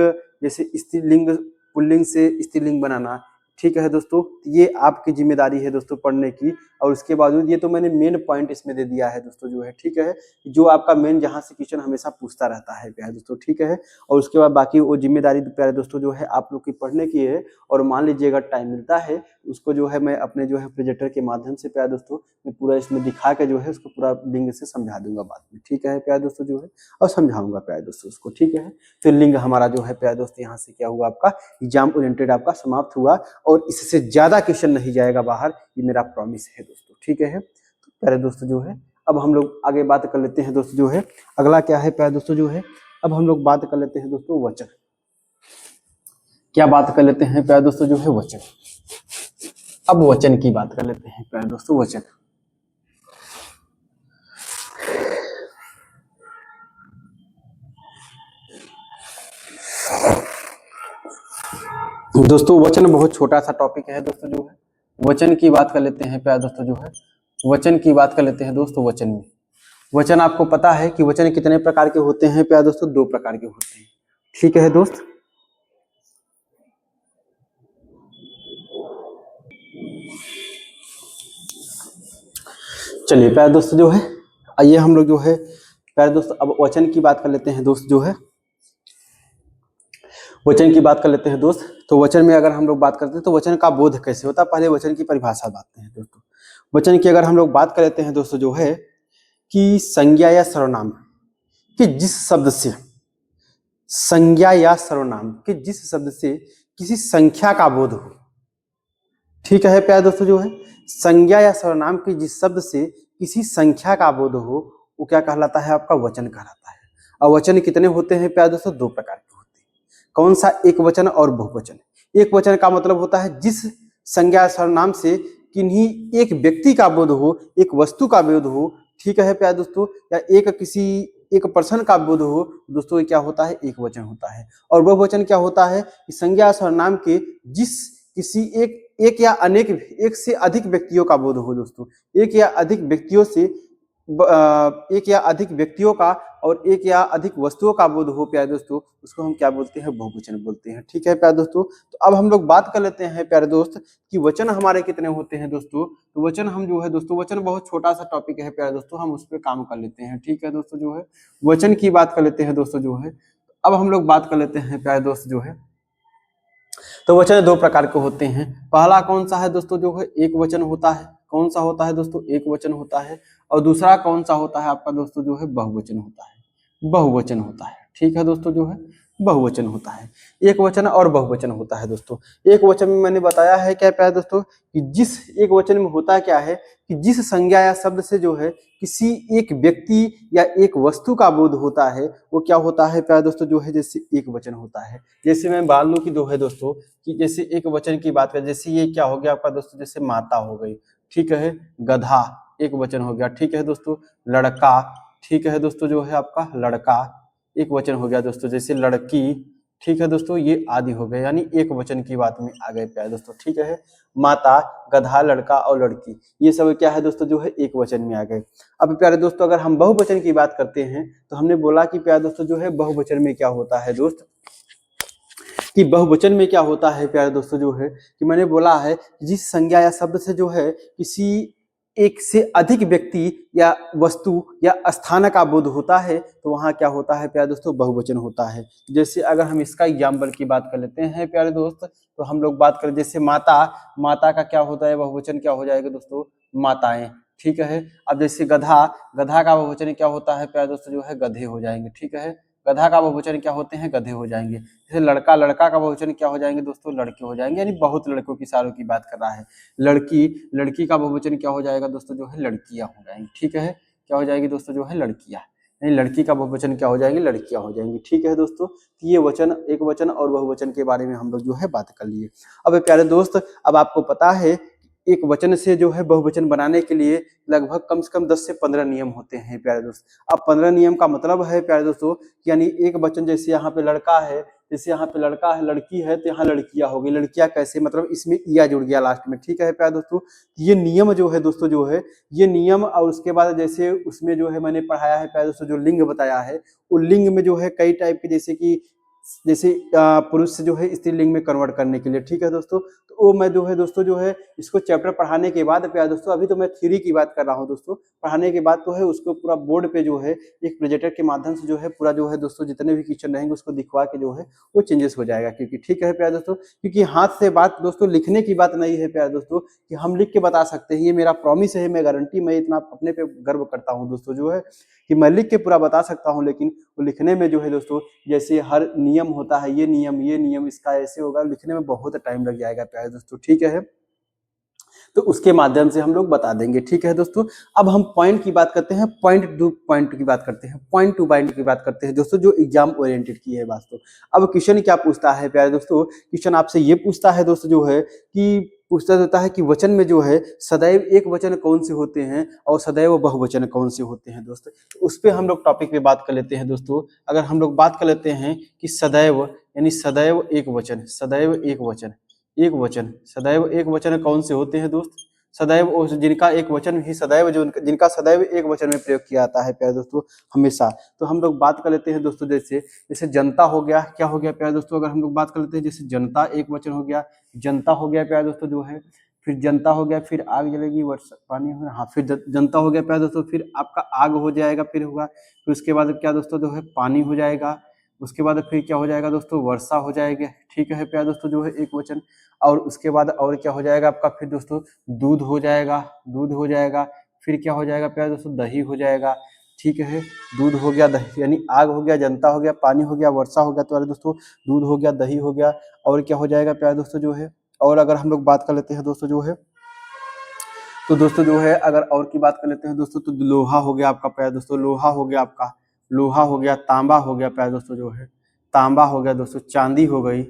जैसे स्त्रीलिंग, पुल्लिंग से स्त्रीलिंग बनाना। ठीक है दोस्तों, ये आपकी जिम्मेदारी है दोस्तों पढ़ने की। और उसके बावजूद ये तो मैंने मेन पॉइंट इसमें दे दिया है दोस्तों जो है। ठीक है, जो आपका मेन जहां से क्वेश्चन हमेशा पूछता रहता है प्यारे दोस्तों। ठीक है, और उसके बाद बाकी वो जिम्मेदारी प्यारे दोस्तों जो है आप लोग की पढ़ने की है। और मान लीजिए अगर टाइम मिलता है, उसको जो है मैं अपने जो है प्रोजेक्टर के माध्यम से प्यारे दोस्तों मैं पूरा इसमें दिखा के जो है उसको पूरा लिंग से समझा दूंगा बाद में। ठीक है प्यारे दोस्तों जो है, और समझाऊंगा प्यारे दोस्तों उसको। ठीक है, तो लिंग हमारा जो है प्यारे दोस्तों यहाँ से क्या हुआ, आपका एग्जाम ओरिएंटेड आपका समाप्त हुआ, और इससे ज्यादा क्वेश्चन नहीं जाएगा बाहर, ये मेरा प्रॉमिस है दोस्तों। ठीक है, तो प्यारे दोस्तों जो है अब हम लोग आगे बात कर लेते हैं दोस्तों जो है। अगला क्या है प्यारे दोस्तों जो है, अब हम लोग बात कर लेते हैं दोस्तों वचन। क्या बात कर लेते हैं प्यारे दोस्तों जो है वचन। अब वचन की बात कर लेते हैं प्यारे दोस्तों, वचन। दोस्तों वचन बहुत छोटा सा टॉपिक है दोस्तों जो है। वचन की बात कर लेते हैं प्यारे दोस्तों जो है, वचन की बात कर लेते हैं दोस्तों। वचन में, वचन आपको पता है कि वचन कितने प्रकार के होते हैं प्यारे दोस्तों, दो प्रकार के होते हैं। ठीक है दोस्त, चलिए प्यारे दोस्तों जो है, आइए हम लोग जो है प्यारे दोस्तों अब वचन की बात कर लेते हैं दोस्त जो है। वचन की बात कर लेते हैं दोस्त। तो वचन में अगर हम लोग बात करते हैं तो वचन का बोध कैसे होता है, पहले वचन की परिभाषा बात हैं दोस्तों। वचन की अगर हम लोग बात कर लेते हैं दोस्तों जो है, कि संज्ञा या सर्वनाम कि जिस शब्द से, संज्ञा या सर्वनाम कि जिस शब्द से किसी संख्या का बोध हो। ठीक है प्यारे दोस्तों जो है, संज्ञा या सर्वनाम की जिस शब्द से किसी संख्या का बोध हो, वो क्या कहलाता है, आपका वचन कहलाता है। और वचन कितने होते हैं प्यारे दोस्तों, दो प्रकार के होते हैं। कौन सा, एक वचन और बहुवचन। एक वचन का मतलब होता है जिस संज्ञा सर्वनाम से किन्हीं एक व्यक्ति का बोध हो, एक वस्तु का बोध हो। ठीक है प्यारे दोस्तों, या एक किसी एक पर्सन का बोध हो दोस्तों, ये क्या होता है, एक वचन होता है। और बहुवचन क्या होता है, कि संज्ञा सर्वनाम के जिस किसी एक या अनेक, एक से अधिक व्यक्तियों का बोध हो दोस्तों, एक या अधिक व्यक्तियों से एक या अधिक व्यक्तियों का और एक या अधिक वस्तुओं का बोध हो प्यारे दोस्तों, उसको हम क्या बोलते हैं, बहुवचन बोलते हैं। ठीक है प्यारे दोस्तों, तो अब हम लोग बात कर लेते हैं प्यारे दोस्त कि वचन हमारे कितने होते हैं दोस्तों। तो वचन हम जो है दोस्तों, वचन बहुत छोटा सा टॉपिक है प्यारे दोस्तों, हम उस पर काम कर लेते हैं। ठीक है दोस्तों, जो है वचन की बात कर लेते हैं दोस्तों जो है। अब हम लोग बात कर लेते हैं प्यारे दोस्त जो है, तो वचन दो प्रकार के होते हैं। पहला कौन सा है दोस्तों, जो है एक वचन होता है। कौन सा होता है दोस्तों, एक वचन होता है। और दूसरा कौन सा होता है आपका दोस्तों, जो है बहुवचन होता है। बहुवचन होता है। ठीक है दोस्तों, जो है बहुवचन होता है। एक वचन और बहुवचन होता है दोस्तों। एक वचन में मैंने बताया है क्या प्यारे दोस्तों, कि जिस एक वचन में होता क्या है कि जिस संज्ञा या शब्द से जो है किसी एक व्यक्ति या एक वस्तु का बोध होता है, वो क्या होता है प्यारे दोस्तों, जो है जैसे एक वचन होता है। जैसे मैं मान लूं कि जो है दोस्तों कि जैसे एक वचन की बात करें, जैसे ये क्या हो गया आपका दोस्तों, जैसे माता हो गई, ठीक है, गधा एक वचन हो गया, ठीक है दोस्तों, लड़का, ठीक है दोस्तों, जो है आपका लड़का एक वचन हो गया दोस्तों, जैसे लड़की, ठीक है दोस्तों, ये आदि हो गए, यानी एक वचन की बात में आ गए प्यारे दोस्तों। ठीक है, माता, गधा, लड़का और लड़की, ये सब क्या है दोस्तों, जो है एक वचन में आ गए। अब प्यारे दोस्तों अगर हम बहुवचन की बात करते हैं, तो हमने बोला कि प्यारे दोस्तों जो है बहुवचन में क्या होता है दोस्त, कि बहुवचन में क्या होता है प्यारे दोस्तों, जो है कि मैंने बोला है जिस संज्ञा या शब्द से जो है किसी एक से अधिक व्यक्ति या वस्तु या स्थान का बोध होता है, तो वहां क्या होता है प्यारे दोस्तों, बहुवचन होता है। जैसे अगर हम इसका एग्जाम्पल की बात कर लेते हैं प्यारे दोस्त, तो हम लोग बात करें जैसे माता, माता का क्या होता है बहुवचन, क्या हो जाएगा दोस्तों, माताएं। ठीक है, अब जैसे गधा, गधा का बहुवचन क्या होता है प्यारे दोस्तों, जो है गधे हो जाएंगे। ठीक है, गधा का बहुवचन क्या होते हैं, गधे हो जाएंगे। जैसे लड़का, लड़का का बहुवचन क्या हो जाएंगे दोस्तों, लड़के हो जाएंगे, यानी बहुत लड़कों की, सारों की बात कर रहा है। लड़की, लड़की का बहुवचन क्या हो जाएगा दोस्तों, जो है लड़कियां हो जाएंगी। ठीक है, क्या हो जाएगी दोस्तों, जो है लड़कियां, यानी लड़की का बहुवचन क्या हो जाएंगे, लड़कियां हो जाएंगी। ठीक है दोस्तों, तो ये वचन, एक वचन और बहुवचन के बारे में हम लोग जो है बात कर लिए। अब प्यारे दोस्त, अब आपको पता है एक वचन से जो है बहुवचन बनाने के लिए लगभग कम से कम 10 से 15 नियम होते हैं प्यारे दोस्त। अब 15 नियम का मतलब है प्यारे दोस्तों, यानी एक वचन, जैसे यहाँ पे लड़का है, जैसे यहाँ पे लड़का है, लड़की है, तो यहाँ लड़कियां हो गई। लड़कियां कैसे, मतलब इसमें इया जुड़ गया लास्ट में। ठीक है प्यारे दोस्तों, ये नियम जो है दोस्तों, जो है ये नियम, और उसके बाद जैसे उसमें जो है मैंने पढ़ाया है प्यारे दोस्तों, जो लिंग बताया है, वो लिंग में जो है कई टाइप के, जैसे कि जैसे पुरुष से जो है स्त्रीलिंग में कन्वर्ट करने के लिए। ठीक है दोस्तों, तो वो मैं जो है दोस्तों, जो है इसको चैप्टर पढ़ाने के बाद प्यारे दोस्तों, अभी तो मैं थ्योरी की बात कर रहा हूँ दोस्तों, पढ़ाने के बाद तो है उसको पूरा बोर्ड पे जो है एक प्रोजेक्टर के माध्यम से जो है पूरा जो है दोस्तों, जितने भी क्वेश्चन रहेंगे उसको दिखवा के जो है वो चेंजेस हो जाएगा। क्योंकि ठीक है प्यारे दोस्तों, क्योंकि हाथ से बात दोस्तों लिखने की बात नहीं है प्यारे दोस्तों, कि हम लिख के बता सकते हैं, ये मेरा प्रॉमिस है, मैं गारंटी, मैं इतना अपने पे गर्व करता हूँ दोस्तों, जो है कि मैं लिख के पूरा बता सकता हूँ। लेकिन वो लिखने में जो है दोस्तों, जैसे हर नियम होता है, ये नियम इसका ऐसे होगा, लिखने में बहुत टाइम लग जाएगा प्यारे दोस्तों। ठीक है, तो उसके माध्यम से हम लोग बता देंगे। ठीक है दोस्तों, अब हम पॉइंट की बात करते हैं, पॉइंट टू पॉइंट की बात करते हैं, पॉइंट टू पॉइंट की बात करते हैं दोस्तों, जो एग्जाम ओरिएंटेड की है बात। तो अब क्वेश्चन क्या पूछता है प्यारे दोस्तों, क्वेश्चन आपसे ये पूछता है दोस्तों, जो है कि पूछता रहता है कि वचन में जो है सदैव एक वचन कौन से होते हैं और सदैव बहुवचन कौन से होते हैं दोस्तों। उस पर हम लोग टॉपिक पे बात कर लेते हैं दोस्तों। अगर हम लोग बात कर लेते हैं कि सदैव, यानी सदैव एक वचन, सदैव एक वचन, एक वचन, सदैव एक वचन कौन से होते हैं दोस्त, सदैव जिनका एक वचन ही सदैव, जो जिनका सदैव एक वचन में प्रयोग किया जाता है प्यारे दोस्तों हमेशा। तो हम लोग बात कर लेते हैं दोस्तों, जैसे जैसे जनता हो गया, क्या हो गया प्यारे दोस्तों, अगर हम लोग बात कर लेते हैं, जैसे जनता एक वचन हो गया, जनता हो गया प्यारे दोस्तों, जो है फिर जनता हो गया, फिर आग जलेगी, वर्षा पानी हो, हाँ, फिर जनता हो गया प्यारे दोस्तों, फिर आपका आग हो जाएगा, फिर हुआ, फिर उसके बाद क्या दोस्तों, जो है पानी हो जाएगा, उसके बाद फिर क्या हो जाएगा दोस्तों, वर्षा हो जाएगी। ठीक है प्यारे दोस्तों, जो है एक वचन, और उसके बाद और क्या हो जाएगा आपका, फिर दोस्तों दूध हो जाएगा, दूध हो जाएगा, फिर क्या हो जाएगा प्यारे दोस्तों, दही हो जाएगा। ठीक है, दूध हो गया, दही, यानी आग हो गया, जनता हो गया, पानी हो गया, वर्षा हो गया, तो अरे दोस्तों दूध हो गया, दही हो गया, और क्या हो जाएगा प्यारे दोस्तों, जो है, और अगर हम लोग बात कर लेते हैं दोस्तों, जो है, तो दोस्तों जो है अगर और की बात कर लेते हैं दोस्तों, तो लोहा हो गया आपका प्यारे दोस्तों, लोहा हो गया आपका, लोहा हो गया, तांबा हो गया प्यारे दोस्तों, जो है तांबा हो गया दोस्तों, चांदी हो गई,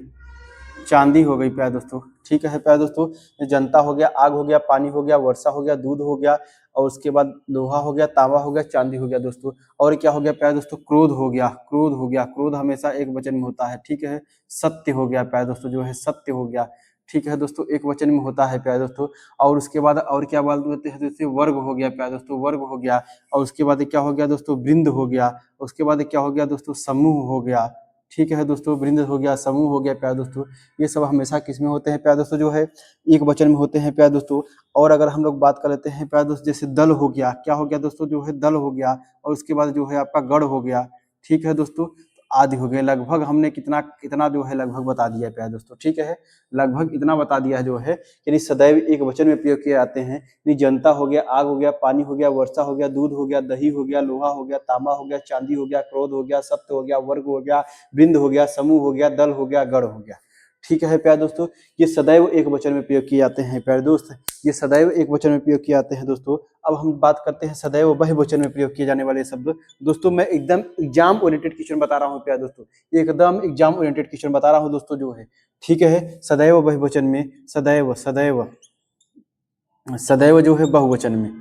चांदी हो गई प्यारे दोस्तों। ठीक है प्यारे दोस्तों, जनता हो गया, आग हो गया, पानी हो गया, वर्षा हो गया, दूध हो गया, और उसके बाद लोहा हो गया, तांबा हो गया, चांदी हो गया दोस्तों। और क्या हो गया प्यारे दोस्तों, क्रोध हो गया, क्रोध हो गया, क्रोध हमेशा एक वचन में होता है। ठीक है, सत्य हो गया प्यारे दोस्तों, जो है सत्य हो गया, ठीक है दोस्तों, एक वचन में होता है प्यारे दोस्तों। और उसके बाद और क्या बोलते हैं, जैसे वर्ग हो गया प्यारे दोस्तों, वर्ग हो गया। और उसके बाद क्या हो गया दोस्तों, वृंद हो गया। उसके बाद क्या हो गया दोस्तों, समूह हो गया। ठीक है दोस्तों, वृंद हो गया, समूह हो गया प्यारे दोस्तों। ये सब हमेशा किस में होते हैं प्यारे दोस्तों, जो है एक वचन में होते हैं प्यारे दोस्तों। और अगर हम लोग बात कर लेते हैं प्यारे दोस्तों, जैसे दल हो गया, क्या हो गया दोस्तों, जो है दल हो गया। और उसके बाद जो है आपका गढ़ हो गया। ठीक है दोस्तों, आदि हो गए। लगभग हमने कितना कितना जो है लगभग बता दिया है प्यारे दोस्तों। ठीक है, लगभग इतना बता दिया है जो है, यानी सदैव एक वचन में प्रयोग किए जाते हैं। यानी जनता हो गया, आग हो गया, पानी हो गया, वर्षा हो गया, दूध हो गया, दही हो गया, लोहा हो गया, तांबा हो गया, चांदी हो गया, क्रोध हो गया, सत्य हो गया, वर्ग हो गया, वृंद हो गया, समूह हो गया, दल हो गया, गढ़ हो गया। ठीक है प्यारे दोस्तों, ये सदैव एक वचन में प्रयोग किए जाते हैं प्यारे दोस्त, ये सदैव एक वचन में प्रयोग किए जाते हैं दोस्तों। अब हम बात करते हैं सदैव बहुवचन में प्रयोग किए जाने वाले शब्द। दोस्तों मैं एकदम एग्जाम ओरिएंटेड क्वेश्चन बता रहा हूँ प्यारे दोस्तों, एकदम एग्जाम ओरिएंटेड क्वेश्चन बता रहा हूँ दोस्तों जो है। ठीक है, सदैव बहुवचन में, सदैव सदैव सदैव जो है बहुवचन में,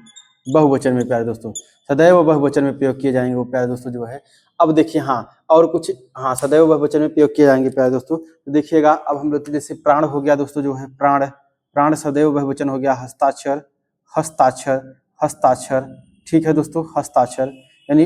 बहुवचन में प्यारे दोस्तों, सदैव बहुवचन में प्रयोग किए जाएंगे वो प्यारे दोस्तों जो है। अब देखिए हाँ, और कुछ, हाँ सदैव बहुवचन में प्रयोग किए जाएंगे प्यारे दोस्तों। तो देखिएगा, अब हम लोग जैसे प्राण हो गया दोस्तों जो है, प्राण, प्राण सदैव बहुवचन हो गया। हस्ताक्षर, हस्ताक्षर, हस्ताक्षर। ठीक है दोस्तों, हस्ताक्षर यानी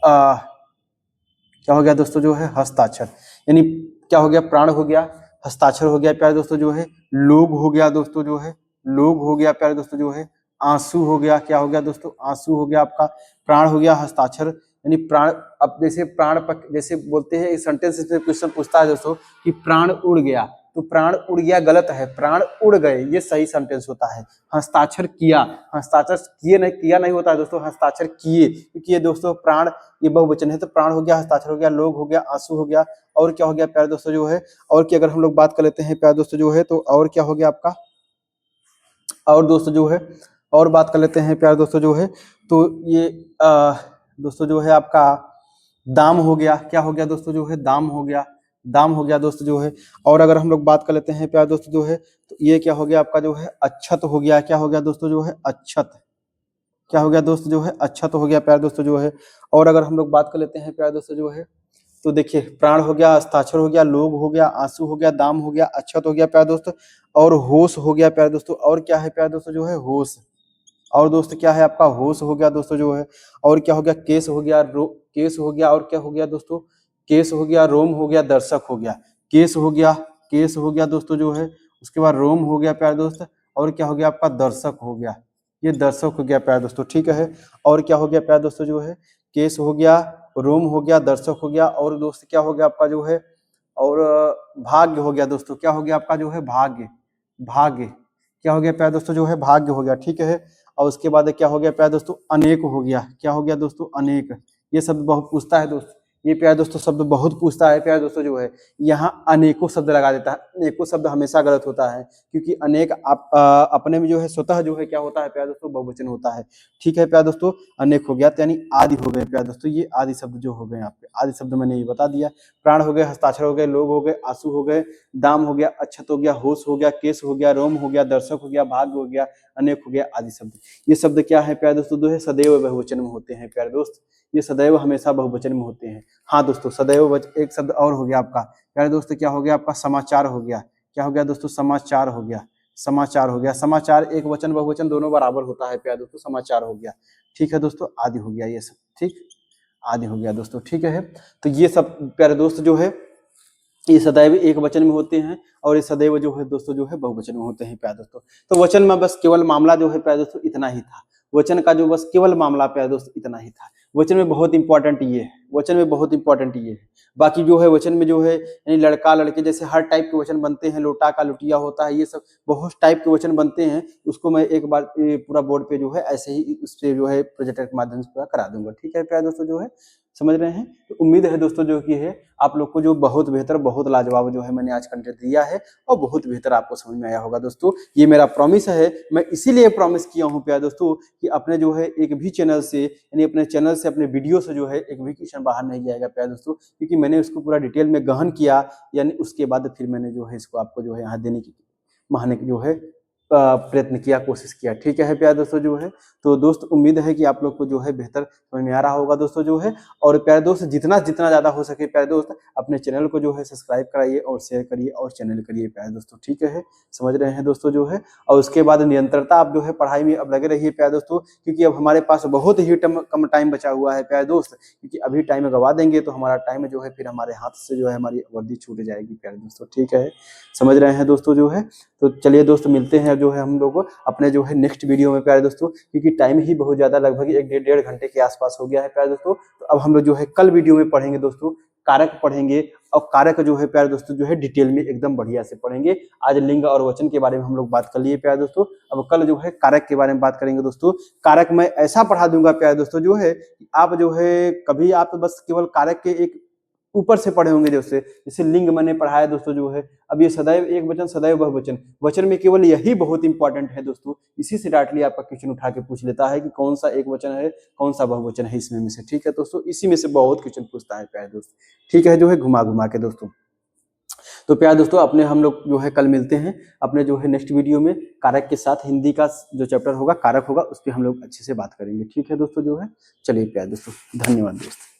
क्या हो गया दोस्तों जो है, हस्ताक्षर। यानी क्या हो गया, प्राण हो गया, हस्ताक्षर हो गया प्यारे दोस्तों जो है, लोग हो गया दोस्तों जो है, लोग हो गया प्यारे दोस्तों जो है, आंसू हो गया, क्या हो गया दोस्तों, आंसू हो गया आपका। प्राण हो गया, हस्ताक्षर यानी प्राण। अब जैसे प्राण जैसे बोलते हैं, इस सेंटेंस में क्वेश्चन पूछता है दोस्तों कि प्राण उड़ गया, तो प्राण उड़ गया गलत है, प्राण उड़ गए ये सही सेंटेंस होता है। हस्ताक्षर किया, हस्ताक्षर किए नहीं, किया नहीं होता है दोस्तों, हस्ताक्षर किए, क्योंकि ये दोस्तों प्राण ये बहुवचन है। तो प्राण हो गया, हस्ताक्षर हो गया, लोग हो गया, आंसू हो गया। और क्या हो गया प्यारे दोस्तों जो है, और की अगर हम लोग बात कर लेते हैं प्यारे दोस्तों जो है, तो और क्या हो गया आपका, और दोस्तों जो है, और बात कर लेते हैं प्यारे दोस्तों जो है, तो ये दोस्तों जो है आपका दाम हो गया, क्या हो गया दोस्तों जो है, दाम हो गया, दाम हो गया दोस्तों जो है। और अगर हम लोग बात कर लेते हैं प्यारे दोस्तों जो है, तो ये क्या हो गया आपका जो है, अच्छत हो गया, क्या हो गया दोस्तों जो है, अच्छत, क्या हो गया दोस्तों जो है, अच्छत हो गया प्यारे दोस्तों जो है। और अगर हम लोग बात कर लेते हैं प्यारे दोस्तों जो है, तो देखिए प्राण हो गया, हस्ताक्षर हो गया, लोग हो गया, आंसू हो गया, दाम हो गया, अच्छत हो गया प्यारे दोस्तों, और होश हो गया प्यारे दोस्तों। और क्या है प्यारे दोस्तों जो है, होश। और दोस्त क्या है आपका, होश हो गया दोस्तों जो है। और क्या हो गया, केस हो गया, केस हो गया। और क्या हो गया दोस्तों, केस हो गया, रोम हो गया, दर्शक हो गया। केस हो गया, केस हो गया दोस्तों जो है। उसके बाद रोम हो गया प्यारे दोस्त। और क्या हो गया आपका, दर्शक हो गया, ये दर्शक हो गया प्यारे दोस्तों। ठीक है, और क्या हो गया प्यारे दोस्तों जो है, केस हो गया, रोम हो गया, दर्शक हो गया। और दोस्त क्या हो गया आपका जो है, और भाग्य हो गया दोस्तों, क्या हो गया आपका जो है, भाग्य, भाग्य, क्या हो गया प्यारे दोस्तों जो है, भाग्य हो गया। ठीक है, और उसके बाद क्या हो गया प्यारे दोस्तों, अनेक हो गया, क्या हो गया दोस्तों, अनेक। ये शब्द बहुत पूछता है दोस्त, ये प्यारे दोस्तों शब्द बहुत पूछता है प्यारे दोस्तों जो है। यहाँ अनेकों शब्द लगा देता है, अनेकों शब्द हमेशा गलत होता है, क्योंकि अनेक अपने में जो है स्वतः जो है क्या होता है प्यारे दोस्तों, बहुवचन होता है। ठीक है प्यारे दोस्तों, अनेक हो गया, तो यानी आदि हो गए प्यारे दोस्तों, ये आदि शब्द जो हो गए आपके, आदि शब्द मैंने ये बता दिया। प्राण हो गए, हस्ताक्षर हो गए, लोग हो गए, आंसू हो गए, दाम हो गया, अच्छत हो गया, होश हो गया, केस हो गया, रोम हो गया, दर्शक हो गया, भाग्य हो गया, अनेक हो गया, आदि शब्द। ये शब्द क्या है प्यारे दोस्तों, जो है सदैव बहुवचन में होते हैं प्यारे दोस्त, ये सदैव हमेशा बहुवचन में होते हैं। हाँ दोस्तों, सदैव एक शब्द और हो गया आपका प्यारे दोस्तों, क्या हो गया आपका, समाचार हो गया, क्या हो गया दोस्तों, समाचार हो गया, समाचार हो गया। समाचार एक वचन बहुवचन दोनों बराबर होता है प्यारे दोस्तों, समाचार हो गया। ठीक है दोस्तों, आदि हो गया ये सब, ठीक, आदि हो गया दोस्तों। ठीक है, तो ये सब प्यारे दोस्त जो है, ये सदैव एक वचन में होते हैं, और ये सदैव जो है दोस्तों जो है बहुवचन में होते हैं प्यारे दोस्तों। तो वचन में बस केवल मामला जो है प्यारे दोस्तों इतना ही था, वचन का जो बस केवल मामला प्यारे दोस्त इतना ही था। वचन में बहुत इंपॉर्टेंट ये है, वचन में बहुत इंपॉर्टेंट ये है। बाकी जो है वचन में जो है, यानी लड़का लड़के जैसे हर टाइप के वचन बनते हैं, लोटा का लुटिया होता है, ये सब बहुत टाइप के वचन बनते हैं। उसको मैं एक बार पूरा बोर्ड पे जो है ऐसे ही उससे जो है प्रोजेक्टर के माध्यम से पूरा करा दूंगा। ठीक है प्यारे दोस्तों जो है, समझ रहे हैं। तो उम्मीद है दोस्तों जो कि है आप लोग को जो बहुत बेहतर, बहुत लाजवाब जो है मैंने आज कंटेंट दिया है, और बहुत बेहतर आपको समझ में आया होगा दोस्तों। ये मेरा प्रॉमिस है, मैं इसीलिए प्रॉमिस किया हूँ प्यारे दोस्तों कि अपने जो है एक भी चैनल से, यानी अपने चैनल से, अपने वीडियो से जो है एक भी क्वेश्चन बाहर नहीं जाएगा प्यारे दोस्तों, क्योंकि मैंने उसको पूरा डिटेल में गहन किया, यानी उसके बाद फिर मैंने जो है इसको आपको जो है यहाँ देने की, महाने की जो है प्रयत्न किया, कोशिश किया। ठीक है प्यारे दोस्तों जो है, तो दोस्त उम्मीद है कि आप लोग को जो है बेहतर समझ में आ रहा होगा दोस्तों जो है। और प्यारे दोस्त जितना ज़्यादा हो सके प्यारे दोस्त अपने चैनल को जो है सब्सक्राइब कराइए और शेयर करिए और चैनल करिए प्यारे दोस्तों। ठीक है, समझ रहे हैं दोस्तों जो है। और उसके बाद निरंतरता आप जो है पढ़ाई में अब लगे रहिए प्यारे दोस्तों, क्योंकि अब हमारे पास बहुत ही कम टाइम बचा हुआ है प्यारे दोस्त, क्योंकि अभी टाइम गवा देंगे तो हमारा टाइम जो है फिर हमारे हाथ से जो है हमारी वर्दी छूट जाएगी प्यारे दोस्तों। ठीक है, समझ रहे हैं दोस्तों जो है। तो चलिए दोस्त मिलते हैं जो है हम लोग अपने जो है नेक्स्ट वीडियो में प्यारे दोस्तों, क्योंकि टाइम ही बहुत ज़्यादा लगभग 1 डेढ़ घंटे के आसपास हो गया है प्यारे दोस्तों। तो अब हम लोग जो है कल वीडियो में पढ़ेंगे दोस्तों, कारक पढ़ेंगे। और कारक जो है प्यारे दोस्तों जो है डिटेल में एकदम बढ़िया से पढ़ेंगे। आज लिंग और वचन के बारे में हम लोग बात कर लिए प्यारे दोस्तों, अब कल जो है कारक के बारे में बात करेंगे दोस्तों। कारक मैं ऐसा पढ़ा दूंगा प्यारे दोस्तों जो है, आप जो है कभी आप बस केवल कारक के एक ऊपर से पढ़े होंगे, जैसे लिंग मैंने पढ़ाया दोस्तों जो है। अब ये सदैव एक वचन सदैव बहुवचन, वचन में केवल यही बहुत इंपॉर्टेंट है दोस्तों। इसी से डायरेक्टली आपका क्वेश्चन उठा के पूछ लेता है कि कौन सा एक वचन है, कौन सा बहुवचन है इसमें से। ठीक है दोस्तों, इसी में से बहुत क्वेश्चन पूछता है प्यारे दोस्त। ठीक है, जो है घुमा घुमा के दोस्तों। तो प्यारे दोस्तों अपने हम लोग जो है कल मिलते हैं अपने जो है नेक्स्ट वीडियो में। कारक के साथ हिंदी का जो चैप्टर होगा कारक होगा, उस पर हम लोग अच्छे से बात करेंगे। ठीक है दोस्तों जो है, चलिए प्यारे दोस्तों, धन्यवाद दोस्तों।